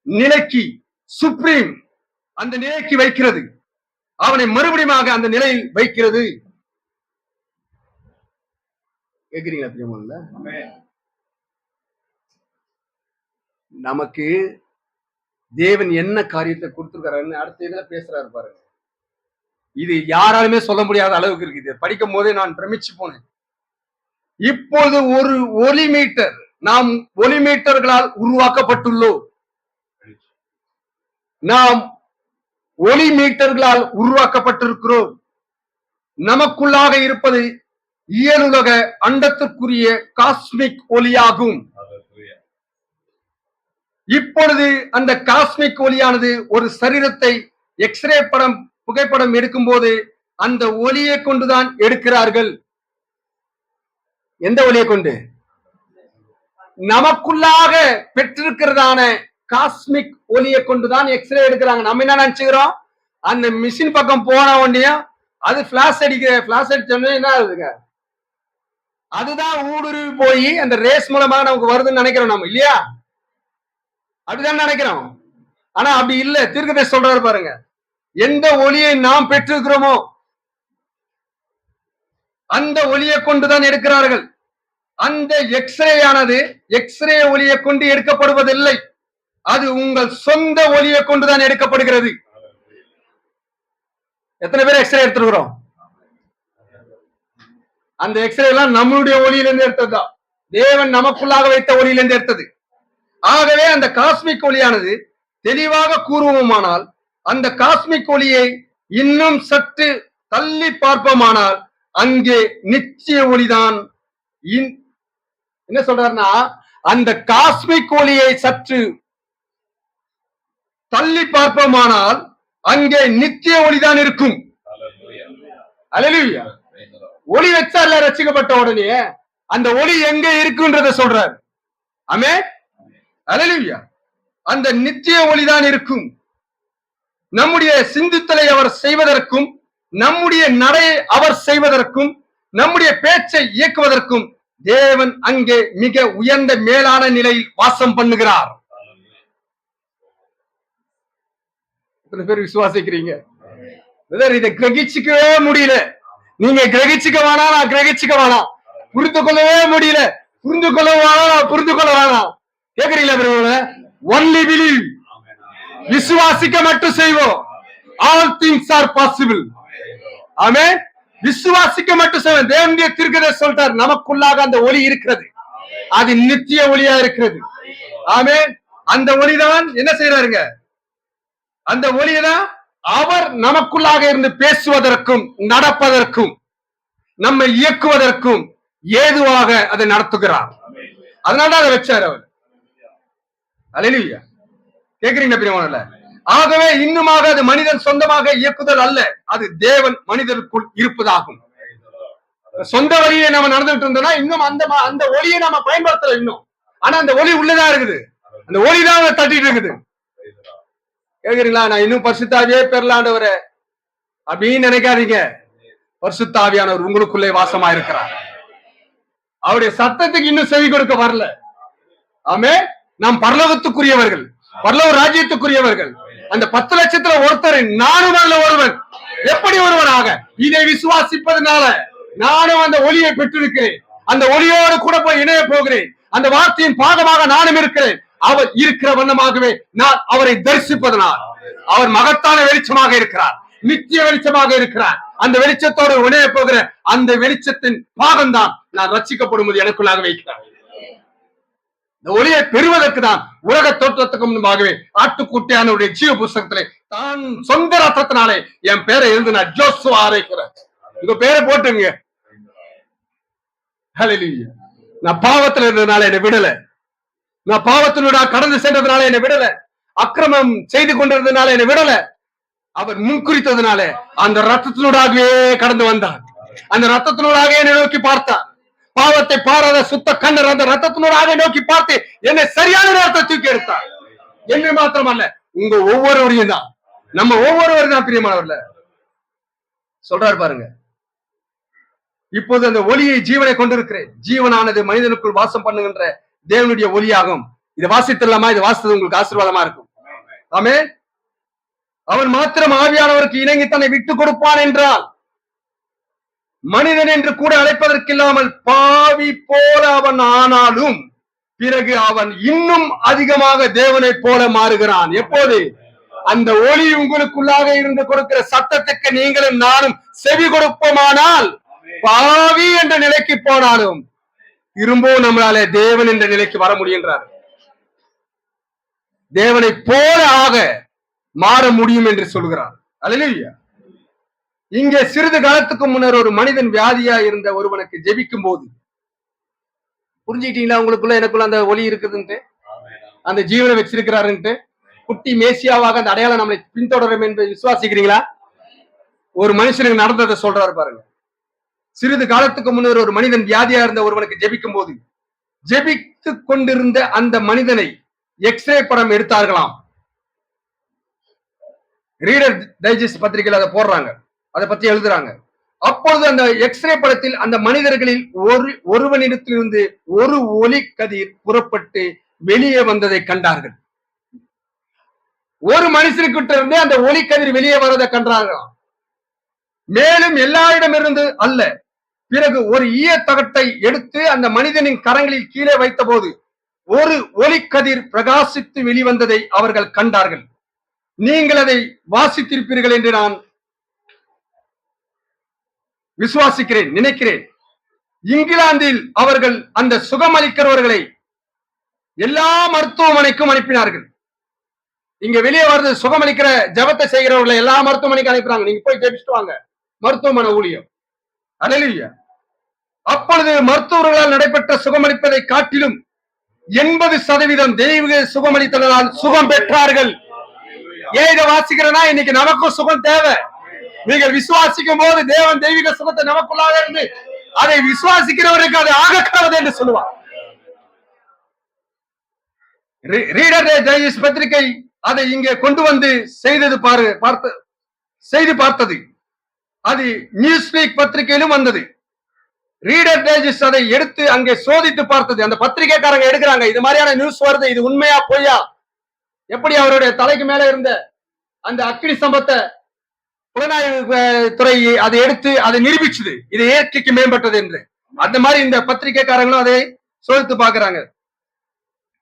Speaker 2: நிலைக்கு, சுப்ரீம் அந்த நிலைக்கு வைக்கிறது. அவனை மறுபடியுமாக அந்த நிலையில் வைக்கிறது. கேக்குறீங்களா பிரியமானவர்களே? நமக்கு தேவன் என்ன காரியத்தை கொடுத்திருக்காருன்னு அடுத்த இதுல பேசுறாரு பாருங்க. இது யாராலுமே சொல்ல முடியாத அளவுக்கு இருக்குது. படிக்கும் போதே நான் பிரமிச்சு போனேன். இப்போது ஒரு ஒளி மீட்டர், நாம் ஒளி மீட்டர்களால் உருவாக்கப்பட்டுள்ளோம். நாம் ஒளி மீட்டர்களால் உருவாக்கப்பட்டிருக்கிறோம். நமக்குள்ளாக இருப்பது இயலுலக அண்டத்திற்குரிய காஸ்மிக் ஒளியாகும். இப்பொழுது அந்த காஸ்மிக் ஒளியானது ஒரு சரீரத்தை எக்ஸ்ரே புகைப்படம் எடுக்கும் போது அந்த ஒளியை கொண்டுதான் எடுக்கிறார்கள். எந்த ஒளியை கொண்டு? நமக்குள்ளாக பெற்றிருக்கிறதான காஸ்மிக் ஒளியை கொண்டுதான் எக்ஸ்ரே எடுக்கிறாங்க. நம்ம என்ன நினைச்சுக்கிறோம்? அந்த மிஷின் பக்கம் போன உடனே அது பிளாஷ் அடிச்சோடனே என்ன ஆகுதுங்க? அதுதான் ஊடுருவி போய் அந்த ரேஸ் மூலமாக நமக்கு வருதுன்னு நினைக்கிறோம் நம்ம, இல்லையா? அப்படிதான் நினைக்கிறோம். ஆனா அப்படி இல்ல. தீர்க்கதரிசி சொல்றாரு பாருங்க, எந்த ஒளியை நாம் பெற்றிருக்கிறோமோ அந்த ஒளியை கொண்டுதான் எடுக்கிறார்கள். அந்த எக்ஸ்ரே ஆனது எக்ஸ்ரே ஒளியை கொண்டு எடுக்கப்படுவதில்லை, அது உங்கள் சொந்த ஒளியை கொண்டுதான் எடுக்கப்படுகிறது. எத்தனை பேர் எக்ஸ்ரே எடுத்துருக்கிறோம்? அந்த எக்ஸ்ரே எல்லாம் நம்மளுடைய ஒளியிலிருந்து எடுத்ததுதான். தேவன் நமக்குள்ளாக வைத்த ஒளியிலிருந்து எடுத்தது. ஆகவே அந்த காஸ்மிக் ஒளியானது தெளிவாக கூறுவோமானால், அந்த காஸ்மிக் ஒளியை இன்னும் சற்று தள்ளி பார்ப்போமானால் அங்கே நிச்சய ஒளிதான். என்ன சொல்றாருன்னா, அந்த காஸ்மிக் ஒளியை சற்று தள்ளி பார்ப்போமானால் அங்கே நித்திய ஒளிதான் இருக்கும். அல்லேலூயா. ஒளி வச்சா இல்ல ரட்சிக்கப்பட்ட உடனே அந்த ஒளி எங்க இருக்குன்றத சொல்றார். ஆமென். அல்லேலூயா. அந்த நித்திய ஒளிதான் இருக்கும். நம்முடைய சிந்தித்தலை அவர் செய்வதற்கும், நம்முடைய நடையை அவர் செய்வதற்கும், நம்முடைய பேச்சை இயக்குவதற்கும் தேவன் அங்கே மிக உயர்ந்த மேலான நிலையில் வாசம் பண்ணுகிறார். எத்தனை பேர் விசுவாசிக்கிறீங்க? இதை கிரகிச்சிக்கவே முடியல. நீங்க கிரகிச்சுக்க வேணாம், நான் கிரகிச்சுக்க வேணாம். புரிந்து கொள்ளவே முடியல. புரிந்து கொள்ள வேணாம், நான் புரிந்து கொள்ள வேணாம். கேக்குறீங்களா? Only believe. விசுவாசிக்க மட்டும் செய்வோம். All things are possible. Amen. விசுவாசிக்க மட்டும் செய்வோம். தேவனுடைய தீர்க்கதரிசி சொல்றார், நமக்குள்ளாக அந்த ஒளி இருக்கிறது. அது நித்திய ஒளியா இருக்கிறது. ஆமென். அந்த ஒளிதான் என்ன செய்யறாருங்க? அந்த ஒளிதான் அவர் நமக்குள்ளாக இருந்து பேசுவதற்கும் நடப்பதற்கும் நம்மை இயக்குவதற்கும் ஏதுவாக அதை நடத்துகிறார். அதனாலதான் அதை வச்சார் அவர். அல்லேலூயா. கேக்குறீங்க பிரியமானவர்களே? ஆகவே இன்னுமாக அது மனிதன் சொந்தமாக இயக்குதல் அல்ல, அது தேவன் மனிதனுக்குள் இருப்பதாகும். சொந்த வழியை நம்ம நடந்துட்டு இருந்தோம்னா இன்னும் அந்த ஒளியை நம்ம பயன்படுத்தல இன்னும். ஆனா அந்த ஒளி உள்ளதா இருக்குது. அந்த ஒளிதான் தட்டிட்டு இருக்குது. கேக்குறீங்களா? நான் இன்னும் பரிசுத்தாவியே பெறலாண்டவரே அப்படின்னு நினைக்காதீங்க. பரிசுத்தாவியானவர் உங்களுக்குள்ளே வாசமா இருக்கிறார். அவருடைய சத்தத்துக்கு இன்னும் செவி கொடுக்க வரல. ஆமே. நாம் பரலோகத்துக்குரியவர்கள், பரலோக ராஜ்யத்துக்குரியவர்கள். அந்த 10 லட்சத்துல ஒருத்தர் நானும் அல்ல ஒருவன். எப்படி ஒருவனாக? இதை விசுவாசிப்பதனால நானும் அந்த ஒளியை பெற்றிருக்கிறேன். அந்த ஒளியோடு கூட போய் இணைய போகிறேன். அந்த வார்த்தையின் பாகமாக நானும் இருக்கிறேன். அவர் இருக்கிற வண்ணமாகவே நான் அவரை தரிசிப்பதனால் அவர் மகத்தான வெளிச்சமாக இருக்கிறார், நித்திய வெளிச்சமாக இருக்கிறார். அந்த வெளிச்சத்தோடு இணைய போகிற அந்த வெளிச்சத்தின் பாகம்தான் நான் ரட்சிக்கப்படும்போது எனக்குள்ளாக வைக்கிறார். இந்த ஒளியை பெறுவதற்கு தான் உலக தோற்றத்துக்கு முன்பாகவே ஆட்டுக்குட்டியானுடைய ஜீவ புஸ்தகத்திலே தான் சொந்த ரத்தத்தினாலே என் பேரை எழுந்து நான் ஜோசுவா அரைக்கிறேன். உங்க பேரை போட்டுங்க. ஹல்லேலூயா. நான் பாவத்தில் இருந்ததுனால என்னை விடல. நான் பாவத்தினோட கடந்து சென்றதுனால என்னை விடல. அக்கிரமம் செய்து கொண்டிருந்ததுனால என்னை விடல. அவர் முன்குறித்ததுனால அந்த ரத்தத்தினூடாகவே கடந்து வந்தார். அந்த ரத்தத்தினூடாக என்னை நோக்கி பார்த்தார். பாவத்தை பாராத சுத்த கண்ணர் அந்த ரத்தத்தினூடாக நோக்கி பார்த்து என்னை சரியான நேரத்தை தூக்கி எடுத்தார். என்னை மாத்திரமல்ல, உங்க ஒவ்வொருவரையும் தான், நம்ம ஒவ்வொருவரும் தான் பிரியமானவர்ல சொல்றாரு பாருங்க. இப்போது அந்த ஒளியை ஜீவனை கொண்டிருக்கிறேன். ஜீவனானது மனிதனுக்குள் வாசம் பண்ணுகின்ற தேவனுடைய ஒளியாகும். இதை வாசித்திடலாமா? இதை வாசித்தது உங்களுக்கு ஆசீர்வாதமா இருக்கும். ஆமே. அவன் மாத்திரம் ஆவியானவருக்கு இணங்கி தன்னை விட்டு கொடுப்பான் என்றால் மனிதன் என்று கூட அழைப்பதற்கில்லாமல் பாவி போல அவன் ஆனாலும் பிறகு அவன் இன்னும் அதிகமாக தேவனை போல மாறுகிறான். எப்போது? அந்த ஒளி உங்களுக்குள்ளாக இருந்து கொடுக்கிற சத்தத்துக்கு நீங்களும் நானும் செவி கொடுப்போமானால் பாவி என்ற நிலைக்கு போனாலும் திரும்பவும் நம்மளால தேவன் என்ற நிலைக்கு வர முடிகின்றார். தேவனை போல ஆக மாற முடியும் என்று சொல்கிறார். அல்லேலூயா. இங்கே சிறிது காலத்துக்கு முன்னர் ஒரு மனிதன் வியாதியா இருந்த ஒருவனுக்கு ஜெபிக்கும் போது, புரிஞ்சுக்கிட்டீங்களா? உங்களுக்குள்ள எனக்குள்ள அந்த ஒளி இருக்குதுன்ட்டு, அந்த ஜீவனை வச்சிருக்கிறாருன்ட்டு, குட்டி மேசியாவாக அந்த அடையாளம் நம்மளை பின்தொடரும் என்று விசுவாசிக்கிறீங்களா? ஒரு மனுஷனுக்கு நடந்ததை சொல்றாரு பாருங்க. சிறிது காலத்துக்கு முன்னர் ஒரு மனிதன் வியாதியா இருந்த ஒருவனுக்கு ஜெபிக்கும் போது ஜெபித்து கொண்டிருந்த அந்த மனிதனை எக்ஸ்ரே படம் எடுத்தார்களாம். ரீடர் டைஜஸ்ட் பத்திரிகையில் அதை போடுறாங்க, அதை பத்தி எழுதுறாங்க. அப்பொழுது அந்த எக்ஸ்ரே படத்தில் அந்த மனிதர்களில் ஒருவனிடத்திலிருந்து ஒரு ஒளி கதிர் புறப்பட்டு வெளியே வந்ததை கண்டார்கள். ஒரு மனுஷனுக்கிட்ட இருந்து அந்த ஒளி கதிர் வெளியே வரதை கண்டார்களாம். மேலும் எல்லாரிடமிருந்து அல்ல. பிறகு ஒரு ஈய தகட்டை எடுத்து அந்த மனிதனின் கரங்களில் கீழே வைத்த போது ஒரு ஒளிக்கதிர் பிரகாசித்து வெளிவந்ததை அவர்கள் கண்டார்கள். நீங்கள் அதை வாசித்திருப்பீர்கள் என்று நான் விசுவாசிக்கிறேன், நினைக்கிறேன். இங்கிலாந்தில் அவர்கள் அந்த சுகமளிக்கிறவர்களை எல்லா மருத்துவமனைக்கும் அனுப்பினார்கள். இங்க வெளியே வருது சுகமளிக்கிற ஜபத்தை செய்கிறவர்களை எல்லா மருத்துவமனைக்கும் அனுப்புறாங்க. நீங்க போய் ஜெபிச்சுட்டு வாங்க, மருத்துவமனை ஊழியம். அல்லேலூயா. அப்பொழுது மருத்துவர்களால் நடைபெற்ற சுகமளிப்பதை காட்டிலும் 80% தெய்வீக சுகமளித்தலால் சுகம் பெற்றார்கள். ஏன் இதை வாசிக்கிறேன்னா, இன்னைக்கு நமக்கும் சுகம் தேவை. நீங்கள் விசுவாசிக்கும் போது தேவன் தெய்வீக சுகத்தை நமக்குள்ளாக இருந்து அதை விசுவாசிக்கிறவருக்கு அதை ஆகக்கானது என்று சொல்லுவார். ரீடர் டைஜஸ்ட் பத்திரிகை அதை இங்கே கொண்டு வந்து செய்து பார்த்தது. அது நியூஸ் வீக் பத்திரிகையிலும் வந்தது. ரீடர் டைஜஸ்ட் அதை எடுத்து அங்கே சோதித்து பார்த்தது. அந்த பத்திரிகைக்காரங்க எடுக்கிறாங்க, இது மாதிரியான நியூஸ் வருது, இது உண்மையா பொய்யா? எப்படி அவருடைய தலைக்கு மேல இருந்த அந்த அக்னி சம்பத்தை புலனாய்வு துறை அதை எடுத்து அதை நிரூபிச்சது, இது இயற்கைக்கு மேம்பட்டது என்று. அந்த மாதிரி இந்த பத்திரிகைக்காரங்களும் அதை சோதித்து பார்க்கிறாங்க.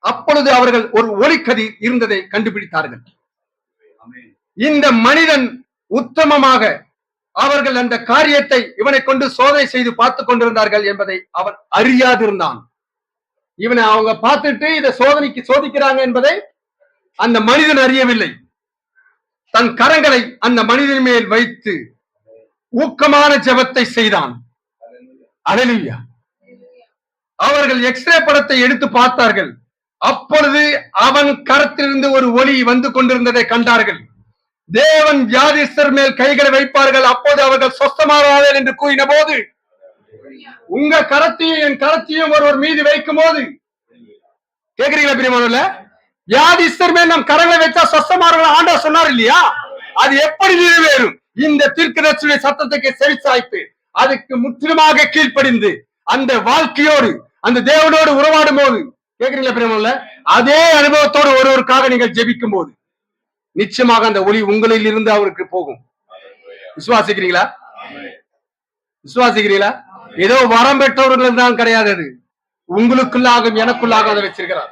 Speaker 2: அப்பொழுது அவர்கள் ஒரு ஒளிக்கதிர் இருந்ததை கண்டுபிடித்தார்கள். இந்த மனிதன் உத்தமமாக அவர்கள் அந்த காரியத்தை இவனை கொண்டு சோதனை செய்து பார்த்து கொண்டிருந்தார்கள் என்பதை அவன் அறியாதிருந்தான். இவனை அவங்க பார்த்துட்டு இதை சோதிக்கிறாங்க என்பதை அந்த மனிதன் அறியவில்லை. தன் கரங்களை அந்த மனிதன் மேல் வைத்து ஊக்கமான ஜெபத்தை செய்தான். அல்லேலூயா. அவர்கள் எக்ஸ்ரே படத்தை எடுத்து பார்த்தார்கள். அப்பொழுது அவன் கரத்திலிருந்து ஒரு ஒளி வந்து கொண்டிருந்ததை கண்டார்கள். தேவன் வியாதிஸ்தர் மேல் கைகளை வைப்பார்கள், அப்போது அவர்கள் சொஸ்தமாவார்கள் என்று கூறின போது, உங்க கரத்தையும் என் கரத்தையும் ஒருவர் மீது வைக்கும் போது, கேக்குறீங்களா பிரியமானவர்களே? வியாதிஸ்தர் மேல் நம் கரங்களை வைத்தா சொஸ்தமாவார்கள் ஆண்டவர் சொன்னார் இல்லையா? அது எப்படி நிறைவேறும்? இந்த தீர்க்கதரிசியுடைய சத்தத்துக்கு செவிசாய்த்து அதுக்கு முற்றிலுமாக கீழ்ப்படிந்து அந்த வாழ்க்கையோடு அந்த தேவனோடு உறவாடும் போது, கேக்குறீங்களா பிரியமானவர்களே? அதே அனுபவத்தோடு ஒருவருக்காக நீங்கள் ஜெபிக்கும் போது நிச்சயமாக அந்த ஒளி உங்களில் இருந்து அவருக்கு போகும். விசுவாசிக்கிறீங்களா? விசுவாசிக்கிறீங்களா? ஏதோ வரம் பெற்றவர்கள் தான் கிடையாது, அது உங்களுக்குள்ளாகவும் எனக்குள்ளாக அதை வச்சிருக்கிறார்.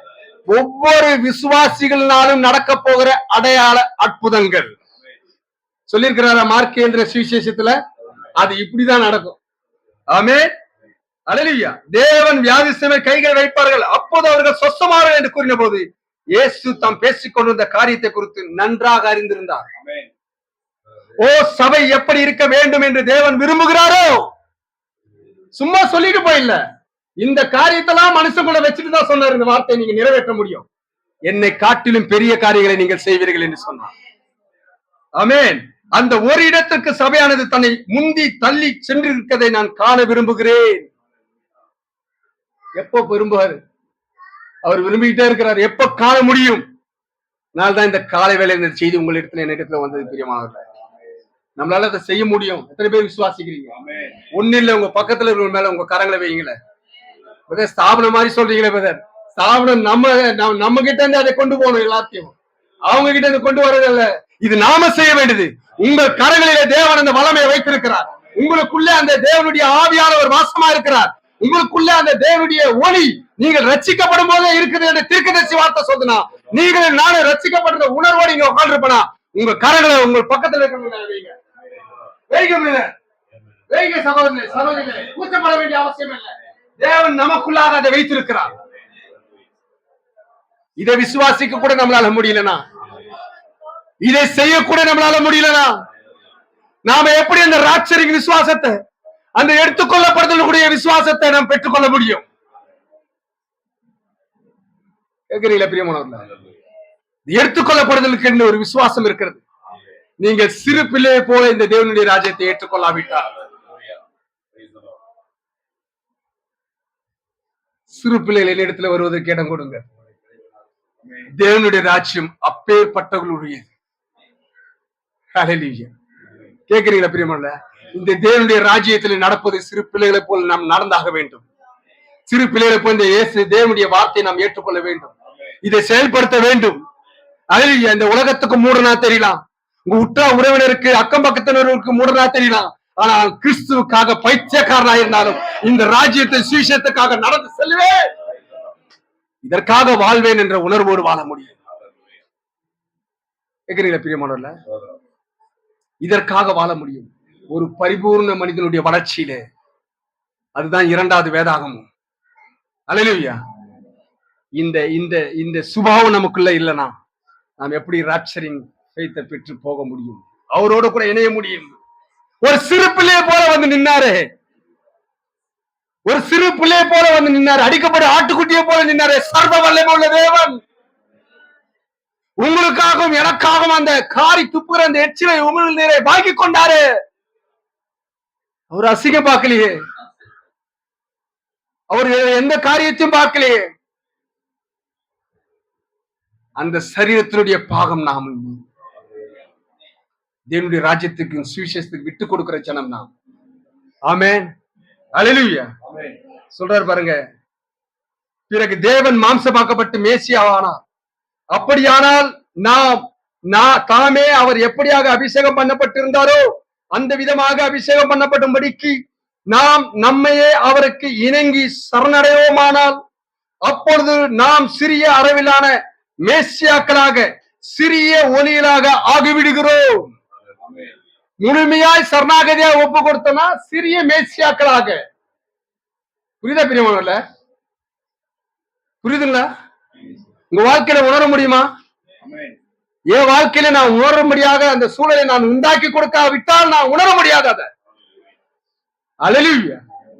Speaker 2: ஒவ்வொரு விசுவாசிகளாலும் நடக்க போகிற அடையாள அற்புதங்கள் சொல்லியிருக்கிறாரா மார்க் என்ற சுவிசேஷத்துல? அது இப்படிதான் நடக்கும். ஆமென். அல்லேலூயா. தேவன் வியாதிஸ்தர் கைகள் வைப்பார்கள், அப்போது அவர்கள் சொஸ்தமாவார்கள் என்று கூறின போது இயேசு தாம் பேசிக் கொண்டிருந்த காரியத்தை குறித்து நன்றாக அறிந்திருந்தார். ஓ, சபை எப்படி இருக்க வேண்டும் என்று தேவன் விரும்புகிறாரோ, சும்மா சொல்லிட்டு போயில்ல, இந்த காரியத்தெல்லாம் மனுஷங்களை வச்சுட்டு தான் சொன்னார். இந்த வார்த்தையை நீங்க நிறைவேற்ற முடியும், என்னை காட்டிலும் பெரிய காரியங்களை நீங்கள் செய்வீர்கள் என்று சொன்னார். ஆமென். அந்த ஒரு இடத்திற்கு சபையானது தன்னை முந்தி தள்ளி சென்றிருக்கதை நான் காண விரும்புகிறேன். எப்போ விரும்புவாரு? அவர் விரும்பிக்கிட்டே இருக்கிறார். எப்ப காண முடியும்? நான் தான் இந்த காலை வேலை இந்த செய்தி உங்களிடத்துல என்னிடத்துல வந்தது பிரியமானவர்களே. நம்மளால அதை செய்ய முடியும். எத்தனை பேர் விசுவாசிக்கிறீங்க? ஒண்ணு இல்ல, உங்க பக்கத்துல இருக்கிற மேல உங்க கரங்களை வைங்களேன். ஸ்தாபனம் மாதிரி சொல்றீங்களே பிரதர், ஸ்தாபனம் நம்ம கிட்ட இருந்து அதை கொண்டு போகணும், எல்லாத்தையும் அவங்க கிட்ட இருந்து கொண்டு வரதில்ல. இது நாம செய்ய வேண்டியது. உங்கள் கரங்களிலே தேவன் அந்த வல்லமையை வைத்திருக்கிறார். உங்களுக்குள்ளே அந்த தேவனுடைய ஆவியானவர் வாசமா இருக்கிறார். உங்களுக்குள்ள அந்த தேவனுடைய ஒளி நீங்கள் ரட்சிக்கப்படும் போதே இருக்குது என்று தீர்க்கதரிசி வார்த்தை சொல்லுனா, நீங்கள் நானும் ரட்சிக்கப்படுற உணர்வோடு இங்க உட்கார்ந்துருப்பனா, உங்க கரங்களை உங்கள் பக்கத்துல வைங்க. சகோதரர்களே, கூச்சப்பட வேண்டிய அவசியம் இல்லை. தேவன் நமக்குள்ளாக அதை வைத்திருக்கிறார். இதை விசுவாசிக்க கூட நம்மளால முடியலனா, இதை செய்ய கூட நம்மளால முடியலனா, நாம எப்படி அந்த ராட்சரின் விசுவாசத்தை, அந்த எடுத்துக்கொள்ளப்படுதலுடைய விசுவாசத்தை நாம் பெற்றுக்கொள்ள முடியும்? கேட்கிறீங்களா பிரியமானவர்களே? எடுத்துக்கொள்ளப்படுதலுக்கு என்று ஒரு விசுவாசம் இருக்கிறது. நீங்கள் சிறு பிள்ளையை போல இந்த தேவனுடைய ராஜ்யத்தை ஏற்றுக்கொள்ளாவிட்டால், சிறு பிள்ளைகள் என்னிடத்துல வருவதற்கு இடம் கொடுங்க. தேவனுடைய ராஜ்யம் அப்பேற்பட்டவர்களுடையது. ஹல்லேலூயா. கேட்கிறீங்களா பிரியமானவர்களே? இந்த தேவனுடைய ராஜ்யத்தில் நடப்பது சிறு பிள்ளைகளை போல் நாம் நடந்தாக வேண்டும். சிறு பிள்ளைகளை போல் இந்த இயேசு தேவனுடைய வார்த்தையை நாம் ஏற்றுக்கொள்ள வேண்டும், இதை செயல்படுத்த வேண்டும். ஹல்லேலூயா. இந்த உலகத்துக்கு மூடனா தெரியலாம், உங்க உற்ற உறவினருக்கு அக்கம் பக்கத்தினருக்கு மூடனா தெரியலாம், ஆனால் கிறிஸ்துவுக்காக பைத்தியக்காரனா இருந்தாலும் இந்த ராஜ்யத்தை சுவிசேஷத்துக்காக நடந்து செல்வேன், இதற்காக வாழ்வேன் என்ற உணர்வோடு வாழ முடியும். கேட்கிறீங்களா பிரியமானவர்களே? இதற்காக வாழ முடியும். ஒரு பரிபூர்ண மனிதனுடைய வளர்ச்சியிலே அதுதான் இரண்டாவது வேதாகமும். அல்லேலூயா. இந்த இந்த இந்த சுபாவம் நமக்குள்ள இல்லைனா நாம் எப்படி ராப்சரிங் ஃபெய்த்தை பெற்று போக முடியும்? அவரோட கூட இணைய முடியும். ஒரு சிறு பிள்ளையை போல வந்து நின்னாரு, ஒரு சிறு பிள்ளையை போல வந்து நின்னாரு, அடிக்கப்பட்ட ஆட்டுக்குட்டியை போல நின்னாரு. சர்வ வல்லமை உள்ள தேவன் உங்களுக்காகவும் எனக்காகவும் அந்த காரி துப்புகிற அந்த எச்சிலை உமிழ் நீரை வாங்கி கொண்டாரு. அவர் அசிங்க பார்க்கலையே, அவர் எந்த காரியத்தையும் பார்க்கலையே. அந்த சரீரத்தினுடைய பாகம் நாம். தேவனுடைய ராஜ்யத்துக்கு சுவிசேஷத்துக்கு விட்டு கொடுக்கிற ஜனம் நாம். ஆமென். அல்லேலூயா. சொல்றாரு பாருங்க, பிறகு தேவன் மாம்சமாக்கப்பட்டு மேசியாவானார். அப்படியானால் தாமே அவர் எப்படியாக அபிஷேகம் பண்ணப்பட்டிருந்தாரோ அந்த விதமாக அபிஷேகம் பண்ணப்படும்படிக்கு நாம் நம்மையே அவருக்கு இணங்கி சரணடைவோமானால் அப்பொழுது நாம் சிறிய அளவிலான மேசியாக்களாக சிறிய ஒலிகளாக ஆகிவிடுகிறோம். முழுமையாய் சரணாகதியா ஒப்பு கொடுத்தோம்னா சிறிய மேசியாக்களாக. புரியுதா பிரியமானவர்களே? புரியுதுங்களா? உங்க வாழ்க்கையில உணர முடியுமா? என் வாழ்க்கையில நான் உணர முடியாத அந்த சூழலை நான் உண்டாக்கி கொடுக்காவிட்டால் நான் உணர முடியாத அதை. அல்லேலூயா.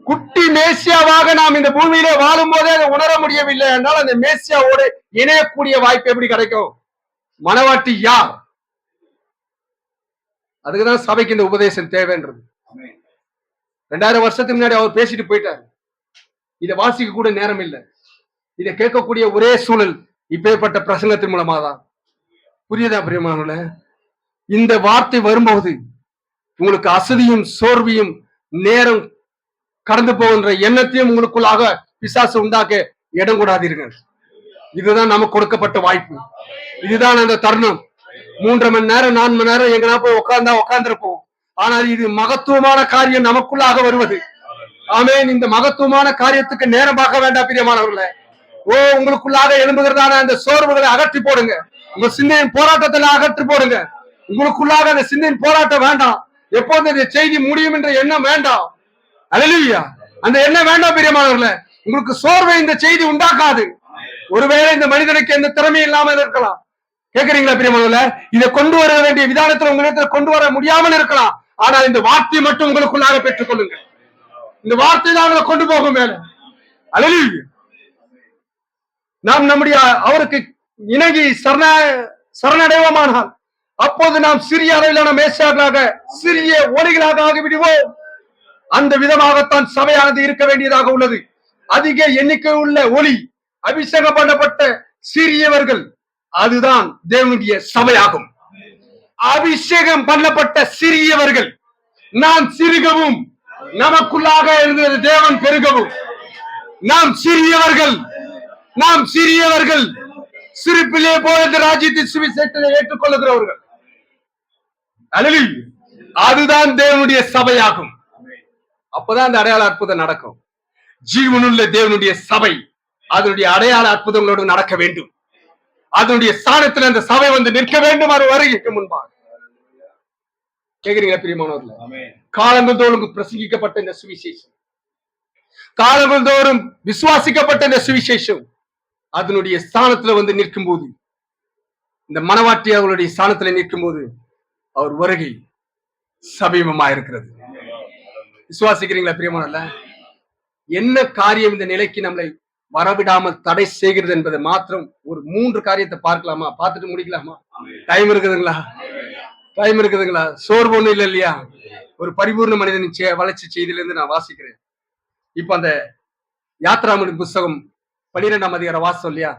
Speaker 2: குட்டி மேசியாவாக நாம் இந்த பூமியில வாழும் போதே அதை உணர முடியவில்லை என்றால் அந்த மேசியாவோட இணையக்கூடிய வாய்ப்பு எப்படி கிடைக்கும்? மனவாட்டி யார்? அதுக்குதான் சபைக்கு இந்த உபதேசம் தேவைன்றது. 2000 வருஷத்துக்கு முன்னாடி அவர் பேசிட்டு போயிட்டார். இதை வாசிக்க கூட நேரம் இல்லை. இதை கேட்கக்கூடிய ஒரே சூழல் இப்பேற்பட்ட பிரசங்கத்தின் மூலமா தான். புரியுதா பிரியமானவர்களே? இந்த வார்த்தை வரும்போது உங்களுக்கு அசதியும் சோர்வையும் நேரம் கடந்து போகின்ற எண்ணத்தையும் உங்களுக்குள்ளாக பிசாசு உண்டாக்க இடம் கூடாதீர்கள். இதுதான் நமக்கு கொடுக்கப்பட்ட வாய்ப்பு. இதுதான் அந்த தருணம். 3 மணி நேரம் 4 மணி நேரம் எங்கன்னா போய் உட்கார்ந்திருப்போம். ஆனால் இது மகத்துவமான காரியம் நமக்குள்ளாக வருவது. ஆமென். இந்த மகத்துவமான காரியத்துக்கு நேரம் பார்க்க வேண்டாம் பிரியமானவர்களே. உங்களுக்குள்ளாக எழும்புகிறதான அந்த சோர்வுகளை அகற்றி போடுங்க. உங்க சிந்தையின் போராட்டத்தில் அகற்றி போடுங்க. உங்களுக்குள்ளாக அந்த சிந்தையின் போராட்டம் வேண்டாம். எப்போது இந்த செய்தி முடியும் என்ற எண்ணம் வேண்டாம். அல்லேலூயா. அந்த எண்ணம் வேண்டாம் பிரியமானவர்களே. உங்களுக்கு சோர்வை இந்த செய்தி உண்டாக்காது. ஒருவேளை இந்த மனிதனுக்கு எந்த திறமை இல்லாமல் இருக்கலாம். கேட்கறீங்களா பிரியமானவர்களே? இதை கொண்டு வர வேண்டிய விதானத்தில் உங்களிடத்துல கொண்டு வர முடியாமல் இருக்கலாம். ஆனால் இந்த வார்த்தையை மட்டும் உங்களுக்குள்ளாக பெற்றுக் கொள்ளுங்க. இந்த வார்த்தை தான் உங்களை கொண்டு போகும் மேல. அல்லேலூயா. நாம் நம்முடைய அவருக்கு இணங்கி சரணடைவோமானால் அப்போது நாம் சிறிய அளவிலான மேசாக்களாக சிறிய ஒலிகளாக ஆகிவிடுவோம். அந்த விதமாகத்தான் சபையானது இருக்க வேண்டியதாக உள்ளது. அதிக எண்ணிக்கை உள்ள ஒலி அபிஷேகம் பண்ணப்பட்ட சிறியவர்கள், அதுதான் தேவனுடைய சபையாகும். அபிஷேகம் பண்ணப்பட்ட சிறியவர்கள் நாம் சிறுகவும் நமக்குள்ளாக இருந்தது தேவன் பெருகவும். நாம் சிறியவர்கள் சிரிப்பிலே போய் ராஜ்யத்தின் சுவிசேஷத்தை ஏற்றுக்கொள்ளுகிறவர்கள். அல்லேலூயா. அதுதான் தேவனுடைய சபையாகும். அப்பதான் அந்த அடையாள அற்புதம் நடக்கும். ஜீவனுள்ள தேவனுடைய சபை அதனுடைய அடையாள அற்புதங்களோடு நடக்க வேண்டும். அதனுடைய ஸ்தானத்தில் அந்த சபை வந்து நிற்க வேண்டும். அது வருகைக்கு முன்பாக. கேக்குறீங்களா பிரியமானவர்களே? காலங்கள் தோறும் பிரசங்கிக்கப்பட்ட இந்த சுவிசேஷம், காலங்கள் தோறும் விசுவாசிக்கப்பட்ட இந்த சுவிசேஷம் அதனுடைய ஸ்தானத்துல வந்து நிற்கும் போது, இந்த மனவாட்டி அவருடைய ஸ்தானத்துல நிற்கும் போது அவர் வருகை சமீபமா இருக்கிறது. விசுவாசிக்கிறீங்களா பிரியமானவர்களே? என்ன காரியம் இந்த நிலைக்கு நம்மளை வரவிடாமல் தடை செய்கிறது என்பதை மாத்திரம் ஒரு 3 காரியத்தை பார்க்கலாமா? பார்த்துட்டு முடிக்கலாமா? டைம் இருக்குதுங்களா? சோர்வு ஒண்ணு இல்லை இல்லையா? ஒரு பரிபூர்ண மனிதனின் வளர்ச்சி செய்தியிலிருந்து நான் வாசிக்கிறேன். இப்ப அந்த யாத்ராமணி புஸ்தகம் 12ஆம் அதிகாரம் வாசம் இல்லையா?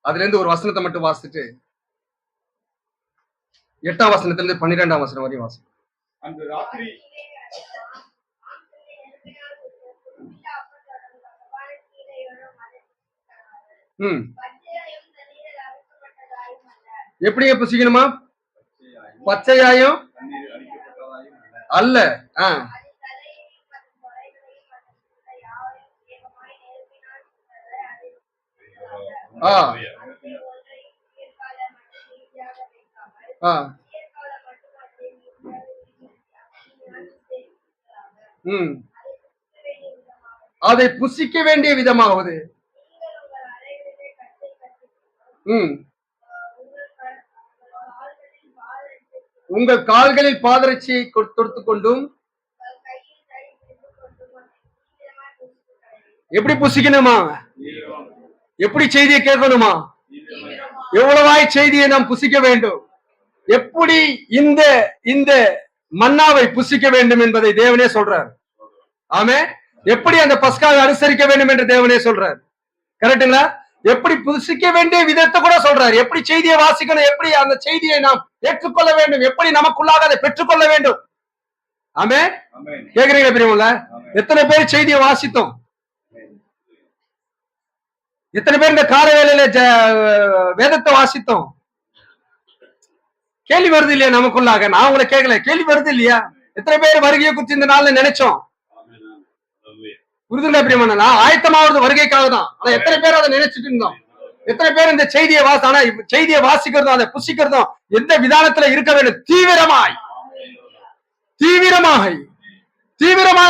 Speaker 2: அதுல இருந்து ஒரு வசனத்தை மட்டும் வாசிச்சுட்டு 8ஆம் வசனத்துல இருந்து 12ஆம் வசனம் வரையும் வாசிக்கிறேன்.
Speaker 3: அந்த ராத்திரி
Speaker 2: எப்படியே புசிக்கணுமா? பச்சையாயும் அல்ல. அதை புசிக்க வேண்டிய விதமாவது உங்கள் கால்களில் பாதரட்சியை தொடுத்து கொண்டும் எப்படி புசிக்கணுமா? எப்படி செய்தியை கேட்கணுமா? எவ்வளவாய் செய்தியை நாம் புசிக்க வேண்டும்? எப்படி இந்த மன்னாவை புசிக்க வேண்டும் என்பதை தேவனே சொல்றார். ஆமே. எப்படி அந்த பஸ்காவை அனுசரிக்க வேண்டும் என்று தேவனே சொல்றார். கரெக்டுங்களா? எப்படி புசிக்க வேண்டிய விதத்தை கூட சொல்றாரு. எப்படி செய்தியை வாசிக்கணும், எப்படி அந்த செய்தியை நாம் ஏற்றுக்கொள்ள வேண்டும், எப்படி நமக்குள்ளாக அதை பெற்றுக்கொள்ள வேண்டும். ஆமே. கேக்குறீங்களா பிரியமுள்ள?
Speaker 3: எத்தனை பேர் செய்தியை வாசித்தோம்? எத்தனை பேர் இந்த கால வேளையில வேதத்தை வாசித்தோம்? கேள்வி வருது இல்லையா நமக்குள்ளாக? நான் உங்களை கேட்கல, கேள்வி வருது இல்லையா? எத்தனை பேர் வருகையை குறித்து இந்த நாள்ல நினைச்சோம்? உறுதுணை பிரியமான நான் ஆயத்தமாவது வருகைக்காக தான். ஆனா எத்தனை பேர் அதை நினைச்சிட்டு இருந்தோம்? எத்தனை பேர் இந்த செய்தியை ஆனா செய்தியை வாசிக்கிறதும் அதை புசிக்கிறதும் எந்த விதானத்துல இருக்க வேண்டும்? தீவிரமாய்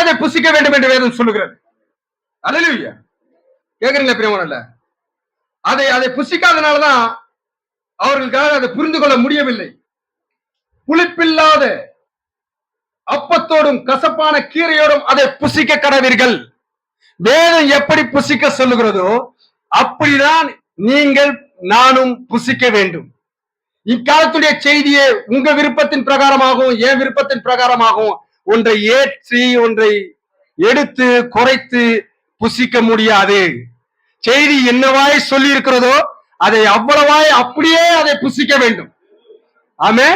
Speaker 3: அதை புசிக்க வேண்டும் என்று வேதம் சொல்லுகிறது. அல்லேலூயா. கேக்குறீங்களா பிரியமானல்ல? அதை புசிக்காதனாலதான் அவர்களுக்காக அதை புரிந்து கொள்ள முடியவில்லை. புளிப்பில்லாத அப்பத்தோடும் கசப்பான கீரையோடும் அதை புசிக்க கடவீர்கள். வேதம் எப்படி புசிக்க சொல்லுகிறதோ அப்படிதான் நீங்கள் நானும் புசிக்க வேண்டும். இக்காலத்துடைய செய்தியை உங்க விருப்பத்தின் பிரகாரமாகவும் என் விருப்பத்தின் பிரகாரமாகவும் ஒன்றை ஏற்றி ஒன்றை எடுத்து குறைத்து புசிக்க முடியாது. செய்தி என்னவாய் சொல்லி இருக்கிறதோ அதை அவ்வளவாய் அப்படியே அதை புசிக்க வேண்டும். ஆமே.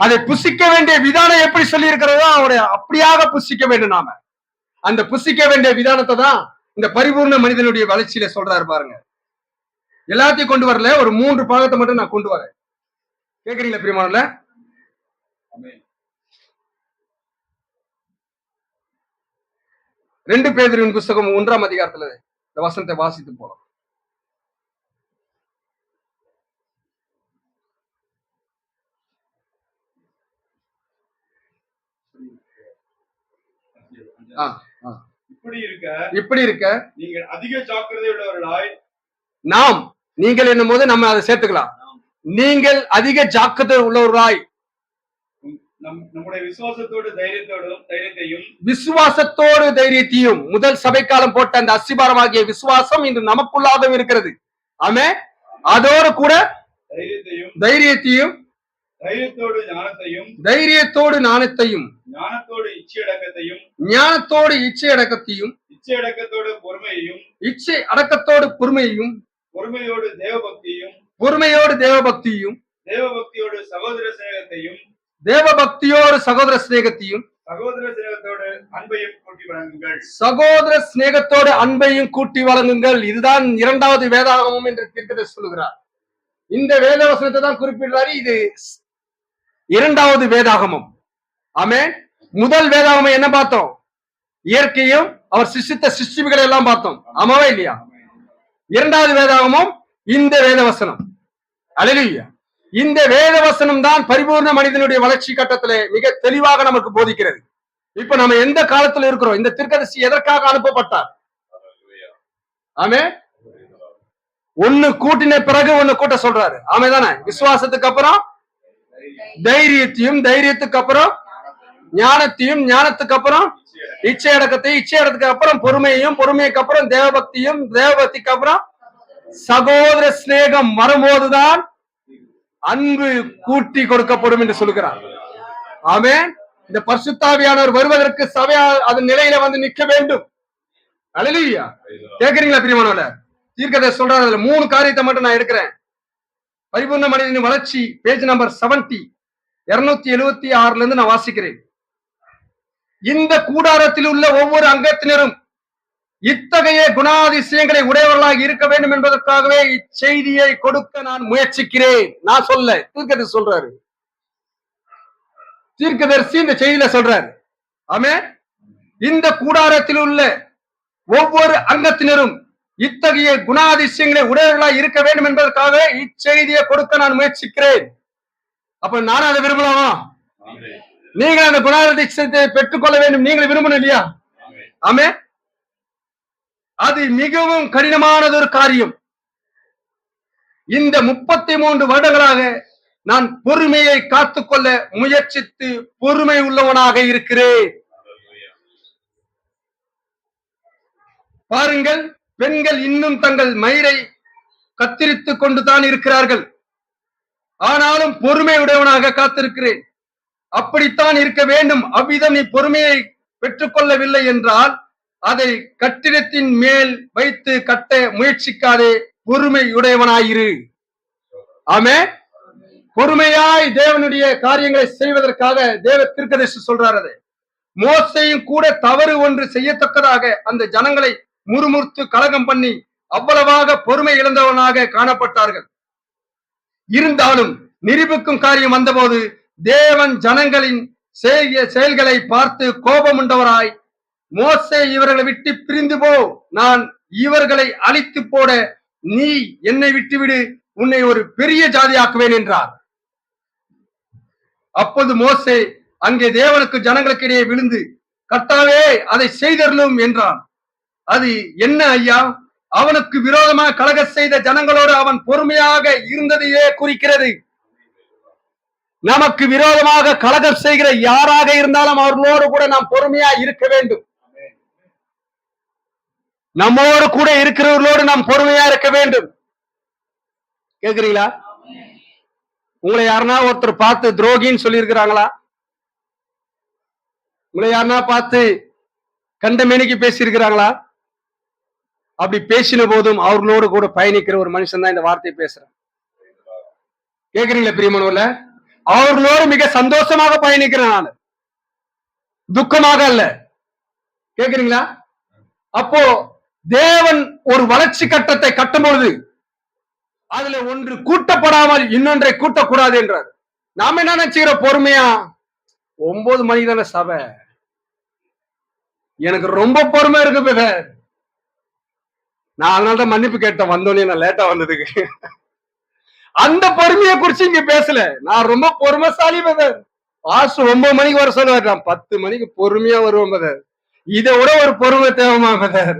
Speaker 3: அதை புசிக்க வேண்டிய விதானம் எப்படி சொல்லி இருக்கிறதோ அவரை அப்படியாக புசிக்க வேண்டும். நாம அந்த புசிக்க வேண்டிய விதானத்தை தான் இந்த பரிபூர்ண மனிதனுடைய வளர்ச்சியில சொல்றாரு பாருங்க. எல்லாத்தையும் கொண்டு வரல, ஒரு 3 பாகத்தை மட்டும் நான் கொண்டு வரேன். கேக்குறீங்களா பிரியமானல்ல? 2 பேதுருவின் புஸ்தகம் 1ஆம் அதிகாரத்துல இந்த வசனத்தை வாசித்து போலாம். இப்படி இருக்க
Speaker 4: நீங்கள் அதிக ஜாக்கிரதை உள்ளவர்களாய்,
Speaker 3: நீங்கள் என்னும் போது நம்ம அதை சேர்த்துக்கலாம். நீங்கள் அதிக ஜாக்கிரதை உள்ளவர்களாய்,
Speaker 4: நம்முடைய விசுவாசத்தோடு தைரியத்தையும்
Speaker 3: முதல் சபைக்காலம் போட்ட அந்த அஸ்திபாரமாகிய விசுவாசம் இன்று நமக்குள்ளாகவும் இருக்கிறது. ஆமே. அதோடு கூட தைரியத்தையும் தைரியத்தோடு ஞானத்தையும் ஞானத்தோடு இச்சை அடக்கத்தையும் இச்சை அடக்கத்தோடு பொறுமையையும் பொறுமையோடு தேவபக்தியும் தேவபக்தியோடு சகோதர சிநேகத்தையும் சகோதர சிநேகத்தோடு அன்பையும் கூட்டி வழங்குங்கள். இதுதான் 2வது வேதாகமம் என்று தீர்க்கதரிசி சொல்லுகிறார். இந்த வேத வசனத்தை தான் குறிப்பிடுறாரு. இது 2வது வேதாகமம். ஆமென். முதல் வேதாகமம் என்ன பார்த்தோம்? இயற்கையும் அவர் சிருஷ்டித்த சிருஷ்டிகளை எல்லாம் பார்த்தோம். ஆமாவா இல்லையா? 2வது வேதாகமம் இந்த வேதவசனம். அல்லேலூயா. இந்த வேதவசனம் தான் பரிபூர்ண மனிதனுடைய வளர்ச்சி கட்டத்திலே மிக தெளிவாக நமக்கு போதிக்கிறது. இப்ப நம்ம எந்த காலத்துல இருக்கிறோம்? இந்த தீர்க்கதரிசி எதற்காக அனுப்பப்பட்டார்? ஆமென். ஒண்ணு கூட்டின பிறகு ஒண்ணு கூட்ட சொல்றாரு. ஆமைதானே? விசுவாசத்துக்கு அப்புறம் தைரியத்தையும், தைரியத்துக்கு அப்புறம் ஞானத்தையும், ஞானத்துக்கு அப்புறம் இச்சை அடக்கத்தையும், இச்சை அடக்கத்துக்கு அப்புறம் பொறுமையையும், பொறுமைக்கு அப்புறம் தேவபக்தியும், தேவபக்திக்கு அப்புறம் சகோதர சிநேகம் வரும்போதுதான் அன்பு கூட்டி கொடுக்கப்படும் என்று சொல்லுகிறார். ஆமென். இந்த பரிசுத்தாவியானவர் வருவதற்கு சபை அதன் நிலையில வந்து நிற்க வேண்டும். அல்லேலூயா. கேக்குறீங்களா பிரியமானவர்களே? தீர்க்கதரிசி சொல்றாரு. அதுல 3 காரியத்தை மட்டும் நான் எடுக்கிறேன். பரிபூர்ண மனிதனின் வளர்ச்சி, பேஜ் நம்பர் 70, 276 இருந்து நான் வாசிக்கிறேன். இந்த கூடாரத்தில் உள்ள ஒவ்வொரு அங்கத்தினரும் இத்தகைய குணாதிசயங்களை உடையவர்களாக இருக்க வேண்டும் என்பதற்காகவே இச்செய்தியை கொடுக்க நான் முயற்சிக்கிறேன். நான் சொல்ல, தீர்க்கதரிசி சொல்றாரு. தீர்க்கதரிசி இந்த செய்தியில சொல்றாரு. ஆமென். இந்த கூடாரத்தில் உள்ள ஒவ்வொரு அங்கத்தினரும் இத்தகைய குணாதிசயங்களை உடையவர்களாக இருக்க வேண்டும் என்பதற்காக இச்செய்தியை கொடுக்க நான் முயற்சிக்கிறேன். அப்ப நானும் அதை விரும்பலாமா? நீங்கள் அந்த குணாதிசயத்தை பெற்றுக்கொள்ள வேண்டும். நீங்கள் விரும்பணும் இல்லையா? ஆமே. அது மிகவும் கடினமானது ஒரு காரியம். இந்த 33 வருடங்களாக நான் பொறுமையை காத்துக்கொள்ள முயற்சித்து பொறுமை உள்ளவனாக இருக்கிறேன். பாருங்கள், பெண்கள் இன்னும் தங்கள் மயிரை கத்திரித்துக் கொண்டுதான் இருக்கிறார்கள். ஆனாலும் பொறுமை உடையவனாக காத்திருக்கிறேன். அப்படித்தான் இருக்க வேண்டும். அவ்விதம் நீ பொறுமையை பெற்றுக்கொள்ளவில்லை என்றால் அதை கட்டிடத்தின் மேல் வைத்து கட்ட முயற்சிக்காதே. பொறுமை உடையவனாயிரு. ஆமே. பொறுமையாய் தேவனுடைய காரியங்களை செய்வதற்காக தேவ தீர்க்கதரிசி சொல்றார். அதை மோசேயும் கூட தவறு ஒன்று செய்யத்தக்கதாக அந்த ஜனங்களை முறுமுறுத்து கலகம் பண்ணி அவ்வளவாக பொறுமை இழந்தவனாக காணப்பட்டார்கள். இருந்தாலும் நிரூபிக்கும் காரியம் வந்தபோது தேவன் ஜனங்களின் செயல்களை பார்த்து கோபமுண்டவராய், மோசே இவர்களை விட்டு பிரிந்து போ, நான் இவர்களை அழித்து போட நீ என்னை விட்டுவிடு, உன்னை ஒரு பெரிய ஜாதியாக்குவேன் என்றார். அப்போது மோசே அங்கே தேவனுக்கு ஜனங்களுக்கு இடையே விழுந்து, கர்த்தாவே அதை செய்தருளும் என்றான். அது என்ன ஐயா? அவனுக்கு விரோதமாக கலக செய்த ஜனங்களோடு அவன் பொறுமையாக இருந்ததையே குறிக்கிறது. நமக்கு விரோதமாக கலகம் செய்கிற யாராக இருந்தாலும் அவர்களோடு கூட நாம் பொறுமையா இருக்க வேண்டும். நம்மோடு கூட இருக்கிறவர்களோடு நாம் பொறுமையா இருக்க வேண்டும். கேக்குறீங்களா? உங்களை யாருன்னா ஒருத்தர் பார்த்து துரோகின்னு சொல்லி இருக்கிறாங்களா? உங்களை யாருன்னா பார்த்து கண்டமேனிக்கு பேசி இருக்கிறாங்களா? அப்படி பேசின போதும் அவர்களோடு கூட பயணிக்கிற ஒரு மனுஷன் தான் இந்த வார்த்தையை பேசுறேன். கேக்குறீங்களா பிரியமானவர்கள? அவர்களோடு மிக சந்தோஷமாக பயணிக்கிறேன் நான், துக்கமாக அல்ல. கேக்குறீங்களா? அப்போ தேவன் ஒரு வளர்ச்சி கட்டத்தை கட்டும் பொழுது அதுல ஒன்று கூட்டப்படாமல் இன்னொன்றை கூட்டக்கூடாது என்றார். நாம என்ன நினைச்சுக்கிறோம்? பொறுமையா 9 மணிக்கு தானே சபை, எனக்கு ரொம்ப பொறுமை இருக்கு பிரதர். நான் அதனாலதான் மன்னிப்பு கேட்டேன் வந்தோடனே, நான் லேட்டா வந்ததுக்கு. அந்த பொறுமையை குறிச்சு இங்க பேசல. நான் ரொம்ப பொறுமைசாலி பிரதர். 9 மணிக்கு வர சொல்லுவார், நான் 10 மணிக்கு பொறுமையா வருவேன் பிரதர். இதை விட ஒரு பொறுமை தேவைமா பிரதர்?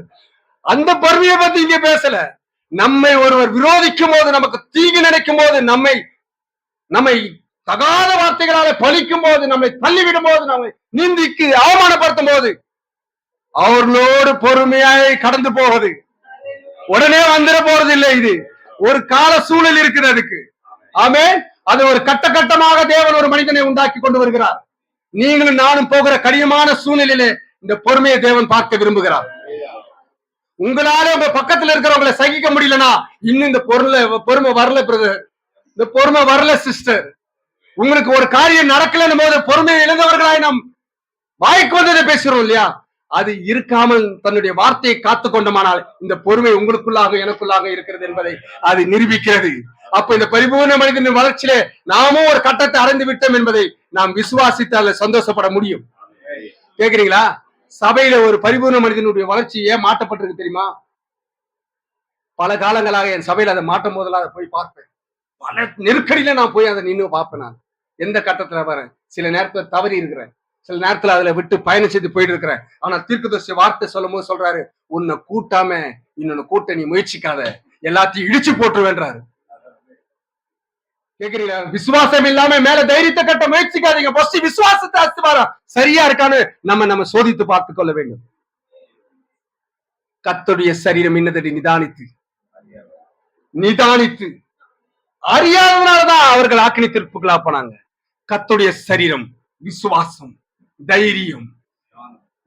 Speaker 3: அந்த பொறுமையை பத்தி இங்க பேசல. நம்மை ஒருவர் விரோதிக்கும் போது, நமக்கு தீங்கு நினைக்கும் போது, நம்மை தகாத வார்த்தைகளால பழிக்கும் போது, நம்மை தள்ளிவிடும் போது, நம்மை நிந்திக்கு அவமானப்படுத்தும் போது அவர்களோடு பொறுமையாய் கடந்து போவது. உடனே வந்துட போறது இல்லை. இது ஒரு கால சூழல் இருக்குது அதுக்கு. ஆமே, அது ஒரு கட்ட கட்டமாக தேவன் ஒரு மனிதனை உண்டாக்கி கொண்டு வருகிறார். நீங்களும் நானும் போகிற கடினமான சூழ்நிலையிலே இந்த பொறுமையை தேவன் பார்க்க விரும்புகிறார். உங்களால உங்க பக்கத்துல இருக்கிறவங்களை சகிக்க முடியலனா, இன்னும் இந்த பொறுமை வரல பிரதர், இந்த பொறுமை வரல சிஸ்டர். உங்களுக்கு ஒரு காரியம் நடக்கலன்னு போது பொறுமையை இழந்தவர்களாய் நாம் வாய்க்கு வந்ததை பேசுறோம் இல்லையா? அது இருக்காமல் தன்னுடைய வார்த்தையை காத்து கொண்டமானால் இந்த பொறுமை உங்களுக்குள்ளாக எனக்குள்ளாக இருக்கிறது என்பதை அது நிரூபிக்கிறது. அப்ப இந்த பரிபூர்ண மனிதனின் வளர்ச்சியிலே நாமும் ஒரு கட்டத்தை அடைந்து விட்டோம் என்பதை நாம் விசுவாசித்தால் சந்தோஷப்பட முடியும். கேக்குறீங்களா? சபையில ஒரு பரிபூர்ண மனிதனுடைய வளர்ச்சி ஏன் மாற்றப்பட்டிருக்கு தெரியுமா? பல காலங்களாக என் சபையில அதை மாட்டும் போதெல்லாம் அதை போய் பார்ப்பேன். பல நெருக்கடியில நான் போய் அதை நின்று பார்ப்பேன். நான் எந்த கட்டத்துல வரேன், சில நேரத்துல தவறி இருக்கிறேன், சில நேரத்துல அதுல விட்டு பயணம் செய்து போயிட்டு இருக்கிறேன். ஆனா தீர்க்கதரிசி வார்த்தை சொல்லும் போது சொல்றாரு, உன்னை கூட்டாம இன்னொன்னு கூட்ட நீ முயற்சிக்காத, எல்லாத்தையும் இடிச்சு போட்டுருவேன்றாரு. கேக்குறீங்களா? விசுவாசம் இல்லாம மேல தைரியத்தை கட்ட முயற்சிக்காதீங்க. விசுவாசத்தை அஸ்திவாரம் சரியா இருக்கான்னு நம்ம சோதித்து பார்த்துக் கொள்ள வேண்டும். கர்த்தருடைய சரீரம் இன்னதடி நிதானித்து அறியாதனாலதான் அவர்கள் ஆக்கினி தீர்ப்புகளா போனாங்க. கர்த்தருடைய சரீரம் விசுவாசம், தைரியம்,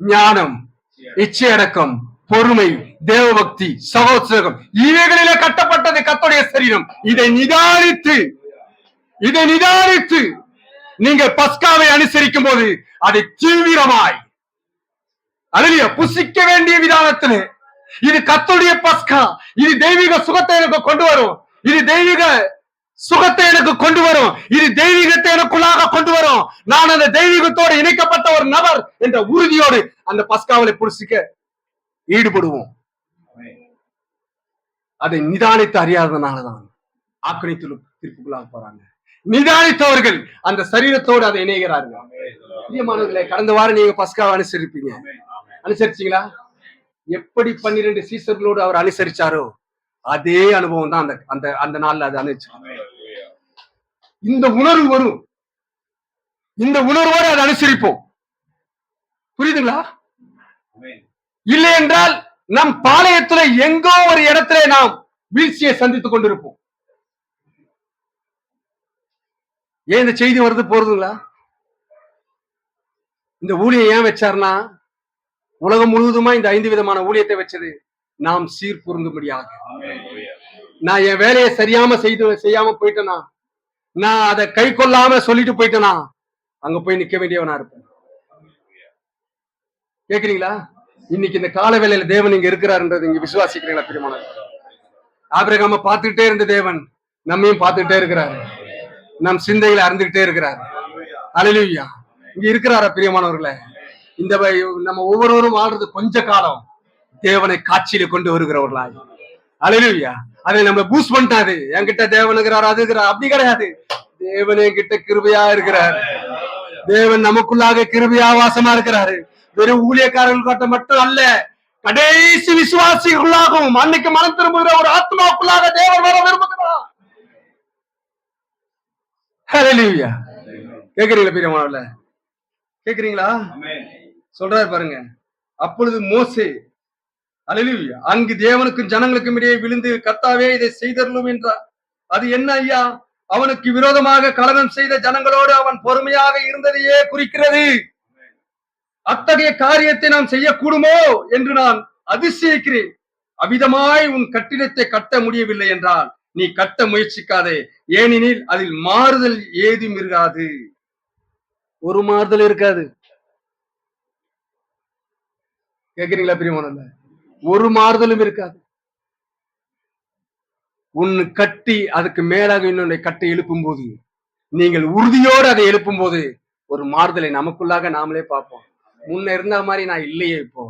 Speaker 3: ஞானம், இச்சையடக்கம், பொறுமை, தேவபக்தி, சகோதரகம் இவைகளிலே கட்டப்பட்டது கர்த்தருடைய சரீரம். இதை நிதானித்து நீங்கள் பஸ்காவை அனுசரிக்கும் போது அதை தீவிரமாய் புசிக்க வேண்டிய விதானத்திலே, இது கர்த்தருடைய பஸ்கா, இது தெய்வீக சுகத்தை எனக்கு கொண்டு வரும், இது தெய்வீக சுகத்தை எனக்கு கொண்டு வரும், இது தெய்வீகத்தை எனக்குள்ளாக கொண்டு வரும், நான் அந்த தெய்வீகத்தோடு இணைக்கப்பட்ட ஒரு நபர் என்ற உறுதியோடு அந்த பஸ்காவலை புசிக்க ஈடுபடுவோம். அதை நிதானித்து அறியாதனாலதான் ஆக்கினி தீர்ப்புகளாக போறாங்க. நிதானித்தவர்கள் அந்த சரீரத்தோடு அதை இணைகிறார்கள். பிரியமானவர்களே, கடந்த வாரம் நீங்க பஸ்காவை அனுசரிச்சீங்களா? எப்படி 12 சீசர்களோடு அவர் அனுசரிச்சாரோ அதே அனுபவம் தான் அந்த நாள்ல அது அனுசரிச்சு. இந்த உணர்வு வரும், இந்த உணர்வோடு அதை அனுசரிப்போம். புரியுதுங்களா? இல்லை என்றால் நம் பாளையத்துல எங்கோ ஒரு இடத்துல நாம் வீழ்ச்சியை சந்தித்துக் கொண்டிருப்போம். ஏன் இந்த செய்தி வருது போறதுங்களா? இந்த ஊழியம் ஏன் வச்சார்னா, உலகம் முழுவதுமா இந்த 5 விதமான ஊழியத்தை வச்சது நாம் சீர்பொருந்தும்படியாக. நான் என் வேலையை செய்யாம போயிட்டேனா, நான் அதை கை கொள்ளாம சொல்லிட்டு போயிட்டேனா, அங்க போய் நிக்க வேண்டியவனா இருப்பேன். கேக்குறீங்களா? இன்னைக்கு இந்த கால வேளையில தேவன் இங்க இருக்கிறாருன்றது இங்க விசுவாசிக்கிறீங்களா பிரியமானவர்களே? ஆபிரகாம பார்த்துக்கிட்டே இருந்த தேவன் நம்மையும் பார்த்துக்கிட்டே இருக்கிறாரு. நம் சிந்தைகளை அறிந்துகிட்டே இருக்கிறாரு. அல்லேலூயா. இங்க இருக்கிறாரா பிரியமானவர்களே? இந்த நம்ம ஒவ்வொருவரும் வாழ்றது கொஞ்ச காலம் தேவனை காட்சியில கொண்டு வருகிறவர்களாய். அல்லேலூயா. அதை நம்ம பூஸ்ட் பண்ணிட்டாது. என்கிட்ட தேவன் இருக்கிறார், அது இருக்கிறார், அப்படி கிடையாது. தேவன் என்கிட்ட கிருபையா இருக்கிறார். தேவன் நமக்குள்ளாக கிருபையா வாசமா இருக்கிறாரு. வெறும் ஊழியக்காரர்களுக்காட்ட மட்டும் அல்ல, கடைசி விசுவாசிகளாகவும் அன்னைக்கு மனம் திரும்புகிற ஒரு ஆத்மாவுக்குள்ளாக தேவன் வர விரும்புகிறார். ஹல்லேலூயா. கேக்குறீங்களா பிரியமானவர்களே? கேக்குறீங்களா? சொல்றாரு பாருங்க. அப்பொழுது மோசே, அல்லேலூயா, அங்கு தேவனுக்கும் ஜனங்களுக்கும் இடையே விழுந்து, கர்த்தாவே இதை செய்தருளும் என்றார். அது என்ன ஐயா? அவனுக்கு விரோதமாக கலகம் செய்த ஜனங்களோடு அவன் பொறுமையாக இருந்ததையே குறிக்கிறது. அத்தகைய காரியத்தை நாம் செய்யக்கூடுமோ என்று நான் அதிசயிக்கிறேன். அவ்விதமாய் உன் கட்டிடத்தை கட்ட முடியவில்லை என்றால் நீ கட்ட முயற்சிக்காதே, ஏனெனில் அதில் மாறுதல் ஏதும் இருக்காது. ஒரு மாறுதல் இருக்காது. கேக்குறீங்களா பிரியமானவர்களே? ஒரு மாறுதலும் இருக்காது. ஒன்னு கட்டி அதுக்கு மேலாக இன்னொன்றை கட்டி எழுப்பும் போது, நீங்கள் உறுதியோடு அதை எழுப்பும் போது ஒரு மாறுதலை நமக்குள்ளாக நாமளே பார்ப்போம். முன்ன இருந்த மாதிரி நான் இல்லையே, இப்போ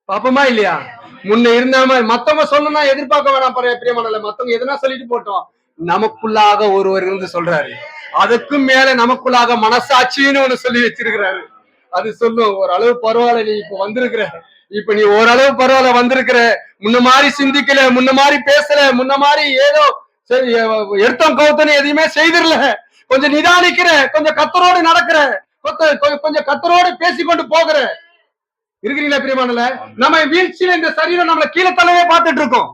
Speaker 3: பாப்போமா இல்லையா? முன்ன இருந்த மாதிரி மத்தவங்க சொல்லணும்னா எதிர்பார்க்க வேணாம் பிரியமானவர்களே. மத்தவங்க எதனா சொல்லிட்டு போட்டோம், நமக்குள்ளாக ஒருவர் இருந்து சொல்றாரு. அதுக்கும் மேல நமக்குள்ளாக மனசாட்சின்னு ஒண்ணு சொல்லி வச்சிருக்கிறாரு. அது சொல்லும், ஓரளவு பரவாயில்ல, நீ இப்ப வந்திருக்கிற, இப்ப நீ ஓரளவு பரவாயில்ல வந்திருக்கிற, முன்ன மாதிரி சிந்திக்கல, முன்ன மாதிரி பேசல, முன்ன மாதிரி ஏதோ சரி எடுத்தோம் கவுத்தன்னு எதையுமே செய்திடல, கொஞ்சம் நிதானிக்கிற, கொஞ்சம் கத்தரோடு நடக்கிற, கொஞ்சம் கத்தரோடு பேசிக்கொண்டு போகிற இருக்கிறீங்களா பிரியமானவர்களே? நம்ம வீழ்ச்சியில இந்த சரீரம் நம்மள கீழே தள்ளவே பார்த்துட்டு இருக்கோம்.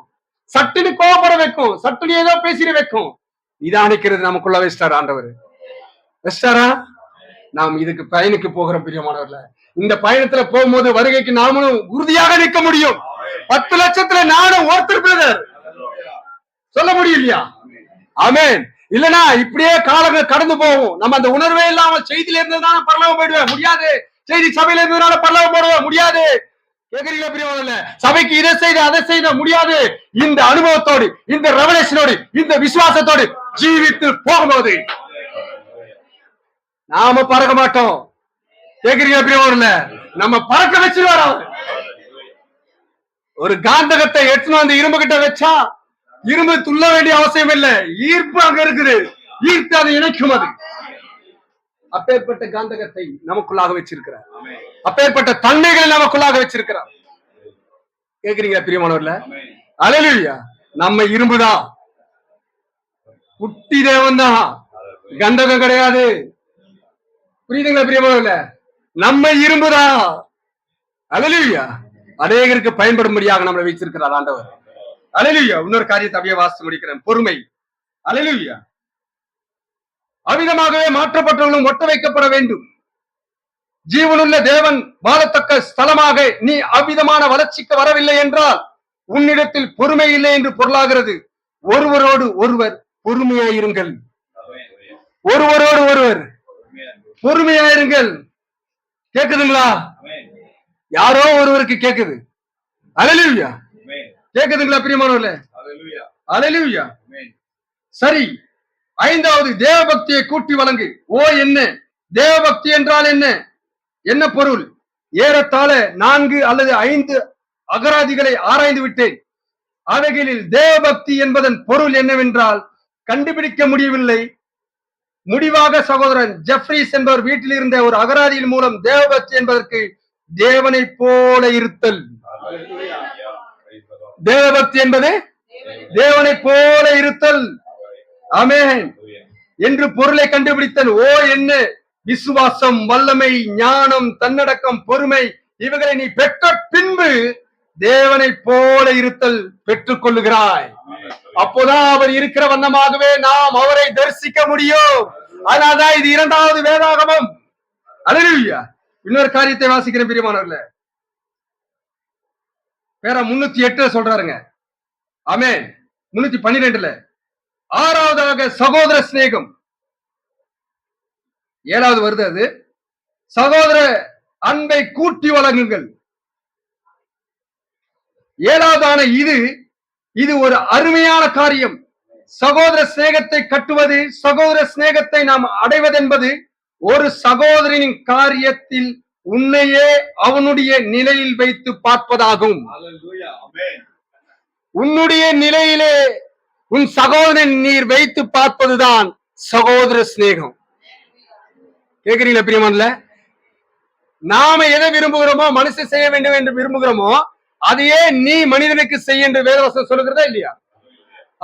Speaker 3: சட்டுன்னு கோபப்பட வைக்கும், சட்டுன்னு ஏதோ பேசிட வைக்கும். நிதானிக்கிறது நமக்குள்ள வச்சிட்டாரா ஆண்டவர்? வச்சிட்டாரா? நாம் இதுக்கு பயணிக்கு போகிறோம் பிரியமானவர்களே. இந்த பயணத்துல போகும்போது வருகைக்கு நாமளும் உறுதியாக நிற்க முடியும். 10 லட்சத்துல நானும் ஒருத்தர் பிரதர் சொல்ல முடியும் இல்லையா? ஆமென். இல்லனா இப்படியே காலங்கள் கடந்து போகும். நம்ம அந்த உணர்வே இல்லாம செய்தியில இருந்ததுனால பரலோகம் போயிடுவேன் முடியாது, செய்தி சபையில இருந்ததுனால பரலோகம் போடுவேன் முடியாது. கேக்குறீங்களா பிரியமானவர்களே? சபைக்கு இதை செய்த அதை செய்த முடியாது. இந்த அனுபவத்தோடு, இந்த ரெவலேஷனோடு, இந்த விசுவாசத்தோடு ஜீவித்து போகும்போது நாம பறக்க மாட்டோம். கேக்குறீங்களா பிரியமானவர்களே? நம்ம பறக்க வச்சிருவார் அவர். ஒரு காந்தகத்தை எடுத்துன்னு வந்து இரும்பு கிட்ட வச்சா இரும்பு துள்ள வேண்டிய அவசியம் இல்லை. ஈர்ப்பு அங்க இருக்குது, ஈர்த்து அதை இணைக்கும். அது அப்பேற்பட்ட காந்தகத்தை நமக்குள்ளாக வச்சிருக்கிறார். அப்பேற்பட்ட தன்மைகளை நமக்குள்ளாக வச்சிருக்கிறார். கேக்குறீங்களா பிரியமானவர்களே? அல்லேலூயா. நம்ம இரும்புதான், குட்டி தேவன் தான், கந்தகம் கிடையாது. புரியுதுங்களா பிரியமானவர்களே? நம்ம இரும்புதான். அல்லேலூயா. அநேகருக்கு பயன்படும்படியாக நம்மளை வைத்திருக்கிறார் ஆண்டவர். அல்லேலூயா. இன்னொரு காரியத்தை அப்படியே வாசித்து முடிக்கிறேன். பொறுமை. அல்லேலூயா. அவ்விதமாகவே மாற்றப்பட்டவர்களும் ஒட்ட வைக்கப்பட வேண்டும். ஜீவனுள்ள தேவன் வாழத்தக்க ஸ்தலமாக நீ அவ்விதமான வளர்ச்சிக்கு வரவில்லை என்றால் உன்னிடத்தில் பொறுமை இல்லை என்று பொருளாகிறது. ஒருவரோடு ஒருவர் பொறுமையாயிருங்கள். ஒருவரோடு ஒருவர் பொறுமையாயிருங்கள். கேக்குதுங்களா? யாரோ ஒருவருக்கு கேக்குது. அல்லேலூயா. கேக்குதுங்களா பிரியமானவர்களே? அல்லேலூயா. சரி, 5வது தேவபக்தியை கூட்டி வழங்கு. ஓ என்ன தேவபக்தி என்றால் என்ன? என்ன பொருள்? ஏறத்தாழ 4 அல்லது 5 அகராதிகளை ஆராய்ந்து விட்டேன். அவைகளில் தேவபக்தி என்பதன் பொருள் என்னவென்றால் கண்டுபிடிக்க முடியவில்லை. முடிவாக சகோதரன் ஜெஃப்ரிஸ் என்பவர் வீட்டில் இருந்த ஒரு அகராதியின் மூலம் தேவபக்தி என்பதற்கு தேவனை போல இருத்தல். தேவபக்தி என்பது தேவனை போல இருத்தல். ஆமென் என்று பொருளை கண்டுபிடித்தல். ஓ என்ன விசுவாசம், வல்லமை, ஞானம், தன்னடக்கம், பொறுமை இவைகளை நீ பெற்ற பின்பு தேவனை போல இருத்தல் பெற்றுக் கொள்ளுகிறாய். அப்போதான் அவர் இருக்கிற வண்ணமாகவே நாம் அவரை தரிசிக்க முடியும். அதனால்தான் இது 2வது வேதாகமம். அல்லேலூயா. இன்னொரு காரியத்தை வாசிக்கிறேன் பிரியமானவர்களே. வேற 308 சொல்றாருங்க. ஆமென். 312 6வதாக சகோதர சிநேகம். 7வது வருது. அது சகோதர அன்பை கூட்டி வழங்குங்கள். ஏழாவதான இது ஒரு அருமையான காரியம். சகோதர சிநேகத்தை கட்டுவது, சகோதர சிநேகத்தை நாம் அடைவதென்பது ஒரு சகோதரனின் காரியத்தில் உன்னையே அவனுடைய நிலையில் வைத்து பார்ப்பதாகும். உன்னுடைய நிலையிலே உன் சகோதரன் நீர் வைத்து பார்ப்பதுதான் சகோதர சிநேகம். கேக்குறீங்களா பிரியமானல? நாம எதை விரும்புகிறோமோ, மனுஷன் செய்ய வேண்டும் என்று விரும்புகிறோமோ, அதையே நீ மனிதனுக்கு செய்ய என்று வேதவசனம் சொல்லுகிறதா இல்லையா?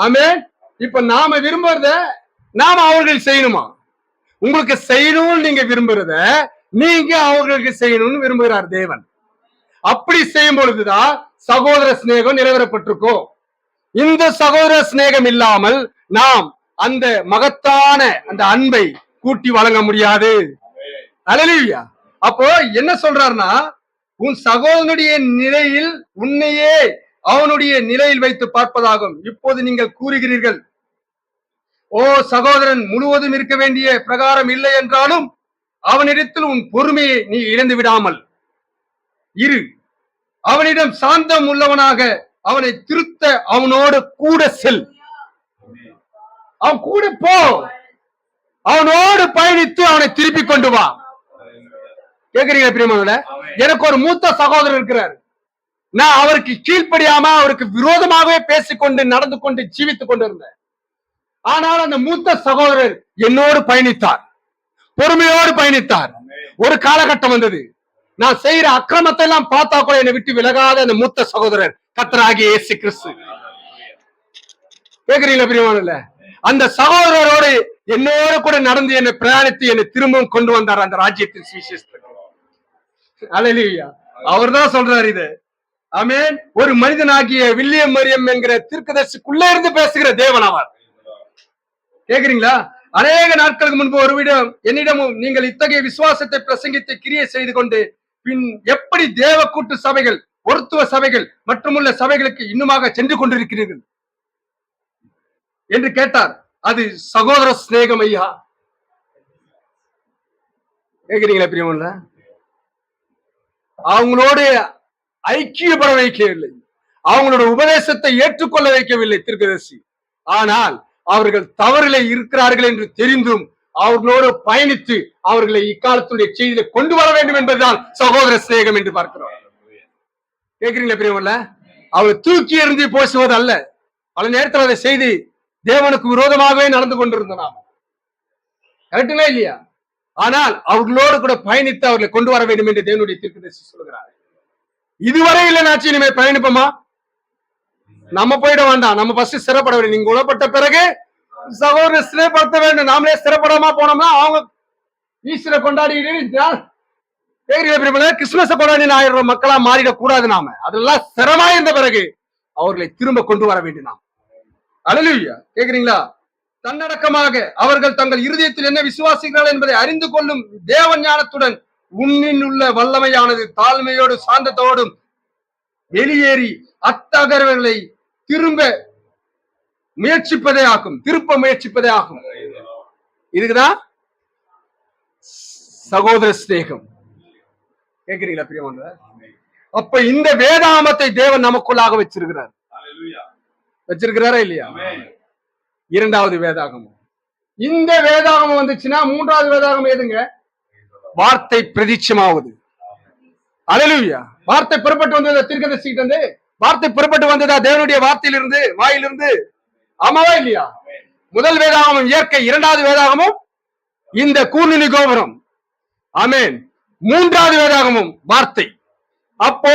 Speaker 3: ஆமென். இப்ப நாம விரும்புறத நாம அவர்கள் செய்யணுமா? உங்களுக்கு செய்யணும்னு நீங்க விரும்புறத நீங்க அவர்களுக்கு செய்யணும்னு விரும்புகிறார் தேவன். அப்படி செய்யும் பொழுதுதான் சகோதர சிநேகம் நிறைவேறப்பட்டிருக்கும். இந்த சகோதர சிநேகம் இல்லாமல் நாம் அந்த மகத்தான அந்த அன்பை கூட்டி வழங்க முடியாது. அல்லேலூயா. அப்போ என்ன சொல்றாருன்னா, உன் சகோதரனுடைய நிலையில் உன்னையே அவனுடைய நிலையில் வைத்து பார்ப்பதாகும். இப்போது நீங்கள் கூறுகிறீர்கள், ஓ சகோதரன் முழுவதும் இருக்க வேண்டிய பிரகாரம் இல்லை என்றாலும் அவனிடத்தில் உன் பொறுமையை நீ இழந்து விடாமல் இரு. அவனிடம் சாந்தம் உள்ளவனாக அவனை திருத்த அவனோடு கூட செல். அவன் கூட போ, அவனோடு பயணித்து அவனை திருப்பி கொண்டு வா. கேக்குறீங்களா பிரியமானவர்களே? எனக்கு ஒரு மூத்த சகோதரர் இருக்கிறார். நான் அவருக்கு கீழ்ப்படியாம அவருக்கு விரோதமாகவே பேசிக்கொண்டு நடந்து கொண்டு ஜீவித்துக் கொண்டு இருந்தேன். ஆனால் அந்த மூத்த சகோதரர் என்னோடு பயணித்தார், பொறுமையோடு பயணித்தார். ஒரு காலகட்டம் வந்தது, நான் செய்யற அக்கிரமத்தை எல்லாம் பார்த்தா கூட என்னை விட்டு விலகாத அந்த மூத்த சகோதரர் கர்த்தராகிய இயேசு கிறிஸ்து. கேக்குறீங்களா பிரியமானவர்களே? அந்த சகோதரரோடு என்னோடு கூட நடந்து என்னை பிரயாணித்து என்னை திரும்பவும் கொண்டு வந்தார் அந்த ராஜ்யத்தின் சுவிசேஷத்துக்கு. அல்லேலூயா. அவர் தான் சொல்றாரு இது. ஆமென். ஒரு மனிதனாகிய வில்லியம் மரியம் என்கிற தீர்க்கதரிசிக்குள்ளே இருந்து பேசுகிற தேவன் அவர். கேக்குறீங்களா? அநேக நாட்களுக்கு முன்பு ஒருவிடம் என்னிடமும், நீங்கள் இத்தகைய விசுவாசத்தை பிரசங்கித்து கிரியை செய்து கொண்டு பின் எப்படி தேவ கூட்டு சபைகள், ஒருத்துவ சபைகள் மற்றுமுள்ள சபைகளுக்கு இன்னுமாக சென்று கொண்டிருக்கிறீர்கள் என்று கேட்டார். அது சகோதர சிநேகம் ஐயா. கேக்குறீங்களா பிரியமல்ல? அவங்களோடு ஐக்கியப்பட வைக்கவில்லை, அவங்களோட உபதேசத்தை ஏற்றுக்கொள்ள வைக்கவில்லை தீர்க்கதரிசி. ஆனால் அவர்கள் தவறிலே இருக்கிறார்கள் என்று தெரிந்தும் அவர்களோடு பயணித்து அவர்களை இக்காலத்துடைய செய்தியை கொண்டு வர வேண்டும் என்பதுதான் சகோதர சிநேகம் என்று பார்க்கிறோம். கேக்குறீங்களா பிரியமல்ல? அவர் தூக்கி எறிந்து பேசுவது அல்ல. பல நேரத்தில் அதை செய்து தேவனுக்கு விரோதமாகவே நடந்து கொண்டிருந்த நாம். கரெக்டுங்களா இல்லையா? ஆனால் அவர்களோடு கூட பயணித்து அவர்களை கொண்டு வர வேண்டும் என்று தேவனுடைய தீர்க்கதரிசி சொல்கிறார். இதுவரை இல்லைனாச்சு இனிமே பயணிப்போமா? நம்ம போயிட வேண்டாம், நம்ம ஃபர்ஸ்ட் சிறப்பட வேண்டும். நீங்க குணப்பட்ட பிறகு சகோதர சிறைப்படுத்த வேண்டும். நாமளே சிறப்படாம போனோம்னா அவங்க ஈஸ்வரை கொண்டாடிட்டு கிறிஸ்துமஸை கொண்டாடி ஆயிரம் மக்களா மாறிடக்கூடாது. நாம அதெல்லாம் சிரமா இருந்த பிறகு அவர்களை திரும்ப கொண்டு வர வேண்டும் நாம். அல்லேலூயா. கேக்குறீங்களா? தன்னடக்கமாக அவர்கள் தங்கள் இருதயத்தில் என்ன விசுவாசிக்கிறார்கள் என்பதை அறிந்து கொள்ளும் தேவ ஞானத்துடன் உன்னில் உள்ள வல்லமையானது தாழ்மையோடு சாந்தத்தோடும் வெளியேறி அத்தகர்களை திரும்ப முயற்சிப்பதே ஆகும், திருப்ப முயற்சிப்பதே ஆகும். இதுக்குதான் சகோதர சிநேகம். கேக்குறீங்களா பிரியமான? அப்ப இந்த வேதாமத்தை தேவன் நமக்குள்ளாக வச்சிருக்கிறார். வச்சிருக்கிறாரா இல்லையா? இரண்டாவது வேதாகமம். இந்த வேதாகமம் வந்துச்சுன்னா மூன்றாவது வேதாகமம் எதுங்க? வார்த்தை பிரதிட்சமாவது. அல்லேலூயா. வார்த்தை புறப்பட்டு வந்ததா தீர்க்கதரிசிகிட்ட இருந்து? வார்த்தை புறப்பட்டு வந்ததா தேவனுடைய வார்த்தையிலிருந்து, வாயிலிருந்து? ஆமாவா இல்லையா? முதல் வேதாகமம் இயற்கை, இரண்டாவது வேதாகமம் இந்த கூர்நுனி கோபுரம். ஆமென். மூன்றாவது வேதாகமம் வார்த்தை. அப்போ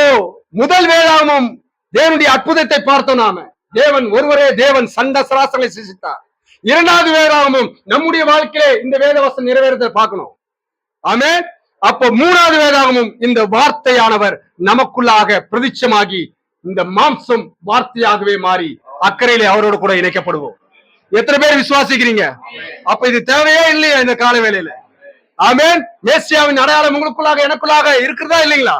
Speaker 3: முதல் வேதாகமம் தேவனுடைய அற்புதத்தை பார்த்தோம் நாம. தேவன் ஒருவரே தேவன் சண்ட சராசரங்களை சிருஷ்டித்தார். இரண்டாவது வேதாகமம் நம்முடைய வாழ்க்கையிலே இந்த வேதவசனம் நிறைவேறதை பார்க்கணும். ஆமென். அப்போ மூணாவது வேதாகமம் இந்த வார்த்தையானவர் நமக்குள்ளாக பிரதிட்சமாகி இந்த மாம்சம் வார்த்தையாகவே மாறி அக்கறையிலே அவரோடு கூட இணைக்கப்படுவோம். எத்தனை பேர் விசுவாசிக்கிறீங்க? அப்ப இது தேவையே இல்லையா இந்த கால வேளையில? ஆமென். மேசியாவின் அடையாளம் உங்களுக்குள்ளாக எனக்குள்ளாக இருக்கிறதா இல்லைங்களா?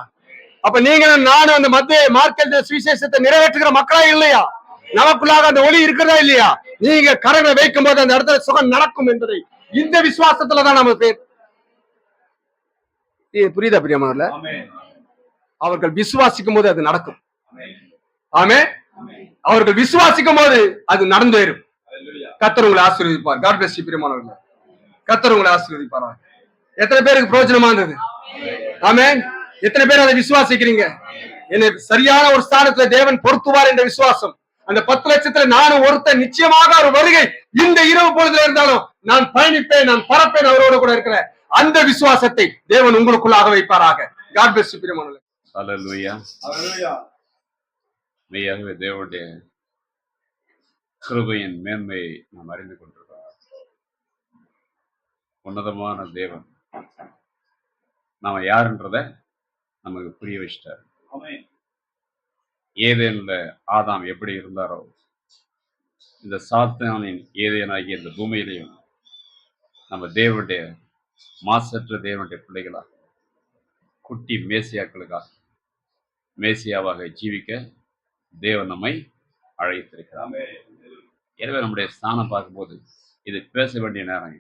Speaker 3: அப்ப நீங்க நானும் அந்த மத்திய மார்க்கெட் சுவிசேஷத்தை நிறைவேற்றுகிற மக்களா இல்லையா? நமக்குள்ளாக அந்த ஒளி இருக்கிறதா இல்லையா? நீங்க கரங்களை வைக்கும் போது அந்த இடத்துல சுகம் நடக்கும் என்பதை இந்த விசுவாசத்துலதான் நம்ம பேர். புரியுதா பிரியமானவர்களே?
Speaker 4: ஆமென்.
Speaker 3: அவர்கள் விசுவாசிக்கும் போது அது நடக்கும்.
Speaker 4: ஆமென்.
Speaker 3: ஆமென்.
Speaker 4: ஆமென்.
Speaker 3: அவர்கள் விசுவாசிக்கும் போது அது நடந்தேறும்.
Speaker 4: ஹalleluya.
Speaker 3: கர்த்தர் உங்களை ஆசீர்வதிப்பார். காட் பிளஸ் யூ பிரியமானவர்களே. கர்த்தர் உங்களை ஆசீர்வதிப்பார். எத்தனை பேருக்கு பிரயோஜனமா இருந்தது? ஆமென். எத்தனை பேர் அதை விசுவாசிக்கிறீங்க? என்னை சரியான ஒரு ஸ்தானத்துல தேவன் பொருத்துவார் என்ற விசுவாசம். அந்த 10 லட்சத்துல நானும் ஒருத்தன், நிச்சயமாக ஒரு வருகை இந்த இரவு பொழுதுல இருந்தாலும் நான் பயணிப்பேன், நான் பறப்பேன், அவரோட கூட இருக்கிறேன். அந்த விசுவாசத்தை தேவன் உங்களுக்குள்ளாக வைப்பாராக. காட் பிளஸ் யூ பிரியமானவர்களே.
Speaker 1: ஹalleluya.
Speaker 4: ஹalleluya.
Speaker 1: மெய்யாகவே தேவனுடைய கிருபையின் மேன்மையை நாம் அறிந்து கொண்டிருக்கிறோம். உன்னதமான தேவன் நாம யாருன்றத நமக்கு புரிய வச்சிட்டாரு.
Speaker 4: ஆமென்.
Speaker 1: ஏதேன்ல ஆதாம் எப்படி இருந்தாரோ, இந்த சாத்தானின் ஏதேனாகிய இந்த பூமியிலையும் நம்ம தேவனுடைய மாசற்ற தேவனுடைய பிள்ளைகளா, குட்டி மேசியாக்களுக்காக மேசியாவாக ஜீவிக்க தேவன் நம்மை அழைத்திருக்கிறார்.
Speaker 4: ஆமென்.
Speaker 1: எனவே நம்முடைய ஸ்தானம் பார்க்கும்போது இது பேச வேண்டிய நேரம்.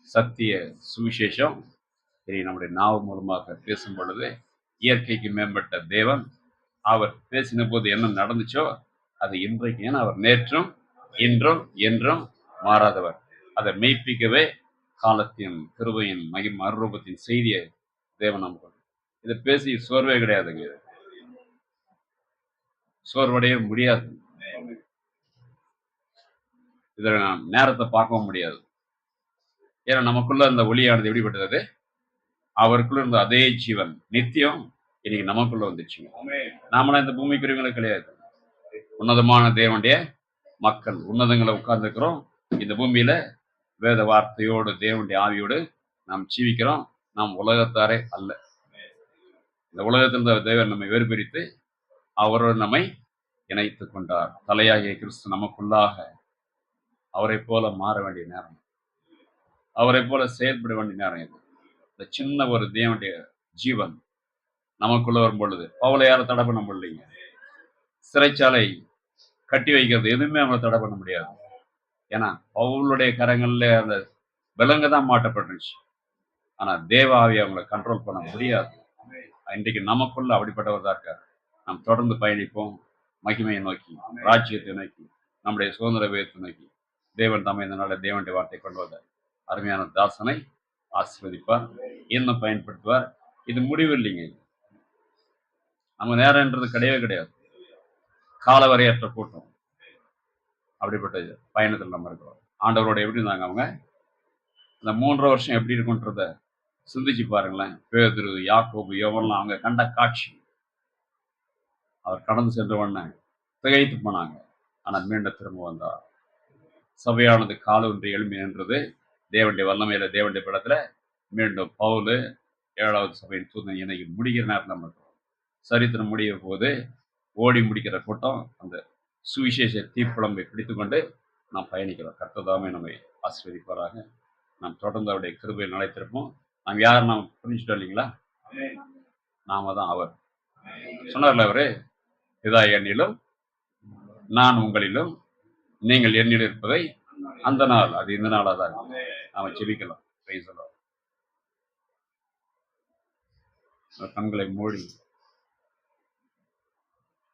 Speaker 1: சத்திய சுவிசேஷம் இனி நம்முடைய நாவு மூலமாக பேசும் பொழுது இயற்கைக்கு மேம்பட்ட தேவன் அவர் பேசின போது என்ன நடந்துச்சோ அது இன்றைக்கு, ஏன்னா அவர் நேற்றும் இன்றும் என்றும் மாறாதவர். அதை மெய்ப்பிக்கவே காலத்தின் கிருபையின் மறுரூபத்தின் செய்தியை தேவன் நமக்கு இதை பேசி சோர்வே கிடையாதுங்க. சோர்வடைய முடியாது. இதில் நாம் நேரத்தை பார்க்கவும் முடியாது. ஏன்னா நமக்குள்ள அந்த ஒளியானது எப்படிப்பட்டது? அவருக்குள்ள இருந்த அதே ஜீவன் நித்தியம் இன்னைக்கு நமக்குள்ள வந்துச்சுங்க.
Speaker 4: ஆமென்.
Speaker 1: நாமெல்லாம் இந்த பூமிக்குரியவங்களும் கிடையாது. உன்னதமான தேவனுடைய மக்கள் உன்னதங்களை உட்கார்ந்துருக்கிறோம். இந்த பூமியில வேத வார்த்தையோடு தேவனுடைய ஆவியோடு நாம் ஜீவிக்கிறோம். நாம் உலகத்தாரே அல்ல. இந்த உலகத்தில் தேவன் நம்மை வேறு பிரித்து அவரோடு நம்மை இணைத்துக் கொண்டார். தலையாகிய கிறிஸ்து நமக்குள்ளாக அவரை போல மாற வேண்டிய நேரம், அவரை போல செயல்பட வேண்டிய நேரம் இது. இந்த சின்ன ஒரு தேவனுடைய ஜீவன் நமக்குள்ள வரும் பொழுது பவுலை யாரும் தடை பண்ண முடியலைங்க. சிறைச்சாலை கட்டி வைக்கிறது எதுவுமே அவங்களை தடை பண்ண முடியாது. ஏன்னா பவுலுடைய கரங்கள்ல அந்த விலங்கு தான் மாட்டப்பட்டுருச்சு. ஆனா தேவ ஆவி அவங்களை கண்ட்ரோல் பண்ண முடியாது. இன்றைக்கு நமக்குள்ள அப்படிப்பட்டவர் தான் இருக்காரு. நாம் தொடர்ந்து பயணிப்போம் மகிமையை நோக்கி, ராஜ்யத்தை நோக்கி, நம்முடைய சுதந்திர வேதத்தை நோக்கி. தேவன் தம்மை இந்த நாள தேவனுடைய வார்த்தை கொண்டு வந்தார். அருமையான தாசனை ஆசீர்வதிப்பார், இன்னும் பயன்படுத்துவார். இது முடிவு இல்லைங்க. நம்ம நேரம்ன்றது கிடையவே கிடையாது. காலவரையற்ற கூட்டம். அப்படிப்பட்ட பயணத்தில் நம்ம இருக்கிறோம். ஆண்டவரோட எப்படி இருந்தாங்க அவங்க? இந்த 3 வருஷம் எப்படி இருக்குன்றத சிந்திச்சு பாருங்களேன். பேதுரு, யாக்கோபு, யோவன்லாம் அவங்க கண்ட காட்சி. அவர் கடந்து சென்ற உடனே திகைத்து போனாங்க. ஆனால் மீண்டும் திரும்ப வந்தார். சபையானது காலொன்றி எழும்பி நின்றது. தேவனுடைய வல்லமையில தேவனுடைய படத்துல மீண்டும் பவுலு 7வது சபையின் தூதன் இன்னைக்கு முடிக்கிற நேரத்தில் நம்ம இருக்கிறோம். சரித்திரம் முடிய போது ஓடி முடிக்கிற கூட்டம் அந்த சுவிசேஷ தீப்புழம்பை பிடித்துக்கொண்டு நாம் பயணிக்கிறோம். கர்த்ததாமே நம்மை ஆசீர்வதிப்பாராக. நாம் தொடர்ந்து அவருடைய கிருபையில் நிலைத்திருப்போம். நாம் யார் நாம் புரிஞ்சுட்டோம் இல்லைங்களா? நாம தான் அவர். சொன்னார்ல அவரு, இதா என்னிலும் நான் உங்களிலும் நீங்கள் என்னில் இருப்பதை அந்த நாள், அது இந்த நாளாக தான் நாம ஜெபிக்கலாம். Praise the Lord. கண்களை மூடி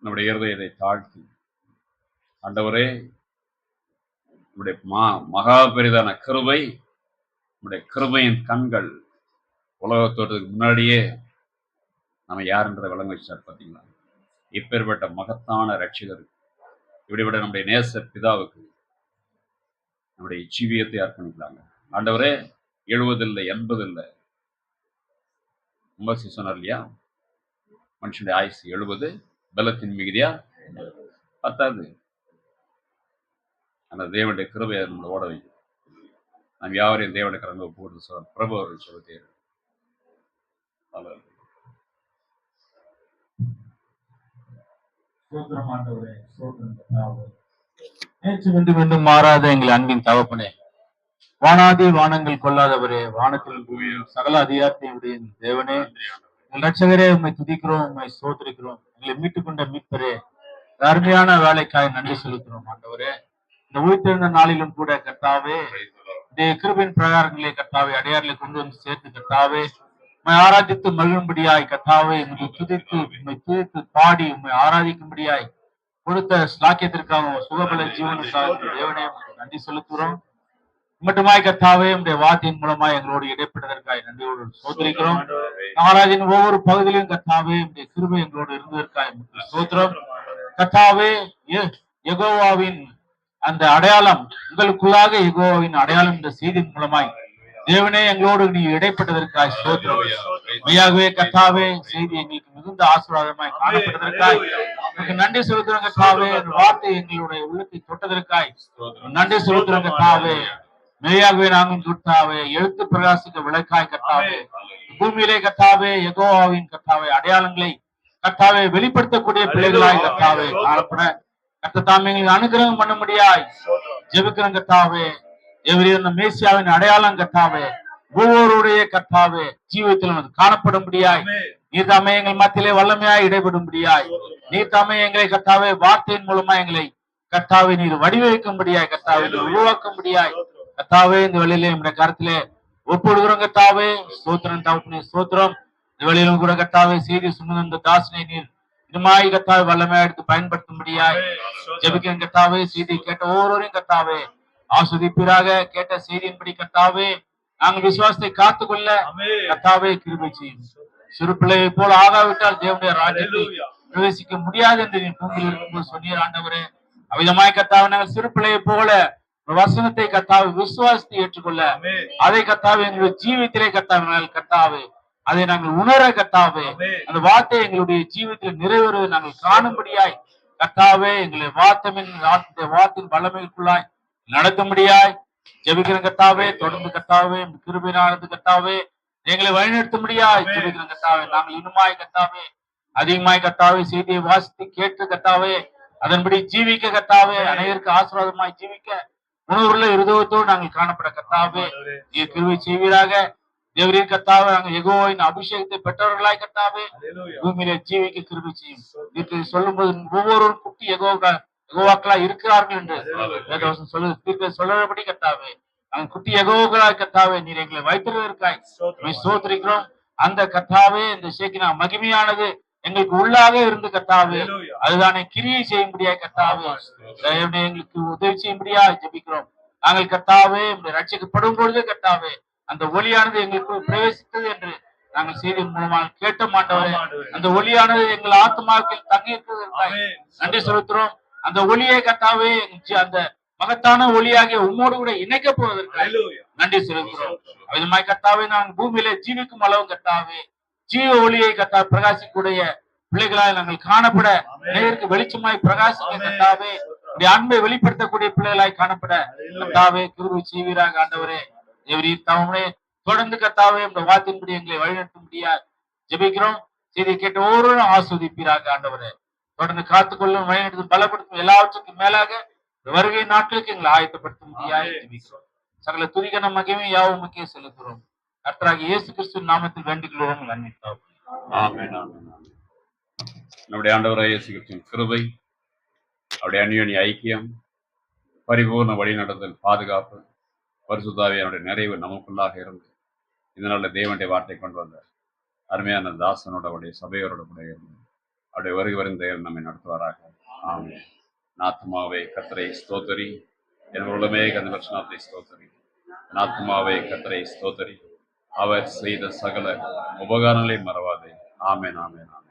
Speaker 1: நம்முடைய இருதயத்தை தாழ்த்தி, ஆண்டவரே நம்முடைய மகா பெரிதான கிருபை, நம்முடைய கிருபையின் கண்கள் உலகத்தோட்டத்துக்கு முன்னாடியே நம்ம யாருன்றதை விளங்க வச்சார். பார்த்தீங்களா? இப்பேற்பட்ட மகத்தான ரட்சிகருக்கு, இப்படிப்பட்ட நம்முடைய நேச பிதாவுக்கு நம்முடைய ஜீவியத்தை அர்ப்பணிக்கலாங்க. ஆண்டவரே 70 இல்லை 80 இல்லை, ரொம்ப சொன்னார் இல்லையா? மனுஷனுடைய ஆயுசு 70, பலத்தின் மிகுதியா 10. அந்த தேவனுடைய கிருபையை நம்மளை ஓட வைக்கும். நாம் யாவரையும் தேவனுடைய கரங்களை போட்டு சொல்ல பிரபு அவர்கள் சொல்ல
Speaker 5: நேற்று மீண்டும் மீண்டும் மாறாத எங்கள் அன்பின் தகப்பனே, வானாதி வானங்கள் கொள்ளாதவரே, வானத்தில் பூமியில் சகல அதிகாரத்தையுடைய தேவனே, எங்கள் ரட்சகரே, உண்மை துதிக்கிறோம், உண்மை சோதரிக்கிறோம். எங்களை மீட்டுக் கொண்ட மீட்பரே, அருமையான வேலைக்காய் நன்றி செலுத்துகிறோம். ஆண்டவரே, இந்த உயிர்த்தெழுந்த நாளிலும் கூட கர்த்தாவே, கிருபின் பிரகாரங்களே கர்த்தாவே அடையாளை கொண்டு வந்து சேர்த்து கர்த்தாவே உம்மை ஆராதித்து மகிழும்படியாய் கர்த்தாவே உம்மை துதித்து பாடி உம்மை ஆராதிக்கும்படியாய் கொடுத்த ஸ்லாக்கியத்திற்காக சுகபல ஜீவனுக்காக தேவனே உமக்கு நன்றி செலுத்துகிறோம். மட்டுமாய் கர்த்தாவே உடைய வார்த்தையின் மூலமாய் எங்களோடு இடைப்பட்டதற்காக நன்றியோடு சோதரிக்கிறோம். ஆராதின் ஒவ்வொரு பகுதியிலும் கர்த்தாவே உடைய கிருபை எங்களோடு இருந்ததற்காக சோத்திரம். கர்த்தாவே யெகோவாவின் அந்த அடையாளம் உங்களுக்குள்ளாக யெகோவாவின் அடையாளம் இந்த செய்தியின் மூலமாய் தேவனே எங்களோடு நீ இடைப்பட்டதற்காக சோத்திரம். மெய்யாகவே கர்த்தாவே செய்தி எங்களுக்கு மிகுந்த ஆசீர்வாதமாய் காணப்பட்டதற்காய் உங்களுக்கு நன்றி செலுத்துறோம் கர்த்தாவே. அந்த வார்த்தை எங்களுடைய உள்ளத்தை தொட்டதற்காய் நன்றி செலுத்துறோம் கர்த்தாவே. மெய்யாகவே நாங்கள் கர்த்தாவே எழுத்து பிரகாசிக்க விளக்காய் கர்த்தாவே பூமியிலே கர்த்தாவே யெகோவாவின் கர்த்தாவே அடையாளங்களை கர்த்தாவே வெளிப்படுத்தக்கூடிய பிள்ளைகளாய் கர்த்தாவே காணப்பட கர்த்தாவே எங்களுக்கு அனுகிரகம் பண்ண முடியாய் ஜெபிக்கிறோம் கர்த்தாவே. எவரின் மேசியாவின் அடையாளம் கர்த்தாவே ஒவ்வொருடைய கர்த்தாவே ஜீவியத்தில் காணப்பட முடியாய் நீர் தாமே எங்கள் மத்தியிலே வல்லமையாய் இடைபடும்படியாய் நீர் தாமே எங்களை கர்த்தாவே வார்த்தையின் மூலமா எங்களை கர்த்தாவே நீர் வடிவமைக்கும்படியாய் கர்த்தாவே உருவாக்கும்படியாய் கர்த்தாவே இந்த வேளையிலே நம்முடைய கருத்திலே ஒப்புடுகிறோம் கர்த்தாவே. ஸ்தோத்திரம் தகப்பனே ஸ்தோத்திரம். இந்த வேளையிலும் கூட கர்த்தாவே செய்தி சுமந்த இந்த தாசனை நீர் இதுமாய் கர்த்தாவே வல்லமையா எடுத்து பயன்படுத்தும்படியாய் ஜெபிக்கிறேன் கர்த்தாவே. செய்தி கேட்ட ஒவ்வொருவரையும் கர்த்தாவே ஆஸ்வதிப்பீராக. கேட்ட செய்தியின்படி கர்த்தாவே நாங்கள் விசுவாசத்தை காத்துக்கொள்ள கர்த்தாவே கிருபை செய்யும். சிறு பிள்ளையை போல ஆகாவிட்டால் தேவனுடைய ராஜ்யத்தில் பிரவேசிக்க முடியாது என்று நீ பூமியில் இருக்கும்போது சொன்னீர் ஆண்டவரே. அவ்விதமாய் கர்த்தாவே நாங்கள் சிறு பிள்ளையை போல வசனத்தை கர்த்தாவே விசுவாசத்தை ஏற்றுக்கொள்ள அதை கர்த்தாவே எங்களுடைய ஜீவித்திலே கர்த்தாவே அதை நாங்கள் உணர கர்த்தாவே அந்த வார்த்தை எங்களுடைய ஜீவித்தில் நிறைவேறுவதை நாங்கள் காணும்படியாய் கர்த்தாவே எங்களை வார்த்தையின் வல்லமைக்குள்ளாய் நடத்தும்படியாய் ஜெபிக்கிற கர்த்தாவே. தொடர்ந்து கர்த்தாவே கிருபையினானது கர்த்தாவே எங்களை வழிநடத்தும்படியாய் ஜெபிக்கிற கர்த்தாவே. நாங்கள் இன்னுமாய் கர்த்தாவே அதிகமாய் கர்த்தாவே செய்தியை வாசித்து கேட்டு கர்த்தாவே அதன்படி ஜீவிக்க கர்த்தாவே அனைவருக்கு ஆசீர்வாதமாய் ஜீவிக்க உணவுள்ள இருதயத்தோடு நாங்கள் காணப்பட கர்த்தாவே நீர் கிருபை செய்வீராக. தேவரின் கர்த்தாவே நாங்கள் யெகோவாவின் அபிஷேகத்தை பெற்றவர்களாய் கர்த்தாவே பூமியிலே ஜீவிக்க கிருபை செய்யும். சொல்லும் போது ஒவ்வொரு குட்டி யெகோவாக்களா இருக்கிறார்கள் என்று வேதவசனம் சொல்லபடி கர்த்தாவே நாங்கள் குட்டி யெகோவாக்களாய் கர்த்தாவே நீர் எங்களை வைத்திருக்காய் சோதரிக்கிறோம். அந்த கர்த்தாவே இந்த ஷேக்கினா மகிமையானது எங்களுக்கு உள்ளாக இருந்து கர்த்தாவே அதுதானே கிரியை செய்யும்படியாய் கர்த்தாவே எங்களுக்கு உதவி செய்யும்படியாய் ஜெபிக்கிறோம். நாங்கள் கர்த்தாவே ரட்சிக்கப்படும் பொழுது கர்த்தாவே அந்த ஒளியானது எங்களுக்கு பிரவேசித்தது என்று நாங்கள் செய்தியின் மூலமாக கேட்ட மாட்டவரே. அந்த ஒளியானது எங்கள் ஆத்மாவில் தங்கி இருக்கிறது நன்றி செலுத்துறோம். அந்த ஒளியை கர்த்தாவே அந்த மகத்தான ஒளியாகிய உம்மோடு கூட இணைக்க போவதற்கு நன்றி செலுத்துறோம். விதமாய் கர்த்தாவே நாங்கள் பூமியிலே ஜீவிக்கும் அளவு கர்த்தாவே ஜீவ ஒளியை கர்த்தா பிரகாசிக்கூடிய பிள்ளைகளாய் நாங்கள் காணப்பட நேருக்கு வெளிச்சமாய் பிரகாசிக்க கர்த்தாவே அன்பை வெளிப்படுத்தக்கூடிய பிள்ளைகளாய் காணப்பட கர்த்தாவே கிருபை செய்வீராக ஆண்டவரே. தேவரே தொடர்ந்து கர்த்தாவே இந்த வார்த்தையின்படி எங்களை வழிநடத்தும்படியா ஜெபிக்கிறோம். செய்தி கேட்ட ஒவ்வொருவரும் ஆஸ்வதிப்பீராக ஆண்டவரே. தொடர்ந்து காத்துக்கொள்ளும் வழிநடத்தும் பலப்படுத்தும் எல்லாவற்றுக்கும் மேலாக வருகை நாட்களுக்கு எங்களை ஆயத்தப்படுத்த முடியாது ஜெபிக்கிறோம். சகல துதிகன மகிமை யாவும் முக்கிய செலுத்துகிறோம். கர்த்தராகிய இயேசு கிறிஸ்துவின் நாமத்தில் வேண்டிக் நன்றித்தாவும்.
Speaker 1: ஆமென் ஆமென் ஆமென். நம்முடைய ஆண்டவராகிய இயேசு கிறிஸ்துவின் கிருபை அவருடைய அந்யோன்ய ஐக்கியம் பரிபூர்ண வழிநடத்தல் பாதுகாப்பு பரிசுத்தாவியானுடைய நிறைவு நமக்குள்ளாக இருந்து இதனால தேவனுடைய வார்த்தை கொண்டு வந்த அருமையான தாசனோட அவருடைய சபையோரோட கூட இருந்து அவருடைய வருகை வரும் தேவன் நம்மை நடத்துவாராக. ஆமென். நாத்மாவே கர்த்தரை ஸ்தோத்தரி என் உள்ளமே கந்தலட்சணத்தை ஸ்தோத்தரி நாத்மாவே கர்த்தரை ஸ்தோத்தரி அவர் செய்த சகல உபகாரங்களை மறவாதே. ஆமென் ஆமென் ஆமென்.